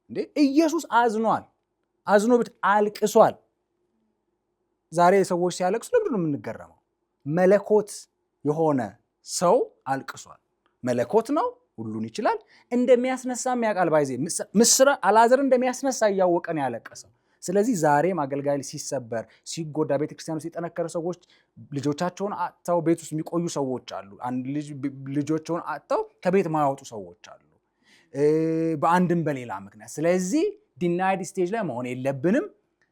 እንዴ? ኢየሱስ አዝኗል። አዝኖ ብቻ አልቅሷል። ዛሬ ሰዎች ሲያለቅሱ ለምንድን ነው የምንገረመው? መለኮት የሆነ ሰው አልቅሷል። መለኮት ነው፣ ሁሉን ይችላል። እንደሚያስነሳም ያውቃል። ባይዜ ምስራ አልዓዛርን እንደሚያስነሳ እያወቀ ነው ያለቀሰው። ስለዚህ ዛሬም አገልጋይ ሲሰበር፣ ሲጎዳ፣ ቤተክርስቲያኑ ሲጠነከረ ሰዎች ልጆቻቸውን አጥተው ቤት ውስጥ የሚቆዩ ሰዎች አሉ። አንድ ልጆቻቸውን አጥተው ከቤት ማያወጡ ሰዎች አሉ፣ በአንድም በሌላ ምክንያት። ስለዚህ ዲናይድ ስቴጅ ላይ መሆን የለብንም።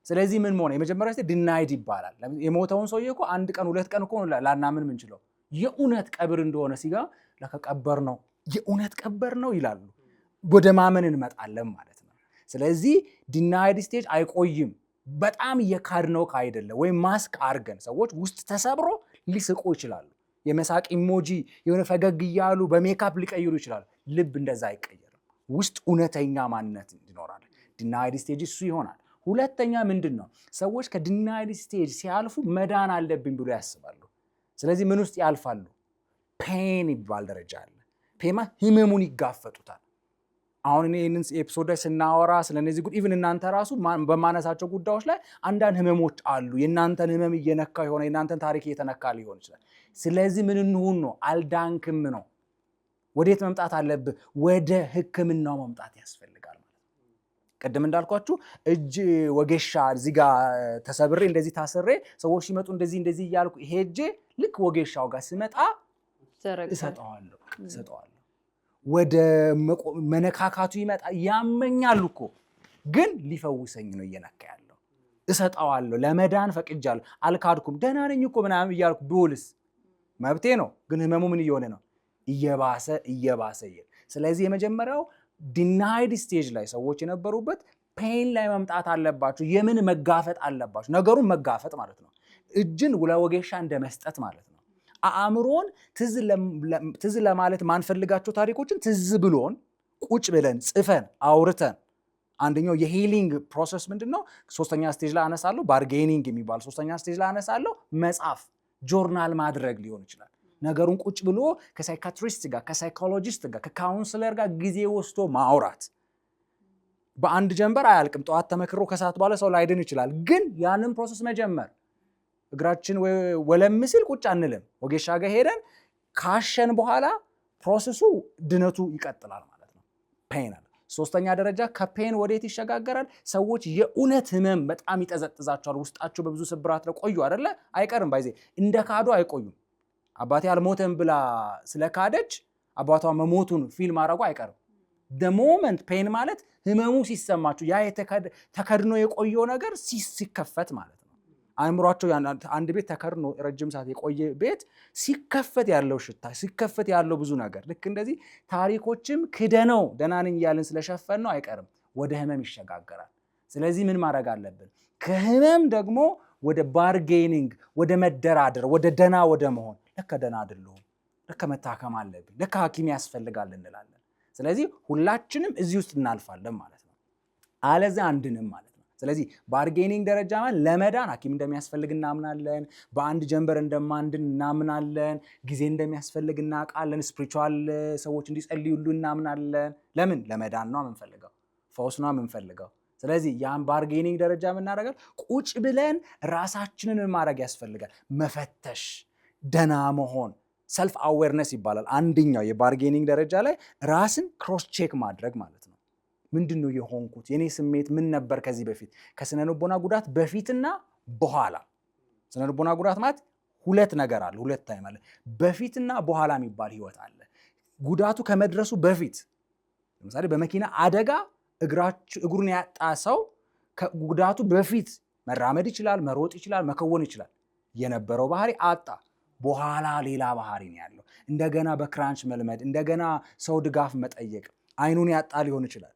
ስለዚህ ምን መሆን የመጀመሪያ ስቴጅ ዲናይድ ይባላል። የሞተውን ሰውዬ እኮ 1 ቀን 2 ቀን እኮ ላናምን ምንችለው የእውነት ቀብር እንደሆነ ሲጋ ለከቀበር ነው የእውነት ቀበር ነው ይላሉ። ወደ ማመን እንመጣለን ማለት ነው። ስለዚህ ዲናይድ ስቴጅ አይቆይም። በጣም የካድነው ካይደለ ወይም ማስክ አርገን ሰዎች ውስጥ ተሰብሮ ሊስቁ ይችላሉ። የመሳቅ ኢሞጂ የሆነ ፈገግ እያሉ በሜካፕ ሊቀይሩ ይችላሉ። ልብ እንደዛ አይቀየርም። ውስጥ እውነተኛ ማንነት ይኖራል። ዲናይድ ስቴጅ እሱ ይሆናል። ሁለተኛ ምንድን ነው? ሰዎች ከዲናይድ ስቴጅ ሲያልፉ መዳን አለብኝ ብሎ ያስባሉ። ስለዚህ ምን ውስጥ ያልፋሉ? ፔን ይባል ደረጃ አለ። ፔማ ህመሙን ይጋፈጡታል። አሁን እኔ ይህንን ኤፒሶድ ላይ ስናወራ ስለነዚህ ኢቭን እናንተ ራሱ በማነሳቸው ጉዳዮች ላይ አንዳንድ ህመሞች አሉ። የእናንተን ህመም እየነካ የሆነ የእናንተን ታሪክ እየተነካ ሊሆን ይችላል። ስለዚህ ምን እንሁን ነው? አልዳንክም ነው። ወዴት መምጣት አለብህ? ወደ ህክምናው መምጣት ያስፈልጋል ማለት ነው። ቅድም እንዳልኳችሁ እጅ ወጌሻ እዚህ ጋር ተሰብሬ እንደዚህ ታስሬ ሰዎች ሲመጡ እንደዚህ እያልኩ ሄጄ ልክ ወጌሻው ጋር ስመጣ እሰጠዋለሁ። ወደ መነካካቱ ይመጣል። ያመኛል እኮ ግን ሊፈውሰኝ ነው እየነካ ያለው። እሰጠዋለሁ፣ ለመዳን ፈቅጃለሁ፣ አልካድኩም፣ ደህና ነኝ እኮ ምናምን እያልኩ ብውልስ መብቴ ነው። ግን ህመሙ ምን እየሆነ ነው? እየባሰ ይል። ስለዚህ የመጀመሪያው ዲናይድ ስቴጅ ላይ ሰዎች የነበሩበት ፔን ላይ መምጣት አለባቸው። የምን መጋፈጥ አለባቸው? ነገሩን መጋፈጥ ማለት ነው። እጅን ለወጌሻ እንደ መስጠት ማለት ነው። አእምሮን ትዝ ለማለት ማንፈልጋቸው ታሪኮችን ትዝ ብሎን ቁጭ ብለን ጽፈን አውርተን አንደኛው የሂሊንግ ፕሮሰስ ምንድነው? ሶስተኛ ስቴጅ ላይ አነሳለሁ። ባርጌኒንግ የሚባል ሶስተኛ ስቴጅ ላይ አነሳለሁ። መጻፍ፣ ጆርናል ማድረግ ሊሆን ይችላል። ነገሩን ቁጭ ብሎ ከሳይካትሪስት ጋር፣ ከሳይኮሎጂስት ጋር፣ ከካውንስለር ጋር ጊዜ ወስዶ ማውራት። በአንድ ጀንበር አያልቅም። ጠዋት ተመክሮ ከሰዓት በኋላ ሰው ላይድን ይችላል። ግን ያንን ፕሮሰስ መጀመር እግራችን ወለም ሲል ቁጭ አንልም። ወጌሻ ጋር ሄደን ካሸን በኋላ ፕሮሰሱ ድነቱ ይቀጥላል ማለት ነው። ፔን አለ። ሶስተኛ ደረጃ ከፔን ወዴት ይሸጋገራል? ሰዎች የእውነት ህመም በጣም ይጠዘጥዛቸዋል። ውስጣቸው በብዙ ስብራት ላይ ቆዩ አይደለ? አይቀርም ባይዜ እንደ ካዱ አይቆዩም። አባቴ አልሞተም ብላ ስለካደች አባቷ መሞቱን ፊልም አረጉ አይቀርም። ሞመንት ፔን ማለት ህመሙ ሲሰማችሁ ያ ተከድኖ የቆየው ነገር ሲከፈት ማለት ነው። አእምሯቸው አንድ ቤት ተከድኖ ረጅም ሰዓት የቆየ ቤት ሲከፈት ያለው ሽታ፣ ሲከፈት ያለው ብዙ ነገር፣ ልክ እንደዚህ ታሪኮችም ክደነው ደህና ነኝ እያልን ስለሸፈን ነው አይቀርም ወደ ህመም ይሸጋገራል። ስለዚህ ምን ማድረግ አለብን? ከህመም ደግሞ ወደ ባርጌኒንግ፣ ወደ መደራደር፣ ወደ ደህና ወደ መሆን። ለካ ደህና አይደለሁም፣ ለካ መታከም አለብኝ፣ ለካ ሐኪም ያስፈልጋል እንላለን። ስለዚህ ሁላችንም እዚህ ውስጥ እናልፋለን ማለት ነው። አለዚያ አንድንም ማለት ነው። ስለዚህ ባርጌኒንግ ደረጃ ማለት ለመዳን ሐኪም እንደሚያስፈልግ እናምናለን። በአንድ ጀንበር እንደማንድን እናምናለን። ጊዜ እንደሚያስፈልግ እናውቃለን። ስፒሪቹዋል ሰዎች እንዲጸልዩሉ እናምናለን። ለምን? ለመዳን ነው የምንፈልገው፣ ፈውስ ነው የምንፈልገው። ስለዚህ ያን ባርጌኒንግ ደረጃ የምናደርገው ቁጭ ብለን ራሳችንን ማድረግ ያስፈልጋል። መፈተሽ፣ ደህና መሆን፣ ሰልፍ አዌርነስ ይባላል። አንደኛው የባርጌኒንግ ደረጃ ላይ ራስን ክሮስ ቼክ ማድረግ ማለት ነው። ምንድን ነው የሆንኩት? የኔ ስሜት ምን ነበር ከዚህ በፊት? ከስነ ልቦና ጉዳት በፊትና በኋላ። ስነ ልቦና ጉዳት ማለት ሁለት ነገር አለ፣ ሁለት ታይም አለ። በፊትና በኋላ የሚባል ህይወት አለ። ጉዳቱ ከመድረሱ በፊት ለምሳሌ በመኪና አደጋ እግሩን ያጣ ሰው ከጉዳቱ በፊት መራመድ ይችላል፣ መሮጥ ይችላል፣ መከወን ይችላል። የነበረው ባህሪ አጣ። በኋላ ሌላ ባህሪ ነው ያለው። እንደገና በክራንች መልመድ፣ እንደገና ሰው ድጋፍ መጠየቅ። አይኑን ያጣ ሊሆን ይችላል።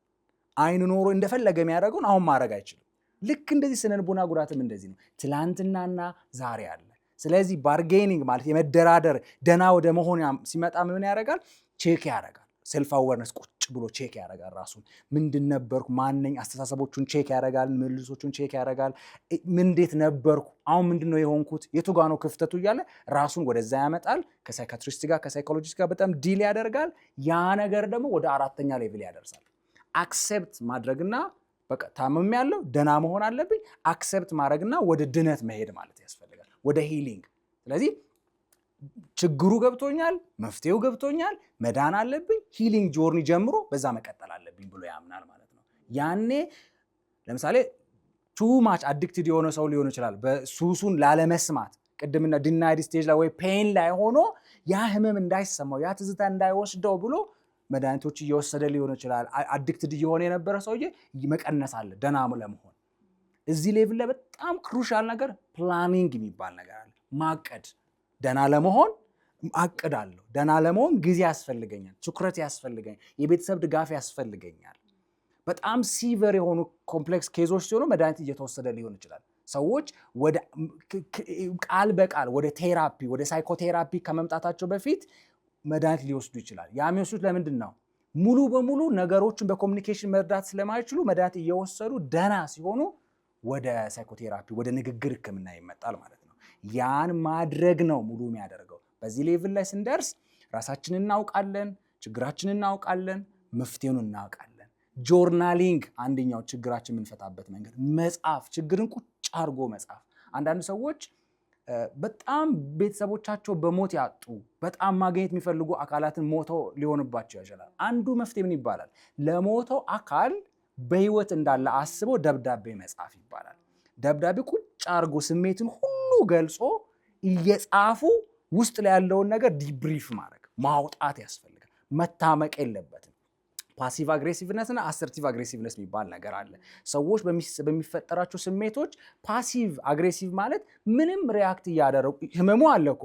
አይኑ ኖሮ እንደፈለገ የሚያደርገውን አሁን ማድረግ አይችልም። ልክ እንደዚህ ስነ ልቦና ጉዳትም እንደዚህ ነው። ትላንትናና ዛሬ አለ። ስለዚህ ባርጌኒንግ ማለት የመደራደር ደህና ወደ መሆን ሲመጣ ምን ያደርጋል? ቼክ ያደርጋል። ሴልፍ አዌርነስ ቁጭ ብሎ ቼክ ያደርጋል ራሱን። ምንድን ነበርኩ? ማነኝ? አስተሳሰቦቹን ቼክ ያደርጋል። ምልሶቹን ቼክ ያደርጋል። እንዴት ነበርኩ? አሁን ምንድነው የሆንኩት? የቱ ጋ ነው ክፍተቱ? እያለ ራሱን ወደዛ ያመጣል። ከሳይካትሪስት ጋር ከሳይኮሎጂስት ጋር በጣም ዲል ያደርጋል። ያ ነገር ደግሞ ወደ አራተኛ ሌቭል ያደርሳል። አክሴፕት ማድረግና በቃ ታመም ያለው ደህና መሆን አለብኝ አክሴፕት ማድረግና ወደ ድነት መሄድ ማለት ያስፈልጋል፣ ወደ ሂሊንግ። ስለዚህ ችግሩ ገብቶኛል፣ መፍትሄው ገብቶኛል፣ መዳን አለብኝ፣ ሂሊንግ ጆርኒ ጀምሮ በዛ መቀጠል አለብኝ ብሎ ያምናል ማለት ነው። ያኔ ለምሳሌ ቱ ማች አዲክትድ የሆነ ሰው ሊሆን ይችላል። በሱሱን ላለመስማት ቅድምና ዲናይድ ስቴጅ ላይ ወይ ፔን ላይ ሆኖ ያ ህመም እንዳይሰማው ያ ትዝታ እንዳይወስደው ብሎ መድኃኒቶች እየወሰደ ሊሆን ይችላል። አዲክትድ እየሆነ የነበረ ሰውዬ መቀነስ አለ ደህና ለመሆን። እዚህ ሌቭል ላይ በጣም ክሩሻል ነገር ፕላኒንግ የሚባል ነገር አለ። ማቀድ። ደህና ለመሆን አቅዳለሁ። ደህና ለመሆን ጊዜ ያስፈልገኛል፣ ትኩረት ያስፈልገኛል፣ የቤተሰብ ድጋፍ ያስፈልገኛል። በጣም ሲቨር የሆኑ ኮምፕሌክስ ኬዞች ሲሆኑ መድኃኒት እየተወሰደ ሊሆን ይችላል። ሰዎች ወደ ቃል በቃል ወደ ቴራፒ ወደ ሳይኮቴራፒ ከመምጣታቸው በፊት መድኃኒት ሊወስዱ ይችላል። ያ የሚወስዱት ለምንድን ነው? ሙሉ በሙሉ ነገሮችን በኮሚኒኬሽን መርዳት ስለማይችሉ መድኃኒት እየወሰዱ ደህና ሲሆኑ ወደ ሳይኮቴራፒ ወደ ንግግር ሕክምና ይመጣል ማለት ነው። ያን ማድረግ ነው ሙሉ የሚያደርገው። በዚህ ሌቭል ላይ ስንደርስ ራሳችንን እናውቃለን፣ ችግራችንን እናውቃለን፣ መፍትሄውን እናውቃለን። ጆርናሊንግ አንደኛው ችግራችን የምንፈታበት መንገድ፣ መጻፍ፣ ችግርን ቁጭ አድርጎ መጻፍ። አንዳንድ ሰዎች በጣም ቤተሰቦቻቸው በሞት ያጡ በጣም ማግኘት የሚፈልጉ አካላትን ሞተው ሊሆንባቸው ይችላል። አንዱ መፍትሄ ምን ይባላል? ለሞተው አካል በህይወት እንዳለ አስበው ደብዳቤ መጻፍ ይባላል። ደብዳቤ ቁጭ አድርጎ ስሜትን ሁሉ ገልጾ እየጻፉ ውስጥ ላይ ያለውን ነገር ዲብሪፍ ማድረግ ማውጣት ያስፈልጋል። መታመቅ የለበትም። ፓሲቭ አግሬሲቭነስ እና አሰርቲቭ አግሬሲቭነስ የሚባል ነገር አለ። ሰዎች በሚፈጠራቸው ስሜቶች ፓሲቭ አግሬሲቭ ማለት ምንም ሪያክት እያደረጉ ህመሙ አለ እኮ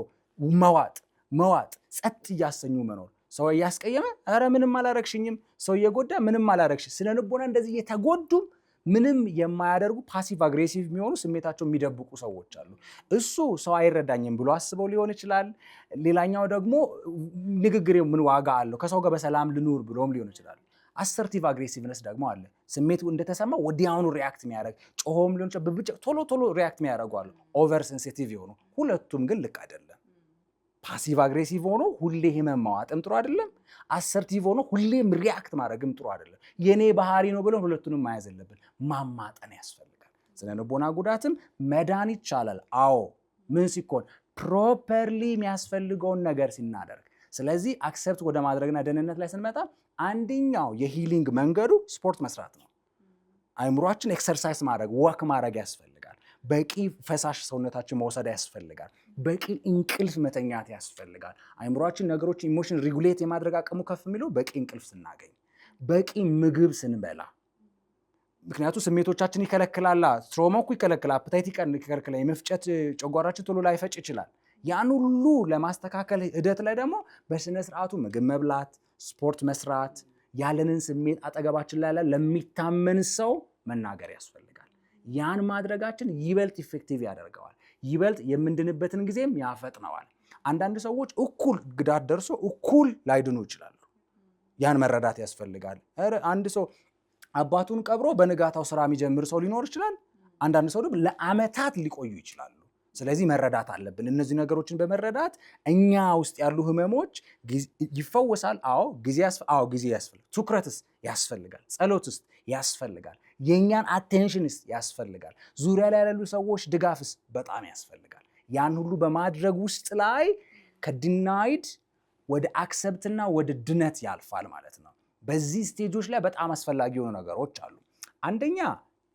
መዋጥ ጸጥ እያሰኙ መኖር። ሰው እያስቀየመ ኧረ ምንም አላረግሽኝም፣ ሰው እየጎዳ ምንም አላረግሽ፣ ስነ ልቦና እንደዚህ እየተጎዱም ምንም የማያደርጉ ፓሲቭ አግሬሲቭ የሚሆኑ ስሜታቸው የሚደብቁ ሰዎች አሉ። እሱ ሰው አይረዳኝም ብሎ አስበው ሊሆን ይችላል። ሌላኛው ደግሞ ንግግሬ ምን ዋጋ አለው ከሰው ጋር በሰላም ልኑር ብሎም ሊሆን ይችላል። አሰርቲቭ አግሬሲቭነስ ደግሞ አለ። ስሜቱ እንደተሰማ ወዲያውኑ ሪያክት የሚያደርግ ጮሆም ሊሆን ይችላል፣ ብብጭ ቶሎ ሪያክት የሚያደርጉ አሉ። ኦቨር ሴንሲቲቭ የሆኑ ሁለቱም ግን ልክ አይደለም። ፓሲቭ አግሬሲቭ ሆኖ ሁሌ ህመም ማዋጥም ጥሩ አይደለም። አሰርቲቭ ሆኖ ሁሌም ሪያክት ማድረግም ጥሩ አይደለም። የኔ ባህሪ ነው ብለን ሁለቱንም መያዝ የለብን። ማማጠን ያስፈልጋል። ስነ ልቦና ጉዳትም መዳን ይቻላል። አዎ ምን ሲኮን ፕሮፐርሊ የሚያስፈልገውን ነገር ሲናደርግ። ስለዚህ አክሰፕት ወደ ማድረግና ደህንነት ላይ ስንመጣ አንደኛው የሂሊንግ መንገዱ ስፖርት መስራት ነው። አይምሯችን ኤክሰርሳይዝ ማድረግ ወክ ማድረግ ያስፈልጋል። በቂ ፈሳሽ ሰውነታችን መውሰድ ያስፈልጋል። በቂ እንቅልፍ መተኛት ያስፈልጋል። አይምሯችን ነገሮች ኢሞሽን ሪጉሌት የማድረግ አቅሙ ከፍ የሚለው በቂ እንቅልፍ ስናገኝ፣ በቂ ምግብ ስንበላ። ምክንያቱም ስሜቶቻችን ይከለክላላ። ትሮማ እኮ ይከለክላል፣ አፕታይት ይከለክላል፣ የመፍጨት ጨጓራችን ቶሎ ላይፈጭ ይችላል። ያን ሁሉ ለማስተካከል ሂደት ላይ ደግሞ በስነ ስርዓቱ ምግብ መብላት፣ ስፖርት መስራት፣ ያለንን ስሜት አጠገባችን ላይ ለሚታመን ሰው መናገር ያስፈልጋል። ያን ማድረጋችን ይበልጥ ኢፌክቲቭ ያደርገዋል። ይበልጥ የምንድንበትን ጊዜም ያፈጥነዋል። አንዳንድ ሰዎች እኩል ጉዳት ደርሶ እኩል ላይድኑ ይችላሉ። ያን መረዳት ያስፈልጋል። አንድ ሰው አባቱን ቀብሮ በንጋታው ስራ የሚጀምር ሰው ሊኖር ይችላል። አንዳንድ ሰው ደግሞ ለዓመታት ሊቆዩ ይችላሉ። ስለዚህ መረዳት አለብን። እነዚህ ነገሮችን በመረዳት እኛ ውስጥ ያሉ ህመሞች ይፈወሳል። ጊዜ ያስፈልጋል። ትኩረትስ ያስፈልጋል። ጸሎትስ ያስፈልጋል። የእኛን አቴንሽንስ ያስፈልጋል። ዙሪያ ላይ ያሉ ሰዎች ድጋፍስ በጣም ያስፈልጋል። ያን ሁሉ በማድረግ ውስጥ ላይ ከዲናይድ ወደ አክሰፕትና ወደ ድነት ያልፋል ማለት ነው። በዚህ ስቴጆች ላይ በጣም አስፈላጊ የሆኑ ነገሮች አሉ። አንደኛ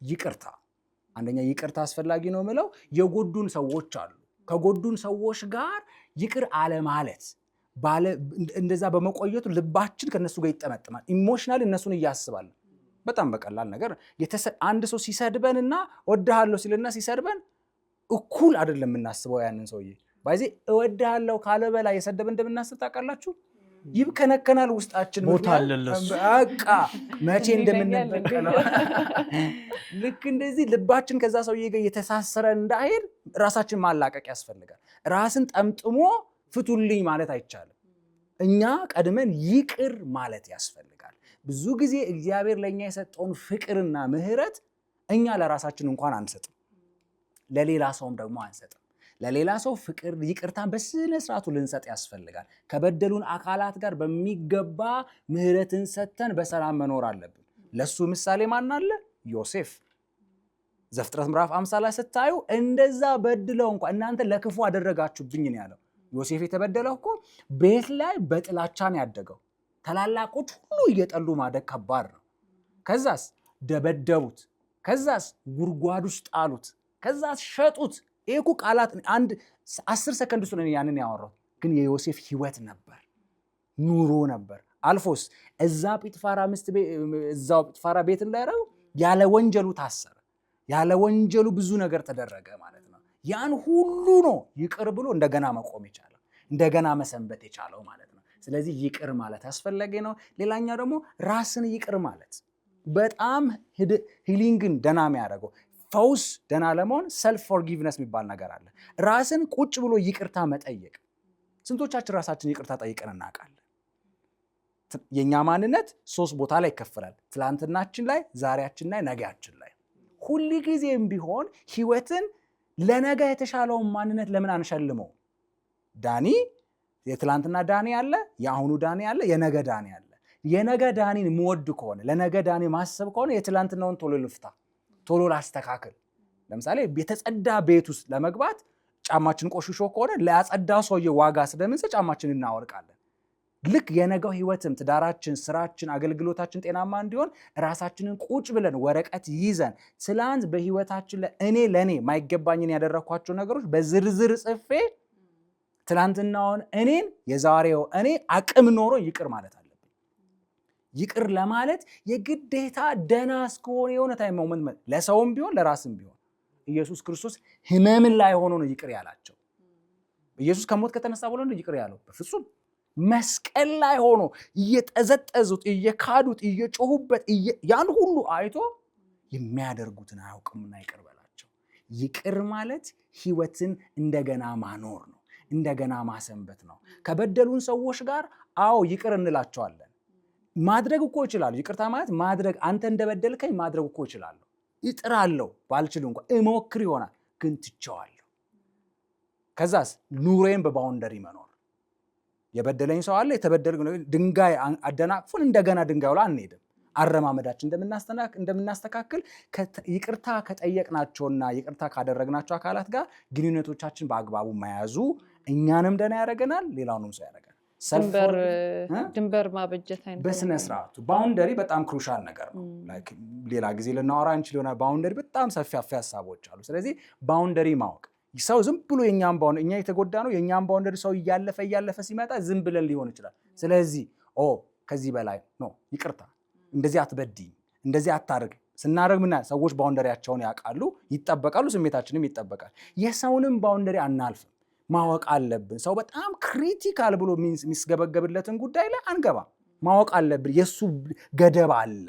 ይቅርታ አስፈላጊ ነው የምለው የጎዱን ሰዎች አሉ። ከጎዱን ሰዎች ጋር ይቅር አለማለት እንደዛ በመቆየቱ ልባችን ከነሱ ጋር ይጠመጥማል። ኢሞሽናል እነሱን እያስባል። በጣም በቀላል ነገር አንድ ሰው ሲሰድበንና እወድሃለሁ ሲልና ሲሰድበን እኩል አይደለም የምናስበው። ያንን ሰውዬ ባይዜ እወድሃለሁ ካለ በላይ የሰደበን እንደምናስብ ታውቃላችሁ። ይብከነከናል ውስጣችን። ቦታ አለለሱ በቃ መቼ እንደምንበቀለው ልክ እንደዚህ ልባችን ከዛ ሰውዬ ጋር የተሳሰረ እንዳይሄድ ራሳችን ማላቀቅ ያስፈልጋል። ራስን ጠምጥሞ ፍቱልኝ ማለት አይቻልም። እኛ ቀድመን ይቅር ማለት ያስፈልጋል። ብዙ ጊዜ እግዚአብሔር ለእኛ የሰጠውን ፍቅርና ምሕረት እኛ ለራሳችን እንኳን አንሰጥም፣ ለሌላ ሰውም ደግሞ አንሰጥም። ለሌላ ሰው ፍቅር ይቅርታን በስነ ስርዓቱ ልንሰጥ ያስፈልጋል። ከበደሉን አካላት ጋር በሚገባ ምሕረትን ሰጥተን በሰላም መኖር አለብን። ለሱ ምሳሌ ማን አለ? ዮሴፍ። ዘፍጥረት ምዕራፍ 50 ላይ ስታዩ እንደዛ በድለው እንኳን እናንተ ለክፉ አደረጋችሁብኝ ነው ያለው። ዮሴፍ የተበደለው እኮ ቤት ላይ በጥላቻን ያደገው። ታላላቆች ሁሉ እየጠሉ ማደግ ከባድ ነው። ከዛስ ደበደቡት፣ ከዛስ ጉድጓድ ውስጥ ጣሉት፣ ከዛስ ሸጡት። ይሄ እኮ ቃላት አንድ 10 ሰከንድ ውስጥ ነው ያንን ያወራው። ግን የዮሴፍ ህይወት ነበር፣ ኑሮ ነበር። አልፎስ እዛው ጲጥፋራ ቤት እንዳይረው ያለ ወንጀሉ ታሰረ። ያለ ወንጀሉ ብዙ ነገር ተደረገ ማለት ነው። ያን ሁሉ ነው ይቅር ብሎ እንደገና መቆም የቻለው፣ እንደገና መሰንበት የቻለው ማለት ነው። ስለዚህ ይቅር ማለት አስፈላጊ ነው። ሌላኛው ደግሞ ራስን ይቅር ማለት በጣም ሂሊንግን ደና የሚያደርገው ፈውስ ደና ለመሆን ሰልፍ ፎርጊቭነስ የሚባል ነገር አለ። ራስን ቁጭ ብሎ ይቅርታ መጠየቅ። ስንቶቻችን ራሳችን ይቅርታ ጠይቀን እናውቃለን? የኛ ማንነት 3 ቦታ ላይ ይከፈላል። ትላንትናችን ላይ፣ ዛሬያችን ላይ፣ ነገያችን ላይ። ሁል ጊዜም ቢሆን ህይወትን ለነገ የተሻለውን ማንነት ለምን አንሸልመው? ዳኒ የትላንትና ዳኒ አለ፣ የአሁኑ ዳኒ አለ፣ የነገ ዳኒ አለ። የነገ ዳኒን መወድ ከሆነ ለነገ ዳኒ ማሰብ ከሆነ የትላንትናውን ቶሎ ልፍታ፣ ቶሎ ላስተካክል። ለምሳሌ የተጸዳ ቤት ውስጥ ለመግባት ጫማችን ቆሽሾ ከሆነ ለያጸዳው ሰውዬ ዋጋ ስለምንሰጥ ጫማችን እናወርቃለን። ልክ የነገው ህይወትም ትዳራችን፣ ስራችን፣ አገልግሎታችን ጤናማ እንዲሆን ራሳችንን ቁጭ ብለን ወረቀት ይዘን ትላንት በህይወታችን ለእኔ ማይገባኝን ያደረኳቸው ነገሮች በዝርዝር ጽፌ ትላንትናውን እኔን የዛሬው እኔ አቅም ኖሮ ይቅር ማለት አለ። ይቅር ለማለት የግዴታ ደና እስከሆነ የሆነ ታይም ሞመንት ለሰውም ቢሆን ለራስም ቢሆን ኢየሱስ ክርስቶስ ህመምን ላይ ሆኖ ነው ይቅር ያላቸው። ኢየሱስ ከሞት ከተነሳ በኋላ ነው ይቅር ያለው? በፍጹም መስቀል ላይ ሆኖ እየጠዘጠዙት እየካዱት እየጮሁበት ያን ሁሉ አይቶ የሚያደርጉትን አያውቅምና ይቅር በላቸው። ይቅር ማለት ህይወትን እንደገና ማኖር ነው፣ እንደገና ማሰንበት ነው። ከበደሉን ሰዎች ጋር አዎ ይቅር እንላቸዋለን። ማድረግ እኮ ይችላል። ይቅርታ ማለት ማድረግ፣ አንተ እንደበደልከኝ ማድረግ እኮ ይችላለሁ፣ እጥራለሁ፣ ባልችል እንኳን እሞክር ይሆናል፣ ግን ትቼዋለሁ። ከዛስ ኑሮዬን በባውንደሪ መኖር። የበደለኝ ሰው አለ፣ የተበደለ ድንጋይ አደናቅፉን እንደገና ድንጋዩ ላይ አንሄድም። አረማመዳችን እንደምናስተካክል ይቅርታ ከጠየቅናቸውና ይቅርታ ካደረግናቸው አካላት ጋር ግንኙነቶቻችን በአግባቡ መያዙ እኛንም ደህና ያደርገናል፣ ሌላውንም ሰው ያደርገናል። ድንበር ማበጀት አይነት በስነ ስርዓቱ ባውንደሪ በጣም ክሩሻል ነገር ነው። ሌላ ጊዜ ልናወራ እንችል ይሆናል። ባውንደሪ በጣም ሰፊ ሀሳቦች አሉ። ስለዚህ ባውንደሪ ማወቅ ሰው ዝም ብሎ የኛም ባውንደሪ እኛ የተጎዳ ነው የኛም ባውንደሪ ሰው እያለፈ ሲመጣ ዝም ብለን ሊሆን ይችላል። ስለዚህ ከዚህ በላይ ነው ይቅርታ፣ እንደዚህ አትበድኝ፣ እንደዚህ አታርግ ስናደርግ ምና ሰዎች ባውንደሪያቸውን ያውቃሉ፣ ይጠበቃሉ፣ ስሜታችንም ይጠበቃል። የሰውንም ባውንደሪ አናልፍም፣ ማወቅ አለብን። ሰው በጣም ክሪቲካል ብሎ የሚስገበገብለትን ጉዳይ ላይ አንገባ፣ ማወቅ አለብን። የሱ ገደብ አለ።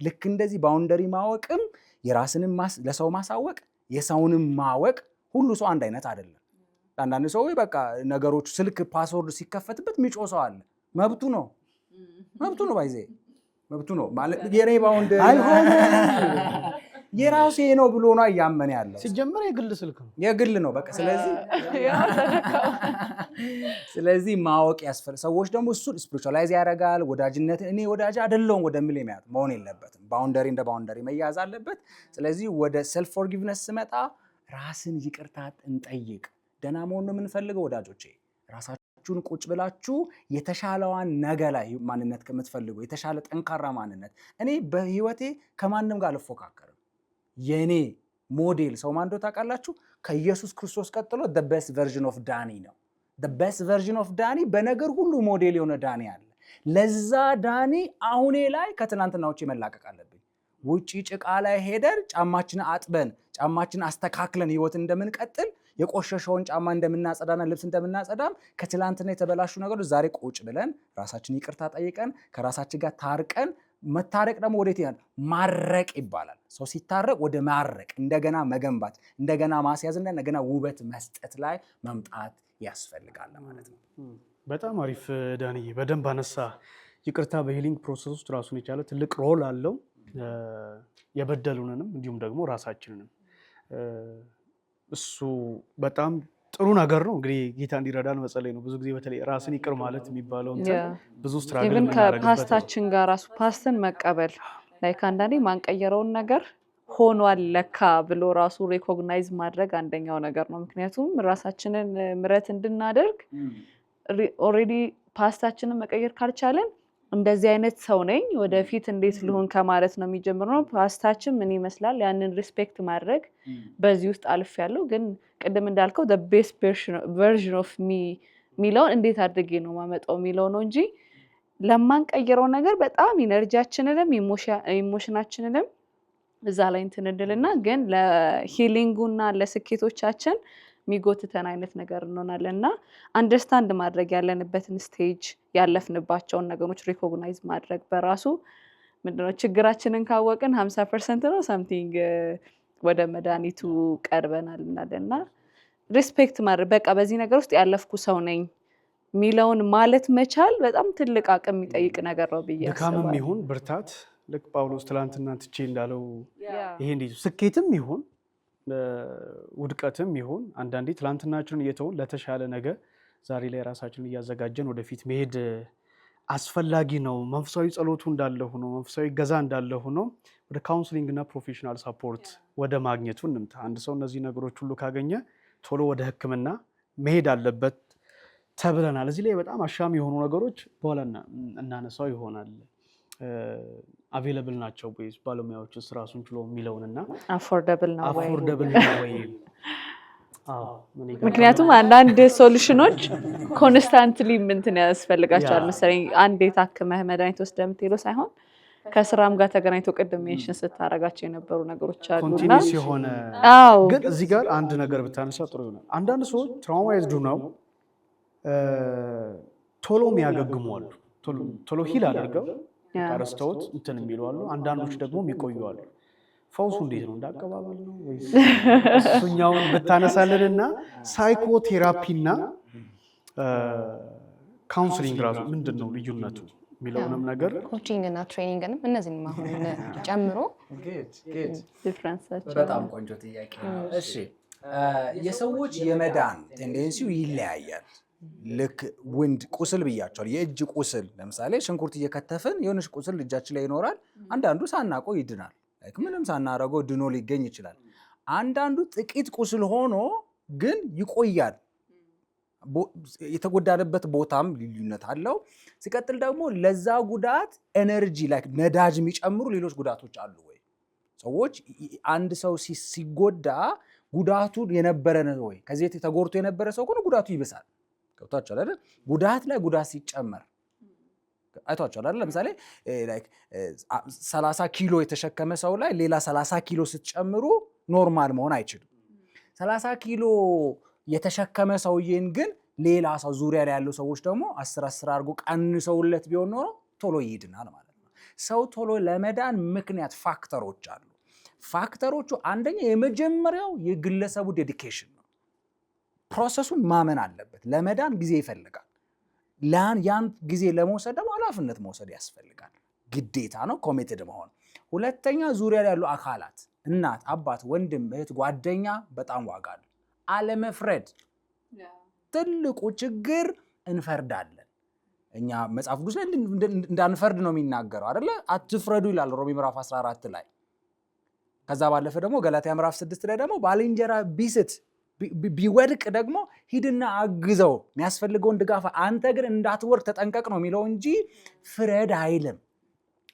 ልክ እንደዚህ ባውንደሪ ማወቅም የራስንም ለሰው ማሳወቅ የሰውንም ማወቅ ሁሉ ሰው አንድ አይነት አይደለም። አንዳንድ ሰው በቃ ነገሮች ስልክ ፓስወርድ ሲከፈትበት የሚጮህ ሰው አለ። መብቱ ነው ባይዜ መብቱ ነው ማለት የኔ ባውንደሪ የራሴ ነው ብሎ ነው እያመነ ያለው። ሲጀመር የግል ስልክ ነው የግል ነው በቃ። ስለዚህ ማወቅ ያስፈልጋል። ሰዎች ደግሞ እሱን ስፒሪቹዋላይዝ ያደርጋል። ወዳጅነት እኔ ወዳጅ አይደለሁም ወደሚል የሚያት መሆን የለበትም። ባውንደሪ እንደ ባውንደሪ መያዝ አለበት። ስለዚህ ወደ ሰልፍ ፎርጊቭነስ ስመጣ ራስን ይቅርታ እንጠይቅ። ደህና መሆን ነው የምንፈልገው ወዳጆቼ። ራሳችሁን ቁጭ ብላችሁ የተሻለዋን ነገ ላይ ማንነት ከምትፈልጉ የተሻለ ጠንካራ ማንነት። እኔ በህይወቴ ከማንም ጋር አልፎካከርም። የኔ ሞዴል ሰው ማን እንደሆነ ታውቃላችሁ? ከኢየሱስ ክርስቶስ ቀጥሎ the best version of ዳኒ ነው። the best version of ዳኒ በነገር ሁሉ ሞዴል የሆነ ዳኒ አለ። ለዛ ዳኒ አሁኔ ላይ ከትናንትናዎቼ መላቀቅ አለብኝ። ውጪ ጭቃ ላይ ሄደን ጫማችንን አጥበን ጫማችንን አስተካክለን ህይወትን እንደምንቀጥል የቆሸሸውን ጫማ እንደምናጸዳና ልብስ እንደምናጸዳም ከትላንትና የተበላሹ ነገሮች ዛሬ ቁጭ ብለን ራሳችን ይቅርታ ጠይቀን ከራሳችን ጋር ታርቀን መታረቅ ደግሞ ወዴት ይላል? ማረቅ ይባላል። ሰው ሲታረቅ ወደ ማረቅ እንደገና መገንባት እንደገና ማስያዝ እንደገና ውበት መስጠት ላይ መምጣት ያስፈልጋል ማለት ነው። በጣም አሪፍ ዳንዬ፣ በደንብ አነሳ። ይቅርታ በሂሊንግ ፕሮሰስ ውስጥ ራሱን የቻለ ትልቅ ሮል አለው። የበደሉንንም እንዲሁም ደግሞ ራሳችንንም እሱ በጣም ጥሩ ነገር ነው። እንግዲህ ጌታ እንዲረዳን መጸለይ ነው። ብዙ ጊዜ በተለይ ራስን ይቅር ማለት የሚባለው ብዙ ስትራግል ኢቭን ከፓስታችን ጋር ራሱ ፓስትን መቀበል ላይ አንዳንዴ ማንቀየረውን ነገር ሆኗል ለካ ብሎ ራሱ ሪኮግናይዝ ማድረግ አንደኛው ነገር ነው። ምክንያቱም ራሳችንን ምሕረት እንድናደርግ ኦልሬዲ ፓስታችንን መቀየር ካልቻለን እንደዚህ አይነት ሰው ነኝ ወደፊት እንዴት ልሆን ከማለት ነው የሚጀምረው። ፓስታችን ምን ይመስላል ያንን ሪስፔክት ማድረግ በዚህ ውስጥ አልፍ ያለው ግን ቅድም እንዳልከው the best version of me ሚለውን እንዴት አድርጌ ነው ማመጣው ሚለው ነው እንጂ ለማንቀይረው ነገር በጣም ኢነርጂያችንንም ኢሞሽናችንንም እዛ ላይ እንትን እንድልና ግን ለሂሊንጉና ለስኬቶቻችን የሚጎትተን አይነት ነገር እንሆናለን እና አንደርስታንድ ማድረግ ያለንበትን ስቴጅ ያለፍንባቸውን ነገሮች ሪኮግናይዝ ማድረግ በራሱ ምንድነው ችግራችንን ካወቅን 50% ነው ሳምቲንግ ወደ መድኃኒቱ ቀርበናል እናለና ሪስፔክት ማድረግ በቃ በዚህ ነገር ውስጥ ያለፍኩ ሰው ነኝ ሚለውን ማለት መቻል በጣም ትልቅ አቅም የሚጠይቅ ነገር ነው ብዬ አስባለሁ። ድካምም ይሁን ብርታት ልክ ጳውሎስ ትላንትና ትቼ እንዳለው ይሄ እንዴት ስኬትም ይሁን ውድቀትም ይሁን አንዳንዴ ትላንትናችንን እየተውን ለተሻለ ነገር ዛሬ ላይ ራሳችንን እያዘጋጀን ወደፊት መሄድ አስፈላጊ ነው። መንፈሳዊ ጸሎቱ እንዳለ ሆኖ መንፈሳዊ ገዛ እንዳለ ሆኖ ወደ ካውንስሊንግ እና ፕሮፌሽናል ሳፖርት ወደ ማግኘቱ እንምጣ። አንድ ሰው እነዚህ ነገሮች ሁሉ ካገኘ ቶሎ ወደ ሕክምና መሄድ አለበት ተብለናል። እዚህ ላይ በጣም አሻሚ የሆኑ ነገሮች በኋላ እናነሳው ይሆናል። አቬለብል ናቸው ወይስ ባለሙያዎችስ ራሱን ችሎ የሚለውንና አፎርደብል ነው ወይ ምክንያቱም አንዳንድ ሶሉሽኖች ኮንስታንትሊ እንትን ያስፈልጋቸዋል መሰለኝ። አንዴ ታክመህ መድኃኒት ወስደህ የምትሄደው ሳይሆን ከስራም ጋር ተገናኝቶ ቅድም ሜንሽን ስታረጋቸው የነበሩ ነገሮች አሉና ኮንቲኒስ የሆነ ግን እዚህ ጋር አንድ ነገር ብታነሳ ጥሩ ይሆናል። አንዳንድ ሰዎች ትራውማይዝድ ነው ቶሎ የሚያገግሙ አሉ። ቶሎ ሂል አድርገው ረስተውት እንትን የሚሉ አሉ። አንዳንዶች ደግሞ የሚቆዩ አሉ። ፈውሱ እንዴት ነው? እንዳቀባበል ነው ወይስ እሱኛውን ብታነሳልንና ሳይኮቴራፒና ካውንስሊንግ ራሱ ምንድን ነው ልዩነቱ የሚለውንም ነገር ኮቺንግ እና ትሬኒንግንም እነዚህንም አሁን ጨምሮ ዲፍረንሳቸው በጣም ቆንጆ ጥያቄ ነው። እሺ የሰዎች የመዳን ቴንዴንሲው ይለያያል። ልክ ውንድ ቁስል ብያቸዋል። የእጅ ቁስል ለምሳሌ ሽንኩርት እየከተፍን የሆነች ቁስል እጃችን ላይ ይኖራል። አንዳንዱ ሳናውቀው ይድናል። ምንም ሳናረገው ድኖ ሊገኝ ይችላል። አንዳንዱ ጥቂት ቁስል ሆኖ ግን ይቆያል። የተጎዳንበት ቦታም ልዩነት አለው። ሲቀጥል ደግሞ ለዛ ጉዳት ኤነርጂ ላይክ ነዳጅ የሚጨምሩ ሌሎች ጉዳቶች አሉ ወይ? ሰዎች አንድ ሰው ሲጎዳ ጉዳቱ የነበረ ነው ወይ? ከዚህ ተጎድቶ የነበረ ሰው ከሆነ ጉዳቱ ይብሳል። ገብቷችኋል አይደል? ጉዳት ላይ ጉዳት ሲጨመር አይቷችኋል አይደል? ለምሳሌ ላይክ 30 ኪሎ የተሸከመ ሰው ላይ ሌላ 30 ኪሎ ስትጨምሩ ኖርማል መሆን አይችልም። 30 ኪሎ የተሸከመ ሰውዬን ግን ሌላ ሰው ዙሪያ ላይ ያሉ ሰዎች ደግሞ 10 አድርጎ ቀንሰውለት ቢሆን ኖሮ ቶሎ ይድናል ማለት ነው። ሰው ቶሎ ለመዳን ምክንያት ፋክተሮች አሉ። ፋክተሮቹ አንደኛ የመጀመሪያው የግለሰቡ ዴዲኬሽን ነው። ፕሮሰሱን ማመን አለበት። ለመዳን ጊዜ ይፈልጋል። ያን ጊዜ ለመውሰድ ደግሞ ኃላፊነት መውሰድ ያስፈልጋል። ግዴታ ነው፣ ኮሚትድ መሆን። ሁለተኛ ዙሪያ ላይ ያሉ አካላት እናት፣ አባት፣ ወንድም፣ እህት፣ ጓደኛ በጣም ዋጋ አለው። አለመፍረድ ትልቁ ችግር። እንፈርዳለን እኛ መጽሐፍ ቅዱስ ላይ እንዳንፈርድ ነው የሚናገረው አይደለ? አትፍረዱ ይላል ሮሜ ምዕራፍ 14 ላይ። ከዛ ባለፈ ደግሞ ገላትያ ምዕራፍ 6 ላይ ደግሞ ባልንጀራ ቢስት ቢወድቅ ደግሞ ሂድና አግዘው፣ የሚያስፈልገውን ድጋፍ፣ አንተ ግን እንዳትወድቅ ተጠንቀቅ ነው የሚለው እንጂ ፍረድ አይልም።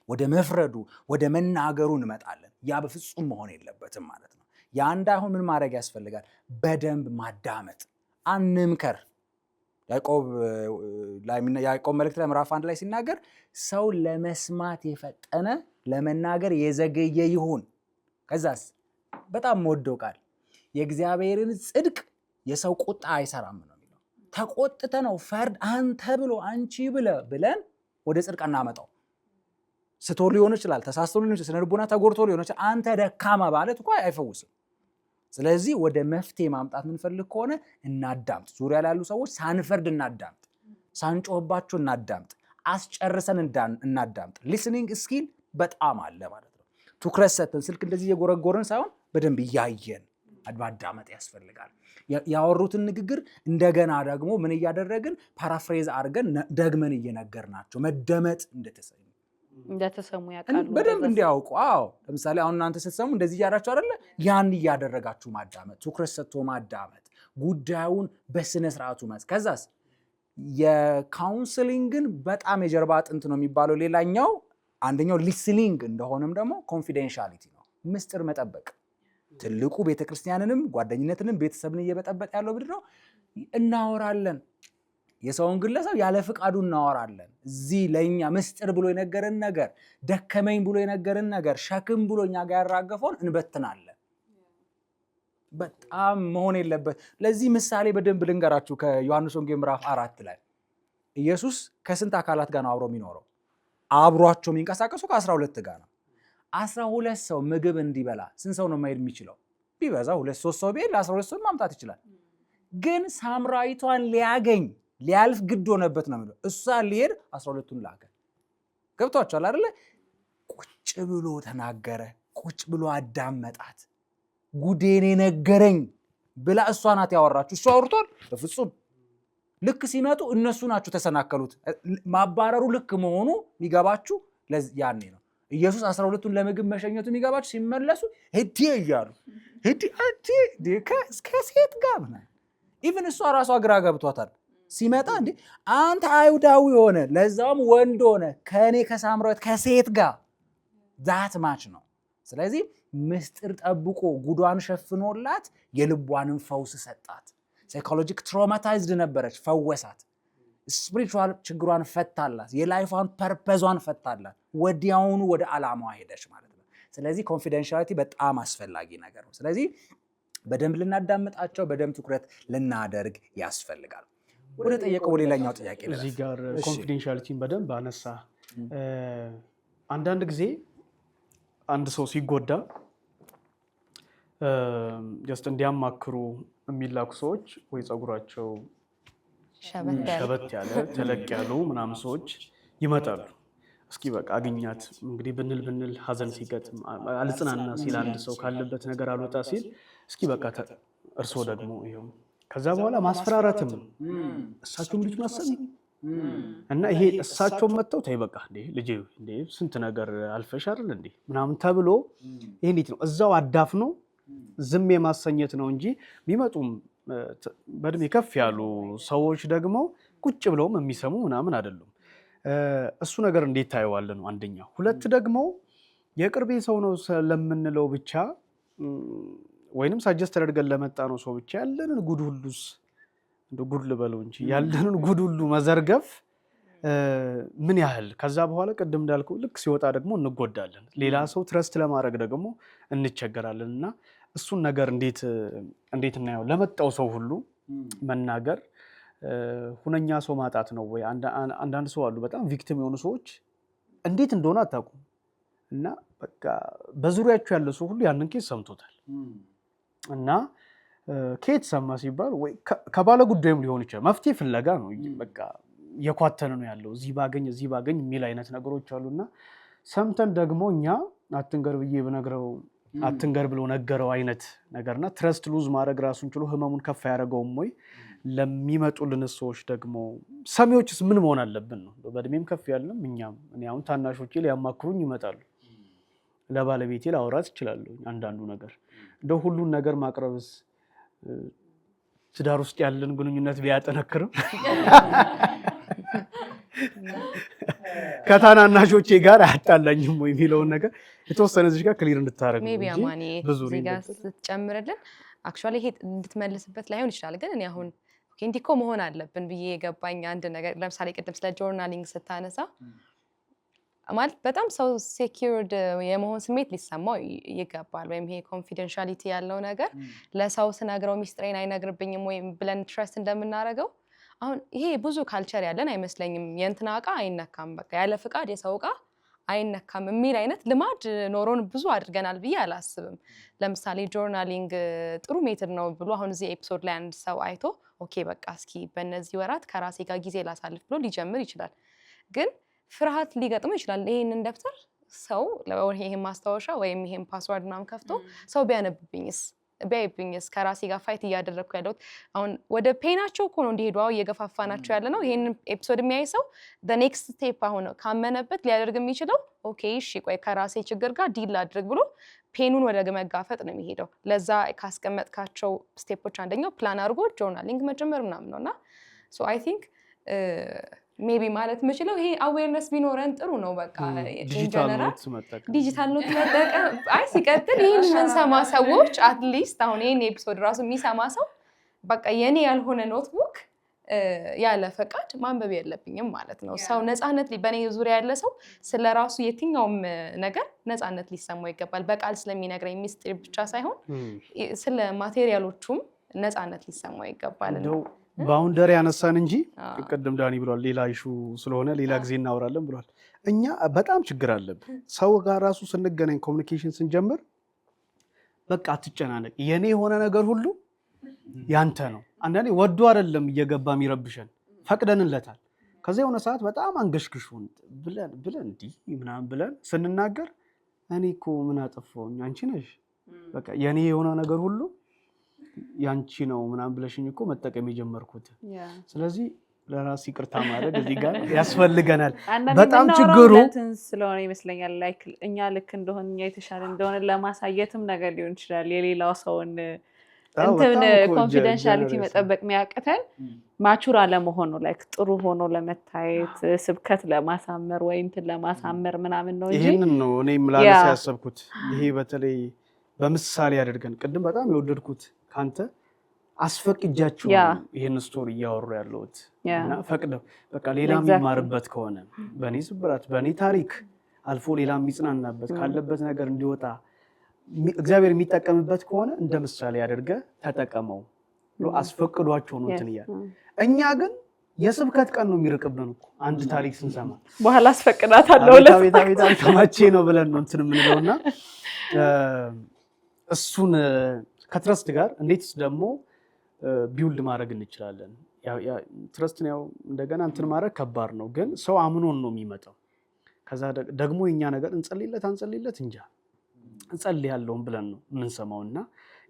ወደ መፍረዱ ወደ መናገሩ እንመጣለን። ያ በፍጹም መሆን የለበትም ማለት ነው። ያ እንዳይሆን ምን ማድረግ ያስፈልጋል? በደንብ ማዳመጥ፣ አንምከር። ያዕቆብ መልእክት ላይ ምዕራፍ 1 ላይ ሲናገር ሰው ለመስማት የፈጠነ ለመናገር የዘገየ ይሁን። ከዛስ በጣም የምወደው ቃል የእግዚአብሔርን ጽድቅ የሰው ቁጣ አይሰራም ነው የሚለው። ተቆጥተ ነው ፈርድ አንተ ብሎ አንቺ ብለን ወደ ጽድቅ እናመጣው። ስቶ ሊሆን ይችላል፣ ተሳስቶ ሊሆን ይችላል፣ ስነልቦና ተጎድቶ ሊሆን ይችላል። አንተ ደካማ ማለት እኮ አይፈውስም። ስለዚህ ወደ መፍትሄ ማምጣት የምንፈልግ ከሆነ እናዳምጥ። ዙሪያ ላይ ያሉ ሰዎች ሳንፈርድ እናዳምጥ፣ ሳንጮህባቸው እናዳምጥ፣ አስጨርሰን እናዳምጥ። ሊስኒንግ ስኪል በጣም አለ ማለት ነው። ትኩረት ሰጥተን ስልክ እንደዚህ እየጎረጎርን ሳይሆን በደንብ እያየን ማዳመጥ ያስፈልጋል። ያወሩትን ንግግር እንደገና ደግሞ ምን እያደረግን ፓራፍሬዝ አድርገን ደግመን እየነገርናቸው መደመጥ እንደተሰሙ ያውቃሉ በደንብ እንዲያውቁ። አዎ ለምሳሌ አሁን እናንተ ስትሰሙ እንደዚህ እያደረጋችሁ አይደለ? ያን እያደረጋችሁ ማዳመጥ፣ ትኩረት ሰጥቶ ማዳመጥ፣ ጉዳዩን በስነ ስርዓቱ ከዛስ የካውንስሊንግን በጣም የጀርባ አጥንት ነው የሚባለው። ሌላኛው አንደኛው ሊስኒንግ እንደሆነም ደግሞ ኮንፊደንሻሊቲ ነው፣ ምስጢር መጠበቅ። ትልቁ ቤተክርስቲያንንም ጓደኝነትንም ቤተሰብን እየበጠበጠ ያለው ምንድን ነው? እናወራለን፣ የሰውን ግለሰብ ያለ ፍቃዱ እናወራለን። እዚህ ለእኛ ምስጢር ብሎ የነገረን ነገር፣ ደከመኝ ብሎ የነገረን ነገር፣ ሸክም ብሎ እኛ ጋር ያራገፈውን እንበትናለን። በጣም መሆን የለበት። ለዚህ ምሳሌ በደንብ ልንገራችሁ። ከዮሐንስ ወንጌል ምዕራፍ 4 ላይ ኢየሱስ ከስንት አካላት ጋር ነው አብሮ የሚኖረው? አብሯቸው የሚንቀሳቀሱ ከ12 ጋር ነው። 12 ሰው ምግብ እንዲበላ ስንት ሰው ነው መሄድ የሚችለው? ቢበዛ 2-3 ሰው ቢሄድ ለ12 ሰው ማምጣት ይችላል። ግን ሳምራዊቷን ሊያልፍ ግድ ሆነበት ነው የሚለው። እሷ ሊሄድ 12ቱን ላከ። ገብቷቸዋል አይደለ? ቁጭ ብሎ ተናገረ፣ ቁጭ ብሎ አዳመጣት። ጉዴን ነገረኝ ብላ እሷ ናት ያወራችሁ። እሷ አውርቷል? በፍጹም። ልክ ሲመጡ እነሱ ናቸው ተሰናከሉት። ማባረሩ ልክ መሆኑ የሚገባችሁ ያኔ ነው። ኢየሱስ 12ቱን ለምግብ መሸኘቱ የሚገባችሁ ሲመለሱ ሄዲ እያሉ ከሴት ጋር ምናምን ኢቭን እሷ ራሷ ግራ ገብቷታል። ሲመጣ እንዴ አንተ አይሁዳዊ ሆነ ለዛውም ወንድ ሆነ ከኔ ከሳምራዊት ከሴት ጋር ዛት ማች ነው። ስለዚህ ምስጢር ጠብቆ ጉዷን ሸፍኖላት የልቧንም ፈውስ ሰጣት። ሳይኮሎጂክ ትራውማታይዝድ ነበረች፣ ፈወሳት። ስፒሪቹዋል ችግሯን ፈታላት፣ የላይፏን ፐርፐዟን ፈታላት። ወዲያውኑ ወደ ዓላማዋ ሄደች ማለት ነው። ስለዚህ ኮንፊደንሻሊቲ በጣም አስፈላጊ ነገር ነው። ስለዚህ በደንብ ልናዳምጣቸው፣ በደንብ ትኩረት ልናደርግ ያስፈልጋል። ወደ ጠየቀው ሌላኛው ጥያቄ እዚህ ጋር ኮንፊደንሻሊቲን በደንብ አነሳ። አንዳንድ ጊዜ አንድ ሰው ሲጎዳ ጀስት እንዲያማክሩ የሚላኩ ሰዎች ወይ ጸጉራቸው ሸበት ያለ ተለቅ ያሉ ምናምን ሰዎች ይመጣሉ። እስኪ በቃ አግኛት እንግዲህ ብንል ሀዘን ሲገጥም አልጽናና ሲል አንድ ሰው ካለበት ነገር አልወጣ ሲል እስኪ በቃ እርስዎ ደግሞ ይኸው ከዛ በኋላ ማስፈራራትም እሳቸውም ልጅ ማሰብ እና ይሄ እሳቸውም መጥተው ተይ በቃ ልጄ ስንት ነገር አልፈሽ አይደል እንዴ ምናምን ተብሎ ይሄ እንዴት ነው እዛው አዳፍኖ ዝም የማሰኘት ነው እንጂ ቢመጡም በእድሜ ከፍ ያሉ ሰዎች ደግሞ ቁጭ ብለውም የሚሰሙ ምናምን አይደሉም። እሱ ነገር እንዴት ታየዋለህ ነው አንደኛው። ሁለት ደግሞ የቅርቤ ሰው ነው ለምንለው ብቻ ወይንም ሳጀስት አድርገን ለመጣ ነው ሰው ብቻ ያለንን ጉድ ሁሉስ እንደ ጉድ ልበለው እንጂ ያለንን ጉድ ሁሉ መዘርገፍ ምን ያህል ከዛ በኋላ ቅድም እንዳልኩ ልክ ሲወጣ ደግሞ እንጎዳለን። ሌላ ሰው ትረስት ለማድረግ ደግሞ እንቸገራለን እና እሱን ነገር እንዴት እናየው? ለመጣው ሰው ሁሉ መናገር ሁነኛ ሰው ማጣት ነው ወይ? አንዳንድ ሰው አሉ በጣም ቪክቲም የሆኑ ሰዎች እንዴት እንደሆነ አታውቁም እና በቃ በዙሪያቸው ያለ ሰው ሁሉ ያንን ኬስ ሰምቶታል እና ከየት ሰማ ሲባል ወይ ከባለ ጉዳይም ሊሆን ይችላል መፍትሄ ፍለጋ ነው በቃ የኳተነ ነው ያለው እዚህ ባገኝ የሚል አይነት ነገሮች አሉና ሰምተን ደግሞ እኛ አትንገር ብዬ ብነግረው አትንገር ብሎ ነገረው አይነት ነገርና ትረስት ሉዝ ማድረግ ራሱን ችሎ ህመሙን ከፍ ያደረገውም ወይ ለሚመጡልን ሰዎች ደግሞ ሰሚዎችስ ምን መሆን አለብን ነው። በእድሜም ከፍ ያለም እኛም እኔ አሁን ታናሾቼ ሊያማክሩኝ ይመጣሉ። ለባለቤቴ ላወራት እችላለሁ አንዳንዱ ነገር እንደው ሁሉን ነገር ማቅረብስ ትዳር ውስጥ ያለን ግንኙነት ቢያጠነክርም ከታናናሾቼ ጋር አያጣላኝም ወይ የሚለውን ነገር የተወሰነ እዚህ ጋር ክሊር እንድታረግ ሜቢ አማኒ እዚህ ጋር ስትጨምርልን አክቹዋሊ ይሄ እንድትመልስበት ላይሆን ይችላል። ግን እኔ አሁን እንዲህ እኮ መሆን አለብን ብዬ የገባኝ አንድ ነገር ለምሳሌ ቅድም ስለ ጆርናሊንግ ስታነሳ ማለት በጣም ሰው ሴኪዩርድ የመሆን ስሜት ሊሰማው ይገባል። ወይም ይሄ ኮንፊደንሻሊቲ ያለው ነገር ለሰው ስነግረው ሚስጥሬን አይነግርብኝም ወይም ብለን ትረስት እንደምናደርገው አሁን ይሄ ብዙ ካልቸር ያለን አይመስለኝም። የእንትና ዕቃ አይነካም በቃ ያለ ፍቃድ የሰው ዕቃ አይነካም የሚል አይነት ልማድ ኖሮን ብዙ አድርገናል ብዬ አላስብም። ለምሳሌ ጆርናሊንግ ጥሩ ሜትድ ነው ብሎ አሁን እዚህ ኤፒሶድ ላይ አንድ ሰው አይቶ ኦኬ በቃ እስኪ በእነዚህ ወራት ከራሴ ጋር ጊዜ ላሳልፍ ብሎ ሊጀምር ይችላል። ግን ፍርሃት ሊገጥመው ይችላል። ይሄንን ደብተር ሰው ይሄን ማስታወሻ ወይም ይሄን ፓስወርድ ምናምን ከፍቶ ሰው ቢያይብኝስ ከራሴ ጋር ፋይት እያደረግኩ ያለሁት አሁን ወደ ፔናቸው እኮ ነው እንዲሄዱ እየገፋፋናቸው ያለ ነው። ይሄንን ኤፒሶድ የሚያይ ሰው ኔክስት ስቴፕ አሁን ካመነበት ሊያደርግ የሚችለው ኦኬ እሺ ቆይ ከራሴ ችግር ጋር ዲል አድርግ ብሎ ፔኑን ወደ መጋፈጥ ነው የሚሄደው። ለዛ ካስቀመጥካቸው ስቴፖች አንደኛው ፕላን አድርጎ ጆርናሊንግ መጀመር ምናምን ነውና ሶ አይ ቲንክ ሜቢ ማለት የምችለው ይሄ አዌርነስ ቢኖረን ጥሩ ነው። በቃ ዲጂታል ኖት መጠቀም አይ ሲቀጥል ይሄን የምንሰማ ሰዎች አትሊስት አሁን ይሄን ኤፒሶድ ራሱ የሚሰማ ሰው በቃ የኔ ያልሆነ ኖትቡክ ያለ ፈቃድ ማንበብ የለብኝም ማለት ነው። ሰው ነፃነት በኔ ዙሪያ ያለ ሰው ስለራሱ የትኛውም ነገር ነፃነት ሊሰማው ይገባል። በቃል ስለሚነግረኝ ሚስጥር ብቻ ሳይሆን ስለ ማቴሪያሎቹም ነፃነት ሊሰማው ይገባል። ባውንደሪ ያነሳን እንጂ ቅድም ዳኒ ብሏል ሌላ ኢሹ ስለሆነ ሌላ ጊዜ እናወራለን ብሏል። እኛ በጣም ችግር አለብን ሰው ጋር ራሱ ስንገናኝ ኮሚኒኬሽን ስንጀምር በቃ አትጨናነቅ የኔ የሆነ ነገር ሁሉ ያንተ ነው። አንዳንዴ ወዶ አይደለም እየገባ የሚረብሸን ፈቅደንለታል። ከዛ የሆነ ሰዓት በጣም አንገሽግሹን ብለን እንዲህ ምናምን ብለን ስንናገር እኔ እኮ ምን አጠፋሁኝ አንቺ ነሽ በቃ የኔ የሆነ ነገር ሁሉ ያንቺ ነው ምናምን ብለሽኝ እኮ መጠቀም የጀመርኩት። ስለዚህ ለራስ ይቅርታ ማድረግ እዚህ ጋር ያስፈልገናል። በጣም ችግሩ ስለሆነ ይመስለኛል ላይክ እኛ ልክ እንደሆነ እኛ የተሻለ እንደሆነ ለማሳየትም ነገር ሊሆን ይችላል የሌላው ሰውን እንትን ኮንፊደንሻሊቲ መጠበቅ የሚያቅተን ማቹር አለመሆን ነው። ላይክ ጥሩ ሆኖ ለመታየት ስብከት ለማሳመር ወይ እንትን ለማሳመር ምናምን ነው እንጂ ይሄንን ነው እኔ ምላልስ ያሰብኩት። ይሄ በተለይ በምሳሌ አድርገን ቅድም በጣም የወደድኩት ካንተ አስፈቅጃችሁ ይሄን ስቶሪ እያወሩ ያለሁት እና ፈቅደው በቃ ሌላ የሚማርበት ከሆነ በኔ ስብራት በኔ ታሪክ አልፎ ሌላ የሚጽናናበት ካለበት ነገር እንዲወጣ እግዚአብሔር የሚጠቀምበት ከሆነ እንደ ምሳሌ አድርገ ተጠቀመው አስፈቅዷቸው ነው እንትን እያለ እኛ ግን የስብከት ቀን ነው የሚርቅብን እኮ አንድ ታሪክ ስንሰማ በኋላ አስፈቅዳታለሁ ለቤታ ተማቼ ነው ብለን ነው እንትን የምንለውና እሱን ከትረስት ጋር እንዴትስ ደግሞ ቢውልድ ማድረግ እንችላለን። ትረስትን ያው እንደገና እንትን ማድረግ ከባድ ነው፣ ግን ሰው አምኖን ነው የሚመጣው። ከዛ ደግሞ የኛ ነገር እንጸልይለት አንጸልይለት እንጃ እንጸልያለሁም ብለን ነው የምንሰማውና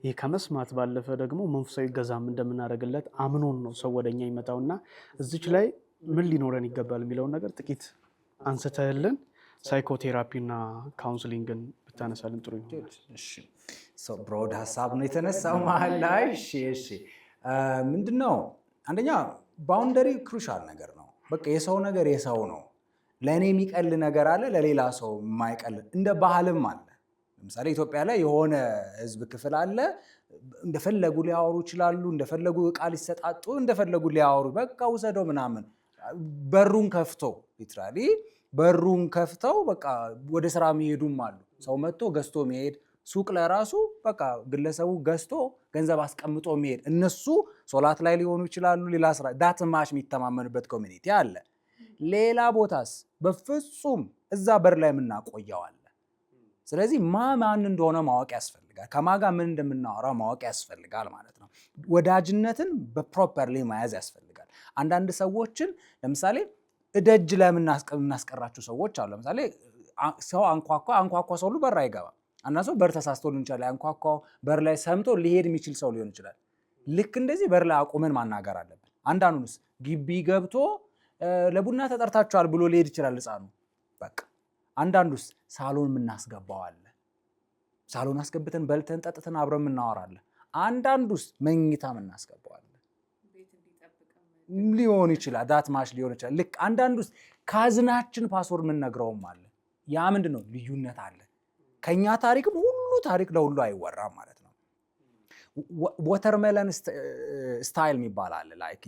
ይሄ ከመስማት ባለፈ ደግሞ መንፈሳዊ ገዛም እንደምናደርግለት አምኖን ነው ሰው ወደኛ ይመጣውና እዚች ላይ ምን ሊኖረን ይገባል የሚለውን ነገር ጥቂት አንስተህልን ሳይኮቴራፒና ካውንስሊንግን ብታነሳልን ጥሩ ይሆናል። እሺ ብሮድ ሀሳብ ነው የተነሳው መሀል ላይ። እሺ ምንድነው አንደኛ ባውንደሪ ክሩሻል ነገር ነው። በቃ የሰው ነገር የሰው ነው። ለእኔ የሚቀል ነገር አለ፣ ለሌላ ሰው የማይቀል እንደ ባህልም አለ። ለምሳሌ ኢትዮጵያ ላይ የሆነ ህዝብ ክፍል አለ፣ እንደፈለጉ ሊያወሩ ይችላሉ፣ እንደፈለጉ ቃል ይሰጣጡ፣ እንደፈለጉ ሊያወሩ በቃ ውሰደው ምናምን በሩን ከፍቶ ሊትራሊ በሩን ከፍተው በቃ ወደ ስራ የሚሄዱም አሉ። ሰው መጥቶ ገዝቶ መሄድ ሱቅ ለራሱ በቃ ግለሰቡ ገዝቶ ገንዘብ አስቀምጦ መሄድ። እነሱ ሶላት ላይ ሊሆኑ ይችላሉ፣ ሌላ ስራ ዳትማሽ የሚተማመንበት ኮሚኒቲ አለ። ሌላ ቦታስ በፍጹም እዛ በር ላይ የምናቆየው አለ። ስለዚህ ማን እንደሆነ ማወቅ ያስፈልጋል። ከማጋ ምን እንደምናወራ ማወቅ ያስፈልጋል ማለት ነው። ወዳጅነትን በፕሮፐርሊ መያዝ ያስፈልጋል። አንዳንድ ሰዎችን ለምሳሌ እደጅ ላይ የምናስቀራቸው ሰዎች አሉ። ለምሳሌ ሰው አንኳኳ ሰው ሁሉ በር አይገባም። አንዳንድ ሰው በር ተሳስቶ ሊሆን ይችላል። አንኳኳ በር ላይ ሰምቶ ሊሄድ የሚችል ሰው ሊሆን ይችላል። ልክ እንደዚህ በር ላይ አቁመን ማናገር አለብን። አንዳንዱንስ ግቢ ገብቶ ለቡና ተጠርታችኋል ብሎ ሊሄድ ይችላል ህፃኑ። በቃ አንዳንዱስ ሳሎን የምናስገባው አለ። ሳሎን አስገብተን በልተን ጠጥተን አብረን የምናወራለን። አንዳንዱስ መኝታ የምናስገባው አለ ሊሆን ይችላል። ዳትማሽ ሊሆን ይችላል። ልክ አንዳንዱስ ካዝናችን ፓስወርድ የምንነግረውም አለ። ያ ምንድን ነው? ልዩነት አለ። ከኛ ታሪክም ሁሉ ታሪክ ለሁሉ አይወራም ማለት ነው። ወተርሜለን ስታይል የሚባል አለ። ላይክ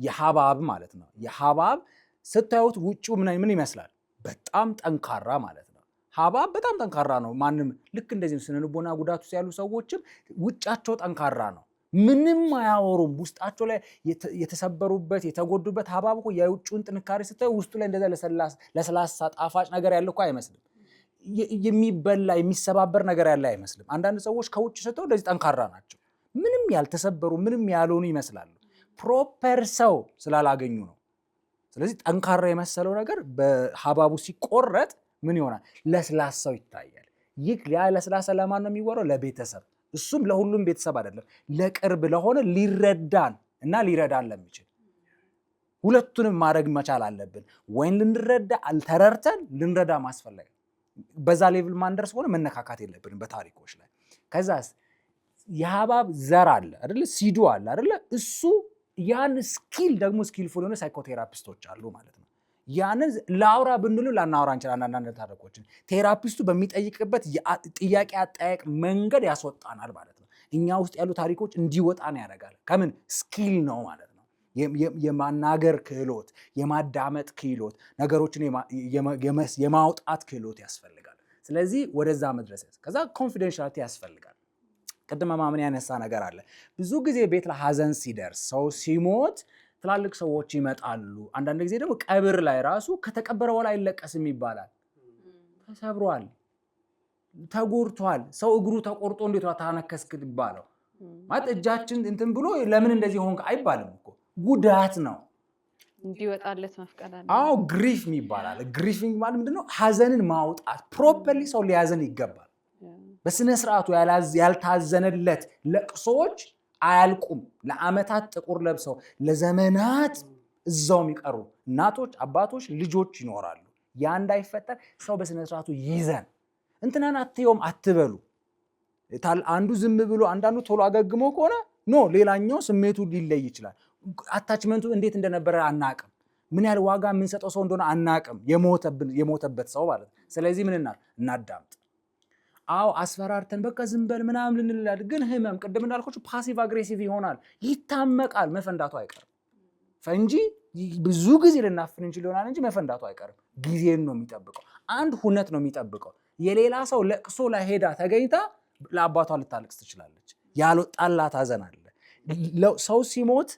የሀባብ ማለት ነው። የሀባብ ስታዩት ውጭው ምን ይመስላል? በጣም ጠንካራ ማለት ነው። ሀባብ በጣም ጠንካራ ነው። ማንም ልክ እንደዚህ ነው። ስነልቦና ጉዳት ውስጥ ያሉ ሰዎችም ውጫቸው ጠንካራ ነው። ምንም አያወሩም። ውስጣቸው ላይ የተሰበሩበት የተጎዱበት ሀባብ እኮ የውጭውን ጥንካሬ ስታዩ ውስጡ ላይ እንደዛ ለስላሳ ጣፋጭ ነገር ያለ እኮ አይመስልም። የሚበላ የሚሰባበር ነገር ያለ አይመስልም። አንዳንድ ሰዎች ከውጭ ስተው እንደዚህ ጠንካራ ናቸው። ምንም ያልተሰበሩ ምንም ያልሆኑ ይመስላሉ። ፕሮፐር ሰው ስላላገኙ ነው። ስለዚህ ጠንካራ የመሰለው ነገር በሀባቡ ሲቆረጥ ምን ይሆናል? ለስላሳው ይታያል። ይህ ለስላሳ ለማን ነው የሚወራው? ለቤተሰብ። እሱም ለሁሉም ቤተሰብ አይደለም፣ ለቅርብ ለሆነ ሊረዳን እና ሊረዳን ለሚችል ሁለቱንም ማድረግ መቻል አለብን። ወይም ልንረዳ ተረርተን ልንረዳ ማስፈለግ። በዛ ሌቭል ማንደርስ ሆነ መነካካት የለብንም በታሪኮች ላይ። ከዛስ የሀባብ ዘር አለ አይደለ? ሲዱ አለ አይደለ? እሱ ያን ስኪል ደግሞ ስኪልፉል የሆነ ሳይኮቴራፒስቶች አሉ ማለት ነው። ያንን ላውራ ብንሉ ላናወራ እንችላለን። አንዳንድ ታሪኮችን ቴራፒስቱ በሚጠይቅበት ጥያቄ አጠያየቅ መንገድ ያስወጣናል ማለት ነው። እኛ ውስጥ ያሉ ታሪኮች እንዲወጣን ያደርጋል። ከምን ስኪል ነው ማለት ነው። የማናገር ክህሎት፣ የማዳመጥ ክህሎት፣ ነገሮችን የማውጣት ክህሎት ያስፈልጋል። ስለዚህ ወደዛ መድረስ ከዛ ኮንፊደንሻሊቲ ያስፈልጋል። ቅድመ ማመን ያነሳ ነገር አለ። ብዙ ጊዜ ቤት ለሐዘን ሲደርስ ሰው ሲሞት ትላልቅ ሰዎች ይመጣሉ። አንዳንድ ጊዜ ደግሞ ቀብር ላይ ራሱ ከተቀበረ በኋላ አይለቀስም ይባላል። ተሰብሯል፣ ተጎድቷል፣ ሰው እግሩ ተቆርጦ እንዴት ታነከስክ ይባለው ማለት እጃችን እንትን ብሎ ለምን እንደዚህ ሆንክ አይባልም እኮ ጉዳት ነው እንዲወጣለት መፍቀድ አለ። አዎ ግሪፍ ይባላል። ግሪፊንግ ማለት ምንድነው? ሐዘንን ማውጣት። ፕሮፐርሊ ሰው ሊያዘን ይገባል። በስነ ስርዓቱ ያልታዘነለት ለቅሶዎች አያልቁም። ለዓመታት ጥቁር ለብሰው ለዘመናት እዛው የሚቀሩ እናቶች፣ አባቶች፣ ልጆች ይኖራሉ። ያ እንዳይፈጠር ሰው በስነ ስርዓቱ ይዘን እንትናን አትየውም አትበሉ። አንዱ ዝም ብሎ አንዳንዱ ቶሎ አገግሞ ከሆነ ኖ ሌላኛው ስሜቱ ሊለይ ይችላል። አታችመንቱ እንዴት እንደነበረ አናቅም። ምን ያህል ዋጋ የምንሰጠው ሰው እንደሆነ አናቅም። የሞተበት ሰው ማለት ነው። ስለዚህ ምን እናዳምጥ። አዎ አስፈራርተን በቃ ዝም በል ምናምን ልንላል። ግን ህመም ቅድም እንዳልኳችሁ ፓሲቭ አግሬሲቭ ይሆናል፣ ይታመቃል፣ መፈንዳቱ አይቀርም። ፈንጂ ብዙ ጊዜ ልናፍን እንችል ይሆናል እንጂ መፈንዳቱ አይቀርም። ጊዜን ነው የሚጠብቀው። አንድ ሁነት ነው የሚጠብቀው። የሌላ ሰው ለቅሶ ላይ ሄዳ ተገኝታ ለአባቷ ልታለቅስ ትችላለች። ያልወጣላት ሐዘን አለ። ሰው ሲሞት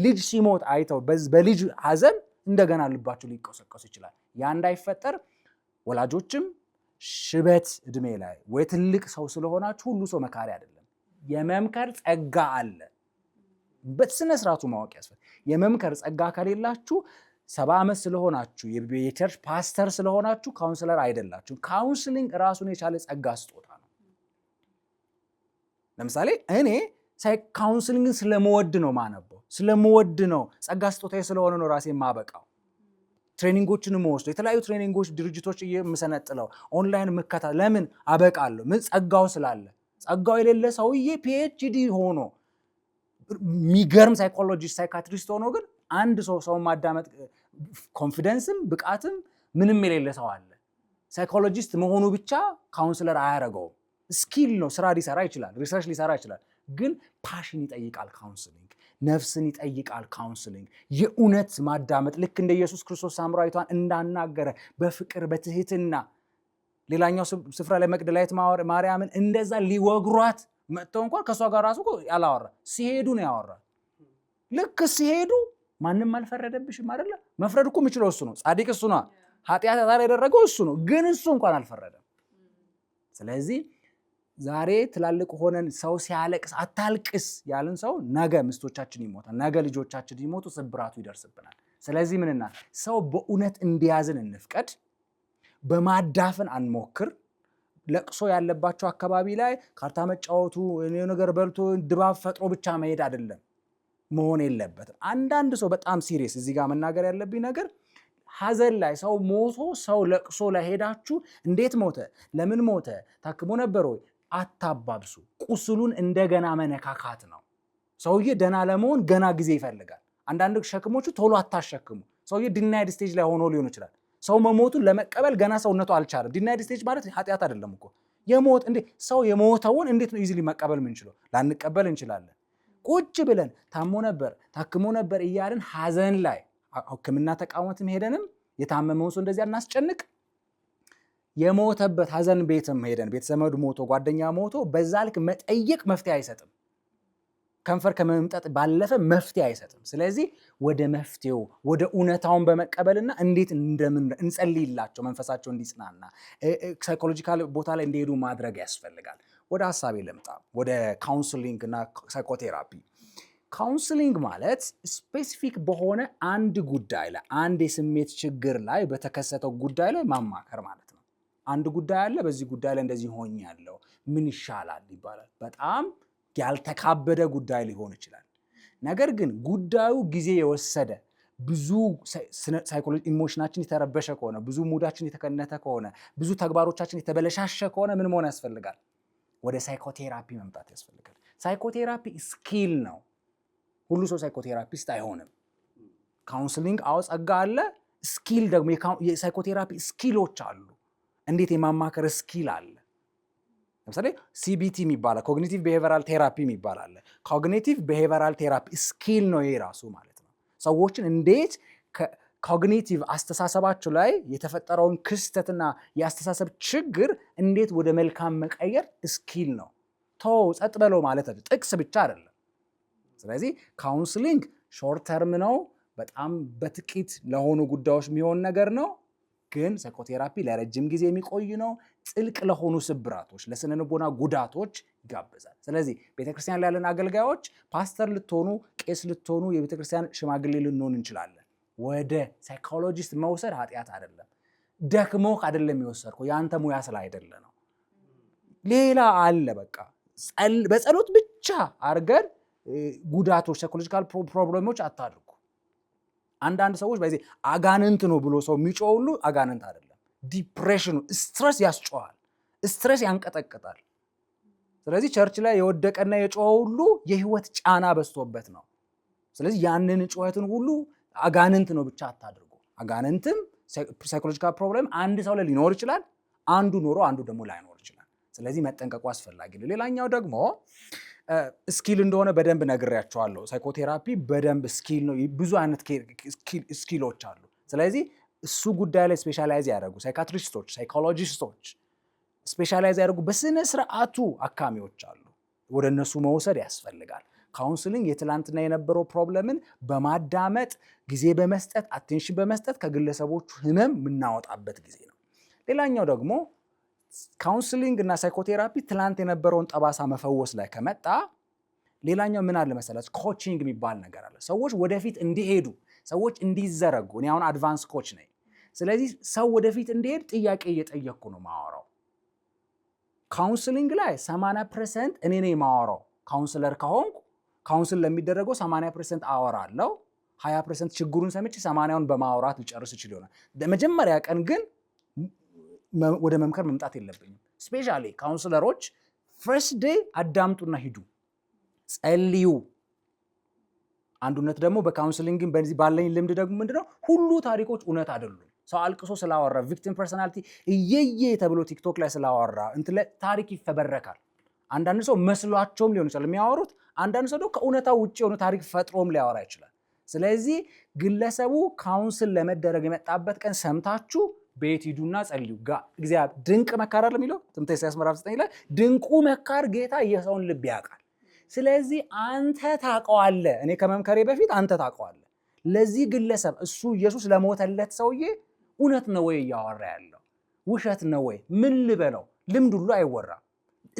ልጅ ሲሞት አይተው በልጅ ሐዘን እንደገና ልባቸው ሊቀሰቀሱ ይችላል። ያ እንዳይፈጠር ወላጆችም ሽበት እድሜ ላይ ወይ ትልቅ ሰው ስለሆናችሁ ሁሉ ሰው መካሪ አይደለም። የመምከር ጸጋ አለ። በስነ ስርዓቱ ማወቅ ያስፈልጋል። የመምከር ጸጋ ከሌላችሁ 70 ዓመት ስለሆናችሁ የቸርች ፓስተር ስለሆናችሁ ካውንስለር አይደላችሁ። ካውንስሊንግ ራሱን የቻለ ጸጋ ስጦታ ነው። ለምሳሌ እኔ ካውንስሊንግን ስለመወድ ነው ማነበው፣ ስለመወድ ነው፣ ጸጋ ስጦታዬ ስለሆነ ነው ራሴን ማበቃው። ትሬኒንጎችን የምወስደው የተለያዩ ትሬኒንጎች ድርጅቶች የምሰነጥለው ኦንላይን መከታተል ለምን አበቃለሁ? ምን ጸጋው ስላለ። ጸጋው የሌለ ሰውዬ ፒኤችዲ ሆኖ የሚገርም ሳይኮሎጂስት ሳይካትሪስት ሆኖ ግን አንድ ሰው ማዳመጥ ኮንፊደንስም ብቃትም ምንም የሌለ ሰው አለ። ሳይኮሎጂስት መሆኑ ብቻ ካውንስለር አያደርገውም። ስኪል ነው፣ ስራ ሊሰራ ይችላል፣ ሪሰርች ሊሰራ ይችላል። ግን ፓሽን ይጠይቃል ካውንስሊንግ፣ ነፍስን ይጠይቃል ካውንስሊንግ። የእውነት ማዳመጥ ልክ እንደ ኢየሱስ ክርስቶስ ሳምራዊቷን እንዳናገረ በፍቅር በትህትና። ሌላኛው ስፍራ ላይ መግደላዊት ማርያምን እንደዛ ሊወግሯት መጥተው እንኳን ከእሷ ጋር ራሱ ያላወራ ሲሄዱ ነው ያወራ። ልክ ሲሄዱ ማንም አልፈረደብሽም አይደለ? መፍረድ እኮ የሚችለው እሱ ነው። ጻድቅ እሱ ነው። ኃጢአት ያደረገው እሱ ነው። ግን እሱ እንኳን አልፈረደም። ስለዚህ ዛሬ ትላልቅ ሆነን ሰው ሲያለቅስ አታልቅስ ያልን ሰው ነገ ሚስቶቻችን ይሞታል፣ ነገ ልጆቻችን ይሞቱ፣ ስብራቱ ይደርስብናል። ስለዚህ ምንና ሰው በእውነት እንዲያዝን እንፍቀድ፣ በማዳፈን አንሞክር። ለቅሶ ያለባቸው አካባቢ ላይ ካርታ መጫወቱ ነገር በልቶ ድባብ ፈጥሮ ብቻ መሄድ አይደለም፣ መሆን የለበትም። አንዳንድ ሰው በጣም ሲሪየስ፣ እዚህ ጋር መናገር ያለብኝ ነገር ሐዘን ላይ ሰው ሞቶ ሰው ለቅሶ ላይ ሄዳችሁ እንዴት ሞተ፣ ለምን ሞተ፣ ታክሞ ነበር ወይ አታባብሱ። ቁስሉን እንደገና መነካካት ነው። ሰውዬ ደህና ለመሆን ገና ጊዜ ይፈልጋል። አንዳንድ ሸክሞቹ ቶሎ አታሸክሙ። ሰውዬ ዲናይድ ስቴጅ ላይ ሆኖ ሊሆን ይችላል። ሰው መሞቱን ለመቀበል ገና ሰውነቱ አልቻለም። ዲናይድ ስቴጅ ማለት ኃጢአት አይደለም እኮ ሰው የሞተውን እንዴት ነው ኢዚሊ መቀበል ምንችለው? ላንቀበል እንችላለን። ቁጭ ብለን ታሞ ነበር ታክሞ ነበር እያልን ሐዘን ላይ ሕክምና ተቃውሞትም ሄደንም የታመመውን ሰው እንደዚህ እናስጨንቅ። የሞተበት ሐዘን ቤትም ሄደን ቤተሰመዱ ሞቶ ጓደኛ ሞቶ በዛ ልክ መጠየቅ መፍትሄ አይሰጥም። ከንፈር ከመምጠጥ ባለፈ መፍትሄ አይሰጥም። ስለዚህ ወደ መፍትሄው ወደ እውነታውን በመቀበልና እንዴት እንጸልይላቸው መንፈሳቸው እንዲጽናና ሳይኮሎጂካል ቦታ ላይ እንዲሄዱ ማድረግ ያስፈልጋል። ወደ ሐሳቤ ልምጣ፣ ወደ ካውንስሊንግ እና ሳይኮቴራፒ። ካውንስሊንግ ማለት ስፔሲፊክ በሆነ አንድ ጉዳይ ላይ አንድ የስሜት ችግር ላይ በተከሰተው ጉዳይ ላይ ማማከር ማለት ነው። አንድ ጉዳይ አለ፣ በዚህ ጉዳይ ላይ እንደዚህ ሆኛለሁ፣ ምን ይሻላል ይባላል። በጣም ያልተካበደ ጉዳይ ሊሆን ይችላል። ነገር ግን ጉዳዩ ጊዜ የወሰደ ብዙ ሳይኮሎጂ ኢሞሽናችን የተረበሸ ከሆነ ብዙ ሙዳችን የተከነተ ከሆነ ብዙ ተግባሮቻችን የተበለሻሸ ከሆነ ምን መሆን ያስፈልጋል? ወደ ሳይኮቴራፒ መምጣት ያስፈልጋል። ሳይኮቴራፒ ስኪል ነው። ሁሉ ሰው ሳይኮቴራፒስት አይሆንም። ካውንስሊንግ አዎ ጸጋ አለ። ስኪል ደግሞ የሳይኮቴራፒ ስኪሎች አሉ። እንዴት የማማከር ስኪል አለ። ለምሳሌ ሲቢቲ የሚባል ኮግኒቲቭ ቢሄቪራል ቴራፒ የሚባል አለ። ኮግኒቲቭ ቢሄቪራል ቴራፒ ስኪል ነው ይሄ ራሱ ማለት ነው። ሰዎችን እንዴት ኮግኒቲቭ አስተሳሰባቸው ላይ የተፈጠረውን ክስተትና የአስተሳሰብ ችግር እንዴት ወደ መልካም መቀየር ስኪል ነው። ጸጥ በለው ማለት አይደለም፣ ጥቅስ ብቻ አይደለም። ስለዚህ ካውንስሊንግ ሾርት ተርም ነው፣ በጣም በጥቂት ለሆኑ ጉዳዮች የሚሆን ነገር ነው። ግን ሳይኮቴራፒ ለረጅም ጊዜ የሚቆይ ነው። ጥልቅ ለሆኑ ስብራቶች፣ ለስነልቦና ጉዳቶች ይጋብዛል። ስለዚህ ቤተክርስቲያን ላይ ያለን አገልጋዮች ፓስተር ልትሆኑ፣ ቄስ ልትሆኑ፣ የቤተክርስቲያን ሽማግሌ ልንሆን እንችላለን። ወደ ሳይኮሎጂስት መውሰድ ኃጢአት አይደለም። ደክሞህ አይደለም የወሰድከው፣ የአንተ ሙያ ስለ አይደለ ነው። ሌላ አለ። በቃ በጸሎት ብቻ አድርገን ጉዳቶች ሳይኮሎጂካል ፕሮብሌሞች አታድርጉ። አንዳንድ ሰዎች በዚህ አጋንንት ነው ብሎ ሰው የሚጮህ ሁሉ አጋንንት አይደለም። ዲፕሬሽኑ ስትረስ ያስጮሃል፣ ስትረስ ያንቀጠቅጣል። ስለዚህ ቸርች ላይ የወደቀና የጮኸ ሁሉ የህይወት ጫና በዝቶበት ነው። ስለዚህ ያንን ጩኸትን ሁሉ አጋንንት ነው ብቻ አታድርጉ። አጋንንትም ሳይኮሎጂካል ፕሮብሌም አንድ ሰው ላይ ሊኖር ይችላል፣ አንዱ ኖሮ አንዱ ደግሞ ላይኖር ይችላል። ስለዚህ መጠንቀቁ አስፈላጊ ነው። ሌላኛው ደግሞ ስኪል እንደሆነ በደንብ ነግሬያቸዋለሁ። ሳይኮቴራፒ በደንብ ስኪል ነው። ብዙ አይነት ስኪሎች አሉ። ስለዚህ እሱ ጉዳይ ላይ ስፔሻላይዝ ያደረጉ ሳይካትሪስቶች፣ ሳይኮሎጂስቶች ስፔሻላይዝ ያደረጉ በስነ ስርዓቱ አካሚዎች አሉ። ወደ እነሱ መውሰድ ያስፈልጋል። ካውንስሊንግ የትላንትና የነበረው ፕሮብለምን በማዳመጥ ጊዜ በመስጠት አቴንሽን በመስጠት ከግለሰቦቹ ህመም የምናወጣበት ጊዜ ነው። ሌላኛው ደግሞ ካውንስሊንግ እና ሳይኮቴራፒ ትላንት የነበረውን ጠባሳ መፈወስ ላይ ከመጣ ሌላኛው ምን አለ መሰላችሁ? ኮቺንግ የሚባል ነገር አለ። ሰዎች ወደፊት እንዲሄዱ፣ ሰዎች እንዲዘረጉ። እኔ አሁን አድቫንስ ኮች ነኝ። ስለዚህ ሰው ወደፊት እንዲሄድ ጥያቄ እየጠየቅኩ ነው ማወራው። ካውንስሊንግ ላይ 80% እኔ ነኝ ማወራው። ካውንስለር ከሆንኩ ካውንስል ለሚደረገው 80% አወራለሁ። 20% ችግሩን ሰምቼ 80ውን በማውራት ልጨርስ ይችል ይሆናል። መጀመሪያ ቀን ግን ወደ መምከር መምጣት የለብኝም። ስፔሻሊ ካውንስለሮች ፈርስት ዴይ አዳምጡና ሂዱ፣ ጸልዩ። አንዱነት ደግሞ በካውንስሊንግን በዚህ ባለኝ ልምድ ደግሞ ምንድነው ሁሉ ታሪኮች እውነት አይደሉም። ሰው አልቅሶ ስላወራ ቪክቲም ፐርሶናሊቲ እየየ ተብሎ ቲክቶክ ላይ ስላወራ እንትን ላይ ታሪክ ይፈበረካል። አንዳንድ ሰው መስሏቸውም ሊሆን ይችላል የሚያወሩት። አንዳንድ ሰው ደግሞ ከእውነታው ውጭ የሆነ ታሪክ ፈጥሮም ሊያወራ ይችላል። ስለዚህ ግለሰቡ ካውንስል ለመደረግ የመጣበት ቀን ሰምታችሁ ቤት ሂዱና ጸልዩ። እግዚአብሔር ድንቅ መካር አለ የሚለው ትንቢተ ኢሳይያስ ምዕራፍ 9 ላይ ድንቁ መካር ጌታ የሰውን ልብ ያውቃል። ስለዚህ አንተ ታውቀዋለህ። እኔ ከመምከሬ በፊት አንተ ታውቀዋለህ። ለዚህ ግለሰብ እሱ ኢየሱስ ለሞተለት ሰውዬ እውነት ነው ወይ እያወራ ያለው? ውሸት ነው ወይ? ምን ልበለው? ልምድ ሁሉ አይወራም።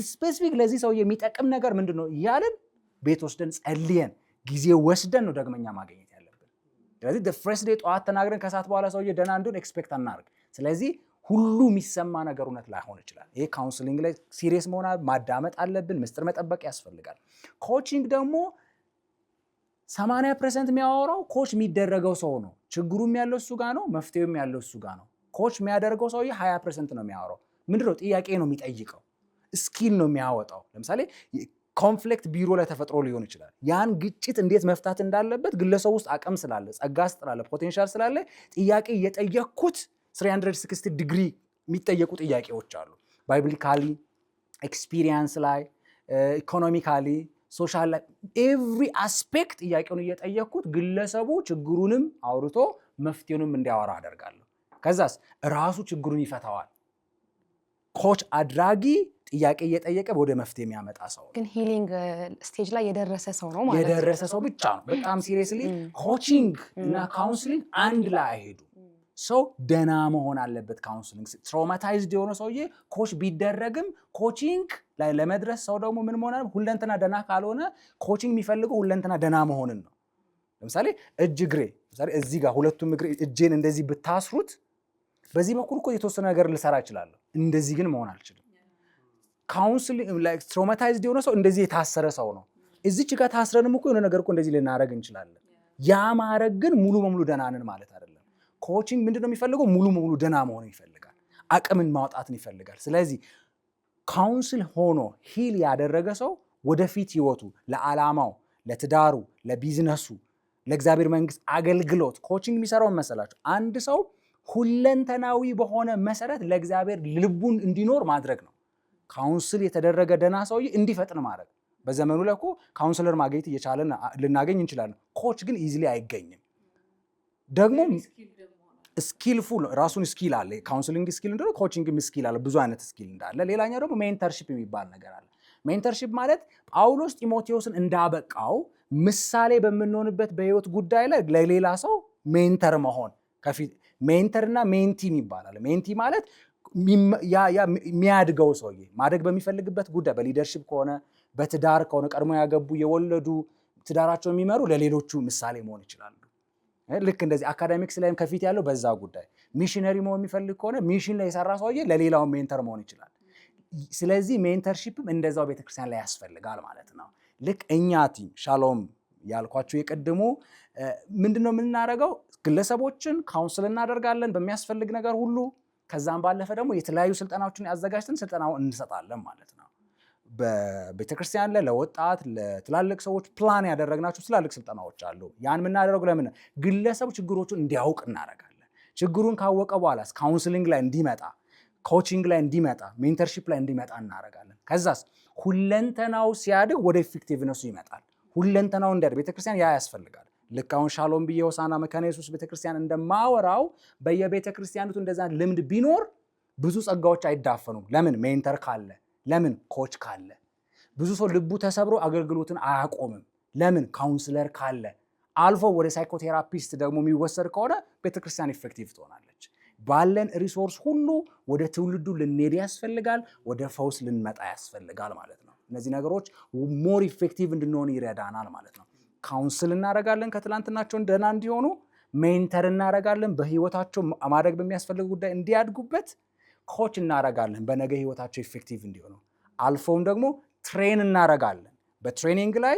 ስፔሲፊክ ለዚህ ሰውዬ የሚጠቅም ነገር ምንድን ነው እያልን ቤት ወስደን ጸልየን ጊዜ ወስደን ነው ደግመኛ ማግኘት ያለብን። ስለዚህ ፈርስት ዴይ ጠዋት ተናግረን ከሰዓት በኋላ ሰውዬ ደህና እንዲሆን ኤክስፔክት አናርግ። ስለዚህ ሁሉ የሚሰማ ነገር እውነት ላይሆን ይችላል። ይሄ ካውንስሊንግ ላይ ሲሪየስ መሆን ማዳመጥ አለብን። ምስጢር መጠበቅ ያስፈልጋል። ኮቺንግ ደግሞ 80% የሚያወራው ኮች የሚደረገው ሰው ነው። ችግሩም ያለው እሱ ጋር ነው፣ መፍትሄውም ያለው እሱ ጋር ነው። ኮች የሚያደርገው ሰውዬ 20% ነው የሚያወራው። ምንድነው? ጥያቄ ነው የሚጠይቀው፣ ስኪል ነው የሚያወጣው። ለምሳሌ ኮንፍሊክት ቢሮ ላይ ተፈጥሮ ሊሆን ይችላል። ያን ግጭት እንዴት መፍታት እንዳለበት ግለሰቡ ውስጥ አቅም ስላለ፣ ጸጋ ስላለ፣ ፖቴንሻል ስላለ ጥያቄ እየጠየቅኩት 360 ዲግሪ የሚጠየቁ ጥያቄዎች አሉ። ባይብሊካሊ፣ ኤክስፒሪየንስ ላይ፣ ኢኮኖሚካሊ፣ ሶሻል ላይ ኤቭሪ አስፔክት ጥያቄውን እየጠየቅኩት ግለሰቡ ችግሩንም አውርቶ መፍትሄውንም እንዲያወራ አደርጋለሁ። ከዛስ ራሱ ችግሩን ይፈታዋል። ኮች አድራጊ ጥያቄ እየጠየቀ ወደ መፍትሄ የሚያመጣ ሰው ግን ሂሊንግ ስቴጅ ላይ የደረሰ ሰው ነው ማለት ነው። የደረሰ ሰው ብቻ ነው። በጣም ሲሪየስሊ ኮቺንግ እና ካውንስሊንግ አንድ ላይ አይሄዱ። ሰው ደና መሆን አለበት። ካውንስሊንግ ትራውማታይዝድ የሆነ ሰውዬ ኮች ቢደረግም ኮቺንግ ላይ ለመድረስ ሰው ደግሞ ምን መሆን አለበት? ሁለንተና ደና ካልሆነ ኮቺንግ የሚፈልገው ሁለንተና ደና መሆንን ነው። ለምሳሌ እጅ እግሬ፣ ለምሳሌ እዚህ ጋር ሁለቱም እግሬ እጄን እንደዚህ ብታስሩት በዚህ በኩል እኮ የተወሰነ ነገር ልሰራ እችላለሁ፣ እንደዚህ ግን መሆን አልችልም። ካውንስሊንግ ላይክ ትራውማታይዝድ የሆነ ሰው እንደዚህ የታሰረ ሰው ነው። እዚች ጋር ታስረንም እኮ የሆነ ነገር እኮ እንደዚህ ልናደርግ እንችላለን። ያ ማድረግ ግን ሙሉ በሙሉ ደናንን ማለት አይደለም። ኮቺንግ ምንድነው የሚፈልገው? ሙሉ በሙሉ ደና መሆን ይፈልጋል። አቅምን ማውጣትን ይፈልጋል። ስለዚህ ካውንስል ሆኖ ሂል ያደረገ ሰው ወደፊት ህይወቱ፣ ለዓላማው፣ ለትዳሩ፣ ለቢዝነሱ፣ ለእግዚአብሔር መንግስት አገልግሎት ኮቺንግ የሚሰራውን መሰላቸው አንድ ሰው ሁለንተናዊ በሆነ መሰረት ለእግዚአብሔር ልቡን እንዲኖር ማድረግ ነው። ካውንስል የተደረገ ደና ሰውዬ እንዲፈጥን ማድረግ። በዘመኑ ላይ እኮ ካውንስለር ማግኘት እየቻለን ልናገኝ እንችላለን። ኮች ግን ኢዚሊ አይገኝም። ደግሞ ስኪልፉል ራሱን ስኪል አለ። ካውንስሊንግ ስኪል እንደሆነ ኮቺንግም ስኪል አለ። ብዙ አይነት ስኪል እንዳለ። ሌላኛው ደግሞ ሜንተርሺፕ የሚባል ነገር አለ። ሜንተርሺፕ ማለት ጳውሎስ ጢሞቴዎስን እንዳበቃው ምሳሌ በምንሆንበት በህይወት ጉዳይ ላይ ለሌላ ሰው ሜንተር መሆን። ከፊት ሜንተርና ሜንቲም ይባላል። ሜንቲ ማለት የሚያድገው ሰውዬ ማደግ በሚፈልግበት ጉዳይ በሊደርሺፕ ከሆነ በትዳር ከሆነ ቀድሞ ያገቡ የወለዱ ትዳራቸውን የሚመሩ ለሌሎቹ ምሳሌ መሆን ይችላሉ። ልክ እንደዚህ አካዳሚክስ ላይም ከፊት ያለው በዛ ጉዳይ ሚሽነሪ መሆን የሚፈልግ ከሆነ ሚሽን ላይ የሰራ ሰውዬ ለሌላው ሜንተር መሆን ይችላል። ስለዚህ ሜንተርሺፕም እንደዛው ቤተክርስቲያን ላይ ያስፈልጋል ማለት ነው። ልክ እኛ ቲም ሻሎም ያልኳቸው የቀድሞ ምንድነው የምናደርገው? ግለሰቦችን ካውንስል እናደርጋለን በሚያስፈልግ ነገር ሁሉ። ከዛም ባለፈ ደግሞ የተለያዩ ስልጠናዎችን ያዘጋጅተን ስልጠናውን እንሰጣለን ማለት ነው። በቤተክርስቲያን ላይ ለወጣት ለትላልቅ ሰዎች ፕላን ያደረግናቸው ትላልቅ ስልጠናዎች አሉ። ያን የምናደርገው ለምን ግለሰቡ ችግሮቹን እንዲያውቅ እናደርጋለን። ችግሩን ካወቀ በኋላ ካውንስሊንግ ላይ እንዲመጣ፣ ኮቺንግ ላይ እንዲመጣ፣ ሜንተርሺፕ ላይ እንዲመጣ እናደርጋለን። ከዛስ ሁለንተናው ሲያድግ ወደ ኢፌክቲቭነሱ ይመጣል። ሁለንተናው እንዲያድግ ቤተክርስቲያን ያ ያስፈልጋል። ልክ አሁን ሻሎም ብዬ ሆሳዕና መካነ ኢየሱስ ቤተክርስቲያን እንደማወራው በየቤተክርስቲያኑቱ እንደዛ ልምድ ቢኖር ብዙ ጸጋዎች አይዳፈኑም። ለምን ሜንተር ካለ፣ ለምን ኮች ካለ። ብዙ ሰው ልቡ ተሰብሮ አገልግሎትን አያቆምም። ለምን ካውንስለር ካለ። አልፎ ወደ ሳይኮቴራፒስት ደግሞ የሚወሰድ ከሆነ ቤተክርስቲያን ኢፌክቲቭ ትሆናለች። ባለን ሪሶርስ ሁሉ ወደ ትውልዱ ልንሄድ ያስፈልጋል። ወደ ፈውስ ልንመጣ ያስፈልጋል ማለት ነው። እነዚህ ነገሮች ሞር ኢፌክቲቭ እንድንሆን ይረዳናል ማለት ነው። ካውንስል እናደርጋለን ከትላንትናቸውን ደህና እንዲሆኑ፣ ሜንተር እናደርጋለን በህይወታቸው ማድረግ በሚያስፈልግ ጉዳይ እንዲያድጉበት፣ ኮች እናደርጋለን በነገ ህይወታቸው ኢፌክቲቭ እንዲሆኑ፣ አልፎም ደግሞ ትሬን እናደርጋለን። በትሬኒንግ ላይ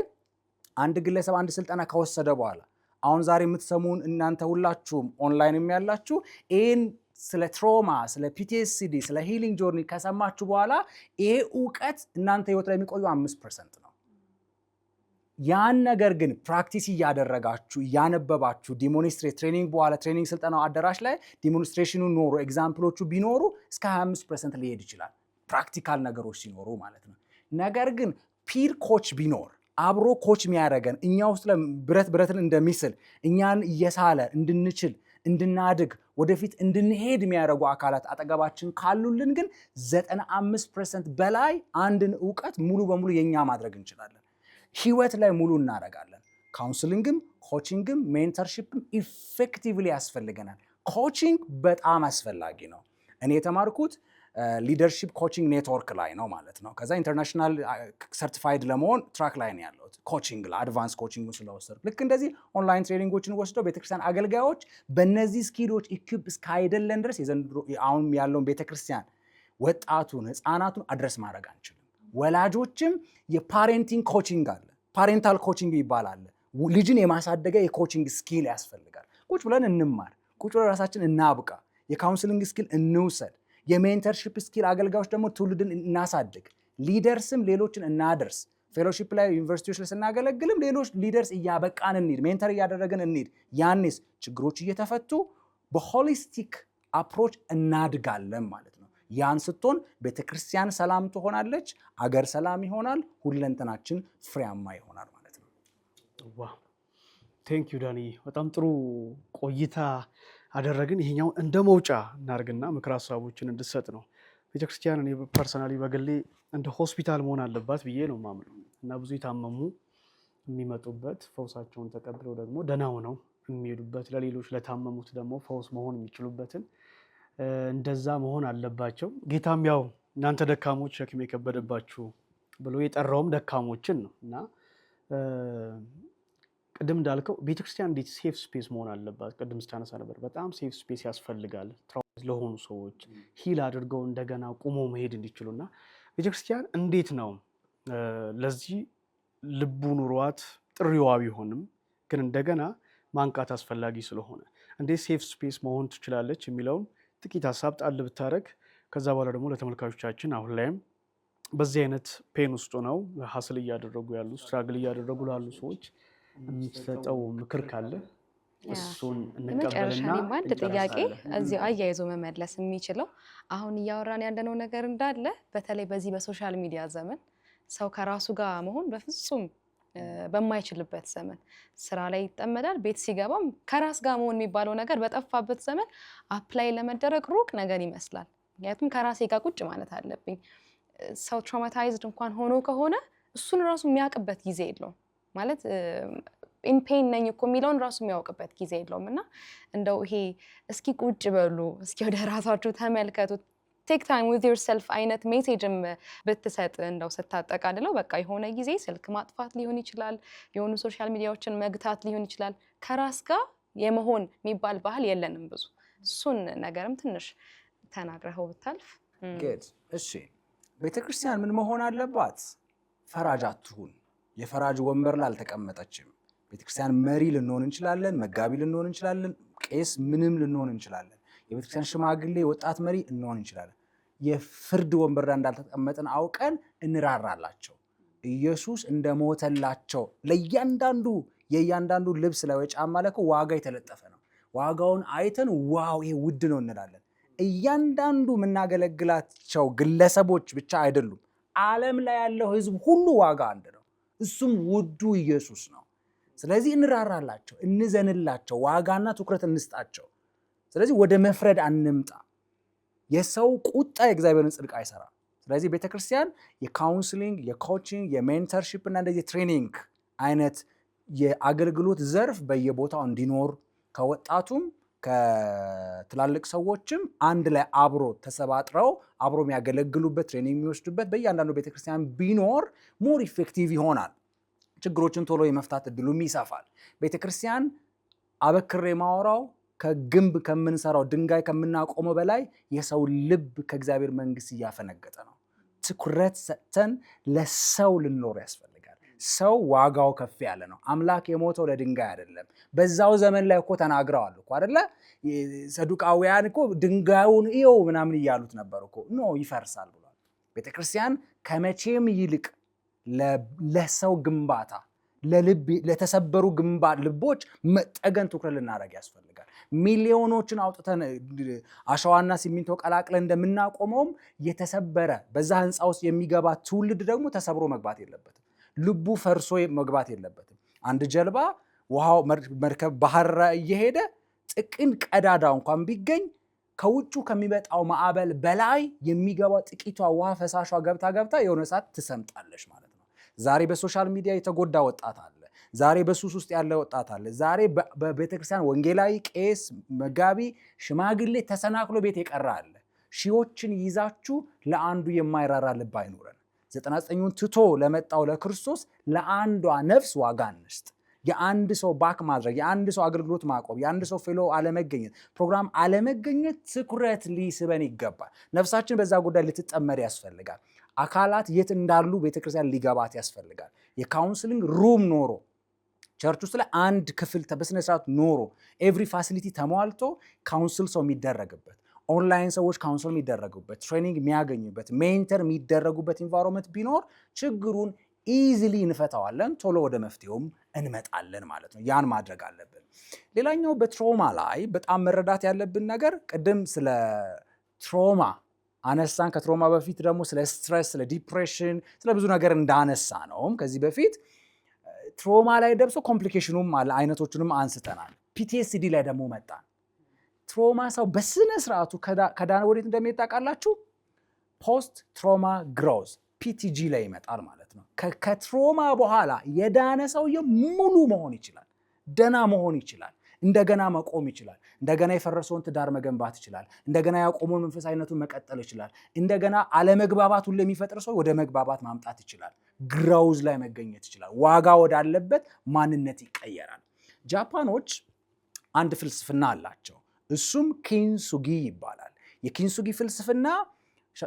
አንድ ግለሰብ አንድ ስልጠና ከወሰደ በኋላ አሁን ዛሬ የምትሰሙን እናንተ ሁላችሁም ኦንላይንም ያላችሁ ይህን ስለ ትሮማ፣ ስለ ፒቲኤስዲ፣ ስለ ሂሊንግ ጆርኒ ከሰማችሁ በኋላ ይሄ እውቀት እናንተ ህይወት ላይ የሚቆዩ 5% ነው። ያን ነገር ግን ፕራክቲስ እያደረጋችሁ እያነበባችሁ ዲሞንስትሬት ትሬኒንግ በኋላ ትሬኒንግ ስልጠናው አዳራሽ ላይ ዲሞንስትሬሽኑ ኖሮ ኤግዛምፕሎቹ ቢኖሩ እስከ 25% ሊሄድ ይችላል፣ ፕራክቲካል ነገሮች ሲኖሩ ማለት ነው። ነገር ግን ፒር ኮች ቢኖር አብሮ ኮች የሚያደርገን እኛ ውስጥ ብረትን እንደሚስል እኛን እየሳለ እንድንችል እንድናድግ ወደፊት እንድንሄድ የሚያደርጉ አካላት አጠገባችን ካሉልን ግን 95% በላይ አንድን እውቀት ሙሉ በሙሉ የኛ ማድረግ እንችላለን። ህይወት ላይ ሙሉ እናደርጋለን። ካውንስሊንግም ኮቺንግም ሜንተርሺፕም ኢፌክቲቭሊ ያስፈልገናል። ኮቺንግ በጣም አስፈላጊ ነው። እኔ የተማርኩት ሊደርሺፕ ኮቺንግ ኔትወርክ ላይ ነው ማለት ነው። ከዛ ኢንተርናሽናል ሰርቲፋይድ ለመሆን ትራክ ላይ ነው ያለሁት ኮቺንግ ላይ አድቫንስ ኮቺንግ ስለወሰድኩ። ልክ እንደዚህ ኦንላይን ትሬኒንጎችን ወስደው ቤተክርስቲያን አገልጋዮች በእነዚህ ስኪሎች ኢኩፕ እስካይደለን ድረስ አሁን ያለውን ቤተክርስቲያን ወጣቱን ህፃናቱን አድረስ ማድረግ አንችልም። ወላጆችም የፓሬንቲንግ ኮቺንግ አለ፣ ፓሬንታል ኮቺንግ ይባላል። ልጅን የማሳደገ የኮቺንግ ስኪል ያስፈልጋል። ቁጭ ብለን እንማር፣ ቁጭ ብለን ራሳችን እናብቃ፣ የካውንስሊንግ ስኪል እንውሰድ። የሜንተርሺፕ ስኪል አገልጋዮች ደግሞ ትውልድን እናሳድግ፣ ሊደርስም ሌሎችን እናደርስ። ፌሎሺፕ ላይ ዩኒቨርሲቲዎች ላይ ስናገለግልም ሌሎች ሊደርስ እያበቃን እንሂድ፣ ሜንተር እያደረግን እንሂድ። ያኔስ ችግሮች እየተፈቱ በሆሊስቲክ አፕሮች እናድጋለን ማለት ነው። ያን ስትሆን ቤተክርስቲያን ሰላም ትሆናለች፣ አገር ሰላም ይሆናል፣ ሁለንተናችን ፍሬያማ ይሆናል ማለት ነው። ዋው ቴንክ ዩ ዳኒ፣ በጣም ጥሩ ቆይታ አደረግን። ይሄኛው እንደ መውጫ እናርግና ምክር ሀሳቦችን እንድሰጥ ነው። ቤተክርስቲያን እኔ ፐርሰናሊ በግሌ እንደ ሆስፒታል መሆን አለባት ብዬ ነው የማምነው እና ብዙ የታመሙ የሚመጡበት ፈውሳቸውን ተቀብለው ደግሞ ደህና ሆነው የሚሄዱበት፣ ለሌሎች ለታመሙት ደግሞ ፈውስ መሆን የሚችሉበትን እንደዛ መሆን አለባቸው። ጌታም ያው እናንተ ደካሞች ሸክም የከበደባችሁ ብሎ የጠራውም ደካሞችን ነው እና ቅድም እንዳልከው ቤተክርስቲያን እንዴት ሴፍ ስፔስ መሆን አለባት? ቅድም ስታነሳ ነበር በጣም ሴፍ ስፔስ ያስፈልጋል ለሆኑ ሰዎች ሂል አድርገው እንደገና ቁሞ መሄድ እንዲችሉ እና ቤተክርስቲያን እንዴት ነው ለዚህ ልቡ ኑሯት ጥሪዋ ቢሆንም ግን እንደገና ማንቃት አስፈላጊ ስለሆነ እንዴት ሴፍ ስፔስ መሆን ትችላለች የሚለውን ጥቂት ሀሳብ ጣል ብታደረግ፣ ከዛ በኋላ ደግሞ ለተመልካቾቻችን አሁን ላይም በዚህ አይነት ፔን ውስጡ ነው ሀስል እያደረጉ ያሉ ስትራግል እያደረጉ ላሉ ሰዎች የምትሰጠው ምክር ካለ እሱን እንቀበልና አንድ ጥያቄ እዚሁ አያይዞ መመለስ የሚችለው አሁን እያወራን ያለነው ነገር እንዳለ በተለይ በዚህ በሶሻል ሚዲያ ዘመን ሰው ከራሱ ጋር መሆን በፍጹም በማይችልበት ዘመን ስራ ላይ ይጠመዳል፣ ቤት ሲገባም ከራስ ጋር መሆን የሚባለው ነገር በጠፋበት ዘመን አፕላይ ለመደረግ ሩቅ ነገር ይመስላል። ምክንያቱም ከራሴ ጋር ቁጭ ማለት አለብኝ። ሰው ትራውማታይዝድ እንኳን ሆኖ ከሆነ እሱን ራሱ የሚያውቅበት ጊዜ የለውም ማለት ኢንፔን ነኝ እኮ የሚለውን ራሱ የሚያውቅበት ጊዜ የለውም። እና እንደው ይሄ እስኪ ቁጭ በሉ፣ እስኪ ወደ ራሳችሁ ተመልከቱ፣ ቴክ ታይም ዊዝ ዮርሰልፍ አይነት ሜሴጅም ብትሰጥ እንደው ስታጠቃልለው በቃ የሆነ ጊዜ ስልክ ማጥፋት ሊሆን ይችላል፣ የሆኑ ሶሻል ሚዲያዎችን መግታት ሊሆን ይችላል። ከራስ ጋር የመሆን የሚባል ባህል የለንም ብዙ። እሱን ነገርም ትንሽ ተናግረኸው ብታልፍ። እሺ ቤተክርስቲያን ምን መሆን አለባት? ፈራጅ አትሁን። የፈራጅ ወንበር ላይ አልተቀመጠችም። ቤተክርስቲያን መሪ ልንሆን እንችላለን፣ መጋቢ ልንሆን እንችላለን፣ ቄስ ምንም ልንሆን እንችላለን። የቤተክርስቲያን ሽማግሌ ወጣት መሪ ልንሆን እንችላለን። የፍርድ ወንበር ላይ እንዳልተቀመጥን አውቀን እንራራላቸው። ኢየሱስ እንደሞተላቸው ለእያንዳንዱ የእያንዳንዱ ልብስ ላይ ወይ ጫማ ላይ ዋጋ የተለጠፈ ነው። ዋጋውን አይተን ዋው ይሄ ውድ ነው እንላለን። እያንዳንዱ የምናገለግላቸው ግለሰቦች ብቻ አይደሉም። ዓለም ላይ ያለው ሕዝብ ሁሉ ዋጋ አንድ ነው። እሱም ውዱ ኢየሱስ ነው። ስለዚህ እንራራላቸው፣ እንዘንላቸው፣ ዋጋና ትኩረት እንስጣቸው። ስለዚህ ወደ መፍረድ አንምጣ። የሰው ቁጣ የእግዚአብሔርን ጽድቅ አይሰራም። ስለዚህ ቤተክርስቲያን የካውንስሊንግ፣ የኮቺንግ፣ የሜንተርሺፕ እና እንደዚህ ትሬኒንግ አይነት የአገልግሎት ዘርፍ በየቦታው እንዲኖር ከወጣቱም ከትላልቅ ሰዎችም አንድ ላይ አብሮ ተሰባጥረው አብሮ የሚያገለግሉበት ትሬኒንግ የሚወስዱበት በእያንዳንዱ ቤተክርስቲያን ቢኖር ሞር ኢፌክቲቭ ይሆናል። ችግሮችን ቶሎ የመፍታት እድሉም ይሰፋል። ቤተክርስቲያን አበክሬ ማወራው ከግንብ ከምንሰራው ድንጋይ ከምናቆመው በላይ የሰው ልብ ከእግዚአብሔር መንግስት እያፈነገጠ ነው። ትኩረት ሰጥተን ለሰው ልንኖር ያስፈልጋል። ሰው ዋጋው ከፍ ያለ ነው። አምላክ የሞተው ለድንጋይ አይደለም። በዛው ዘመን ላይ እኮ ተናግረዋል እኮ አይደለ? ሰዱቃውያን እኮ ድንጋዩን እየው ምናምን እያሉት ነበር እኮ። ኖ ይፈርሳል ብሏል። ቤተክርስቲያን ከመቼም ይልቅ ለሰው ግንባታ ለተሰበሩ ልቦች መጠገን ትኩረት ልናደርግ ያስፈልጋል። ሚሊዮኖችን አውጥተን አሸዋና ሲሚንቶ ቀላቅለን እንደምናቆመውም የተሰበረ በዛ ህንፃ ውስጥ የሚገባ ትውልድ ደግሞ ተሰብሮ መግባት የለበትም። ልቡ ፈርሶ መግባት የለበትም። አንድ ጀልባ ውሃው መርከብ ባህር እየሄደ ጥቅን ቀዳዳ እንኳን ቢገኝ ከውጩ ከሚመጣው ማዕበል በላይ የሚገባው ጥቂቷ ውሃ ፈሳሿ ገብታ የሆነ ሰዓት ትሰምጣለች ማለት ነው። ዛሬ በሶሻል ሚዲያ የተጎዳ ወጣት አለ። ዛሬ በሱስ ውስጥ ያለ ወጣት አለ። ዛሬ በቤተክርስቲያን ወንጌላዊ፣ ቄስ፣ መጋቢ፣ ሽማግሌ ተሰናክሎ ቤት የቀረ አለ። ሺዎችን ይዛችሁ ለአንዱ የማይራራ ልብ አይኖረን። 99ን ትቶ ለመጣው ለክርስቶስ ለአንዷ ነፍስ ዋጋ እንስጥ። የአንድ ሰው ባክ ማድረግ፣ የአንድ ሰው አገልግሎት ማቆም፣ የአንድ ሰው ፌሎ አለመገኘት፣ ፕሮግራም አለመገኘት ትኩረት ሊስበን ይገባል። ነፍሳችን በዛ ጉዳይ ልትጠመድ ያስፈልጋል። አካላት የት እንዳሉ ቤተክርስቲያን ሊገባት ያስፈልጋል። የካውንስሊንግ ሩም ኖሮ ቸርች ውስጥ ላይ አንድ ክፍል በስነ ስርዓት ኖሮ ኤቭሪ ፋሲሊቲ ተሟልቶ ካውንስል ሰው የሚደረግበት፣ ኦንላይን ሰዎች ካውንስል የሚደረጉበት፣ ትሬኒንግ የሚያገኙበት፣ ሜንተር የሚደረጉበት ኢንቫይሮንመንት ቢኖር ችግሩን ኢዚሊ እንፈታዋለን፣ ቶሎ ወደ መፍትሄውም እንመጣለን ማለት ነው። ያን ማድረግ አለብን። ሌላኛው በትሮማ ላይ በጣም መረዳት ያለብን ነገር ቅድም ስለ ትሮማ አነሳን። ከትሮማ በፊት ደግሞ ስለ ስትረስ፣ ስለ ዲፕሬሽን፣ ስለ ብዙ ነገር እንዳነሳ ነውም ከዚህ በፊት ትሮማ ላይ ደርሶ ኮምፕሊኬሽኑም አለ፣ አይነቶቹንም አንስተናል። ፒቲኤስዲ ላይ ደግሞ መጣን። ትሮማ ሰው በስነ ስርዓቱ ከዳነ ወዴት እንደሚሄድ ታውቃላችሁ? ፖስት ትሮማ ግሮዝ ፒቲጂ ላይ ይመጣል ማለት ነው። ከትሮማ በኋላ የዳነ ሰውዬ ሙሉ መሆን ይችላል፣ ደና መሆን ይችላል፣ እንደገና መቆም ይችላል፣ እንደገና የፈረሰውን ትዳር መገንባት ይችላል፣ እንደገና ያቆመውን መንፈሳዊነቱን መቀጠል ይችላል፣ እንደገና አለመግባባቱን ለሚፈጥር ሰው ወደ መግባባት ማምጣት ይችላል፣ ግሮዝ ላይ መገኘት ይችላል፣ ዋጋ ወዳለበት ማንነት ይቀየራል። ጃፓኖች አንድ ፍልስፍና አላቸው። እሱም ኪንሱጊ ይባላል። የኪንሱጊ ፍልስፍና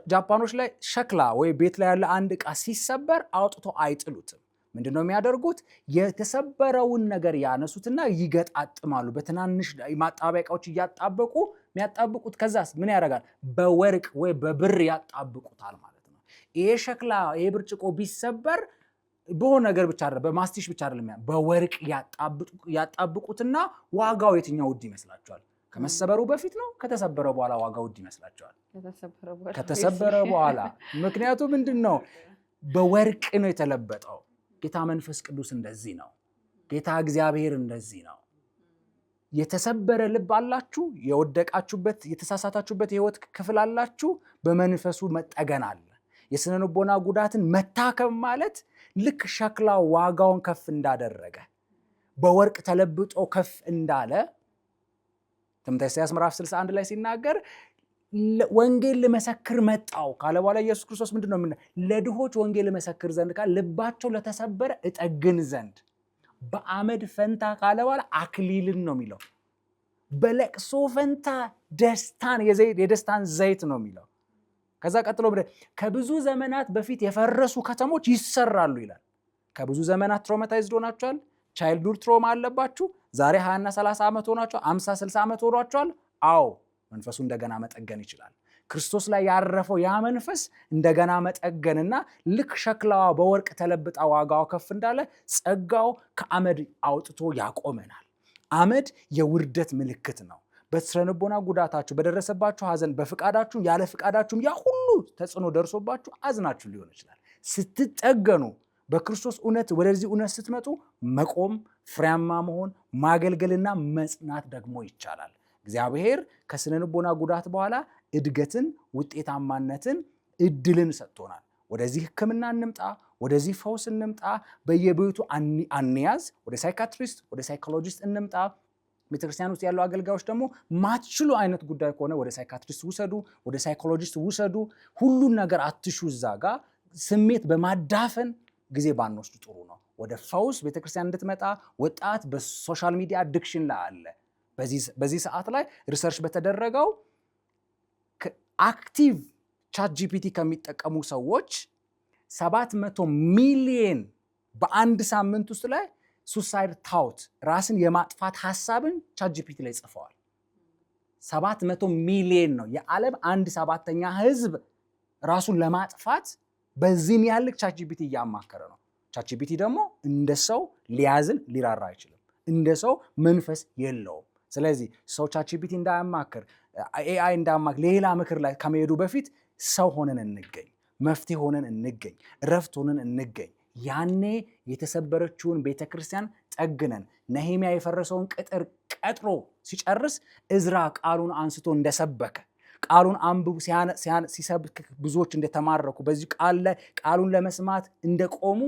ጃፓኖች ላይ ሸክላ ወይ ቤት ላይ ያለ አንድ ዕቃ ሲሰበር አውጥቶ አይጥሉትም። ምንድነው የሚያደርጉት? የተሰበረውን ነገር ያነሱትና ይገጣጥማሉ። በትናንሽ ማጣበቂያ ዕቃዎች እያጣበቁ የሚያጣብቁት ከዛስ ምን ያደርጋል? በወርቅ ወይ በብር ያጣብቁታል ማለት ነው። ይሄ ሸክላ ይሄ ብርጭቆ ቢሰበር በሆነ ነገር ብቻ አይደለም፣ በማስቲሽ ብቻ አይደለም፣ በወርቅ ያጣብቁትና ዋጋው የትኛው ውድ ይመስላችኋል? ከመሰበሩ በፊት ነው? ከተሰበረ በኋላ ዋጋ ውድ ይመስላችኋል? ከተሰበረ በኋላ። ምክንያቱ ምንድን ነው? በወርቅ ነው የተለበጠው። ጌታ መንፈስ ቅዱስ እንደዚህ ነው። ጌታ እግዚአብሔር እንደዚህ ነው። የተሰበረ ልብ አላችሁ፣ የወደቃችሁበት የተሳሳታችሁበት የህይወት ክፍል አላችሁ፣ በመንፈሱ መጠገን አለ። የስነ ልቦና ጉዳትን መታከም ማለት ልክ ሸክላ ዋጋውን ከፍ እንዳደረገ በወርቅ ተለብጦ ከፍ እንዳለ ትንቢተ ኢሳይያስ ምዕራፍ 61 ላይ ሲናገር ወንጌል ልመሰክር መጣው ካለ በኋላ ኢየሱስ ክርስቶስ ምንድን ነው? ለድሆች ወንጌል ልመሰክር ዘንድ ካለ ልባቸው ለተሰበረ እጠግን ዘንድ በአመድ ፈንታ ካለ በኋላ አክሊልን ነው የሚለው። በለቅሶ ፈንታ ደስታን የደስታን ዘይት ነው የሚለው። ከዛ ቀጥሎ ከብዙ ዘመናት በፊት የፈረሱ ከተሞች ይሰራሉ ይላል። ከብዙ ዘመናት ትሮማታይዝድ ሆናችኋል። ቻይልድሁድ ትሮማ አለባችሁ። ዛሬ 20 እና 30 ዓመት ሆናችኋል። 50 60 ዓመት ሆኗችኋል። አዎ መንፈሱ እንደገና መጠገን ይችላል። ክርስቶስ ላይ ያረፈው ያ መንፈስ እንደገና መጠገንና ልክ ሸክላዋ በወርቅ ተለብጣ ዋጋዋ ከፍ እንዳለ ጸጋው ከአመድ አውጥቶ ያቆመናል። አመድ የውርደት ምልክት ነው። በስነልቦና ጉዳታችሁ፣ በደረሰባችሁ ሐዘን፣ በፍቃዳችሁ ያለ ፍቃዳችሁም ያ ሁሉ ተጽዕኖ ደርሶባችሁ አዝናችሁ ሊሆን ይችላል። ስትጠገኑ በክርስቶስ እውነት ወደዚህ እውነት ስትመጡ መቆም፣ ፍሬያማ መሆን፣ ማገልገልና መጽናት ደግሞ ይቻላል። እግዚአብሔር ከስነልቦና ጉዳት በኋላ እድገትን፣ ውጤታማነትን፣ እድልን ሰጥቶናል። ወደዚህ ሕክምና እንምጣ፣ ወደዚህ ፈውስ እንምጣ፣ በየቤቱ አንያዝ፣ ወደ ሳይካትሪስት፣ ወደ ሳይኮሎጂስት እንምጣ። ቤተክርስቲያን ውስጥ ያሉ አገልጋዮች ደግሞ ማትችሉ አይነት ጉዳይ ከሆነ ወደ ሳይካትሪስት ውሰዱ፣ ወደ ሳይኮሎጂስት ውሰዱ። ሁሉን ነገር አትሹ። እዛ ጋር ስሜት በማዳፈን ጊዜ ባንወስዱ ጥሩ ነው። ወደ ፈውስ ቤተክርስቲያን እንድትመጣ ወጣት በሶሻል ሚዲያ አዲክሽን ላይ አለ። በዚህ ሰዓት ላይ ሪሰርች በተደረገው አክቲቭ ቻት ጂፒቲ ከሚጠቀሙ ሰዎች 700 ሚሊየን በአንድ ሳምንት ውስጥ ላይ ሱሳይድ ታውት ራስን የማጥፋት ሐሳብን ቻት ጂፒቲ ላይ ጽፈዋል። 700 ሚሊየን ነው የዓለም 1/7 ህዝብ ራሱን ለማጥፋት በዚህም ያልክ ቻት ጂፒቲ እያማከረ ነው። ቻት ጂፒቲ ደግሞ እንደ ሰው ሊያዝን ሊራራ አይችልም። እንደ ሰው መንፈስ የለውም። ስለዚህ ሰው ቻት ጂፒቲ እንዳያማክር፣ ኤአይ እንዳያማክር፣ ሌላ ምክር ላይ ከመሄዱ በፊት ሰው ሆነን እንገኝ፣ መፍትሄ ሆነን እንገኝ፣ እረፍት ሆነን እንገኝ። ያኔ የተሰበረችውን ቤተክርስቲያን ጠግነን ነህምያ የፈረሰውን ቅጥር ቀጥሮ ሲጨርስ እዝራ ቃሉን አንስቶ እንደሰበከ ቃሉን አንብቡ ሲሰብክ ብዙዎች እንደተማረኩ በዚህ ቃሉን ለመስማት እንደቆሙ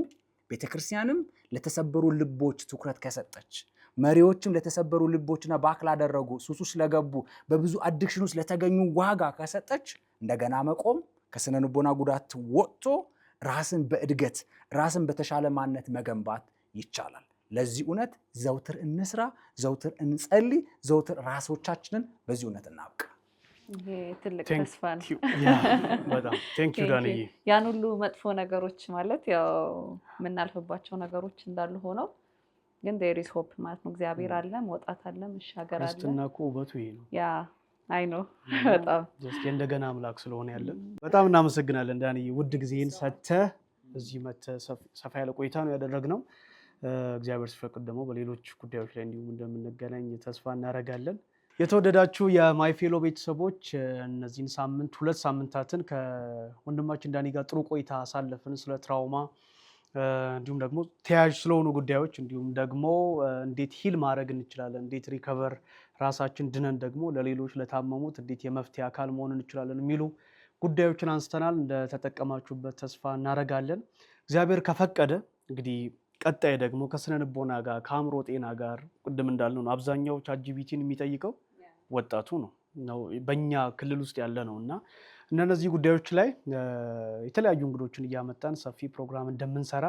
ቤተክርስቲያንም ለተሰበሩ ልቦች ትኩረት ከሰጠች፣ መሪዎችም ለተሰበሩ ልቦችና ባክ ላደረጉ ሱሱ ስለገቡ በብዙ አዲክሽን ውስጥ ለተገኙ ዋጋ ከሰጠች እንደገና መቆም ከስነ ልቦና ጉዳት ወጥቶ ራስን በእድገት ራስን በተሻለ ማንነት መገንባት ይቻላል። ለዚህ እውነት ዘውትር እንስራ፣ ዘውትር እንጸልይ፣ ዘውትር ራሶቻችንን በዚህ እውነት እናብቃ። ይሄ ትልቅ ተስፋ ነው። በጣም ቴንክ ዩ ዳንዬ። ያን ሁሉ መጥፎ ነገሮች ማለት ያው የምናልፍባቸው ነገሮች እንዳሉ ሆነው ግን there is hope ማለት ነው። እግዚአብሔር አለ፣ መውጣት አለ፣ መሻገር አለ። ክርስትና እኮ ውበቱ ይሄ ነው። ያ አይ ነው በጣም ጀስት እንደገና አምላክ ስለሆነ ያለን በጣም እናመሰግናለን ዳንዬ። ውድ ጊዜን ሰጥተህ እዚህ መጥተህ ሰፋ ያለ ቆይታ ነው ያደረግነው። እግዚአብሔር ሲፈቅድ ደግሞ በሌሎች ጉዳዮች ላይ እንዲሁም እንደምንገናኝ ተስፋ እናደርጋለን። የተወደዳችሁ የማይፌሎ ቤተሰቦች እነዚህን ሁለት ሳምንታትን ከወንድማችን ዳኒ ጋር ጥሩ ቆይታ አሳለፍን። ስለ ትራውማ እንዲሁም ደግሞ ተያያዥ ስለሆኑ ጉዳዮች እንዲሁም ደግሞ እንዴት ሂል ማድረግ እንችላለን፣ እንዴት ሪከቨር ራሳችን ድነን ደግሞ ለሌሎች ለታመሙት እንዴት የመፍትሄ አካል መሆን እንችላለን የሚሉ ጉዳዮችን አንስተናል። እንደተጠቀማችሁበት ተስፋ እናደርጋለን። እግዚአብሔር ከፈቀደ እንግዲህ ቀጣይ ደግሞ ከስነ ልቦና ጋር ከአእምሮ ጤና ጋር ቅድም እንዳልነው ነው አብዛኛው ቻት ጂፒቲን የሚጠይቀው ወጣቱ ነው በእኛ ክልል ውስጥ ያለ ነው እና እነዚህ ጉዳዮች ላይ የተለያዩ እንግዶችን እያመጣን ሰፊ ፕሮግራም እንደምንሰራ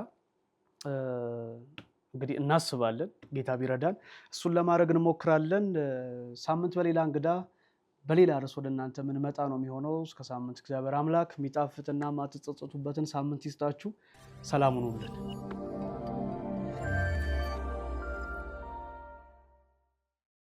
እንግዲህ እናስባለን። ጌታ ቢረዳን እሱን ለማድረግ እንሞክራለን። ሳምንት በሌላ እንግዳ በሌላ ርዕስ ወደ እናንተ የምንመጣ ነው የሚሆነው። እስከ ሳምንት እግዚአብሔር አምላክ የሚጣፍጥና ማትጸጸቱበትን ሳምንት ይስጣችሁ። ሰላም ሁኑልን።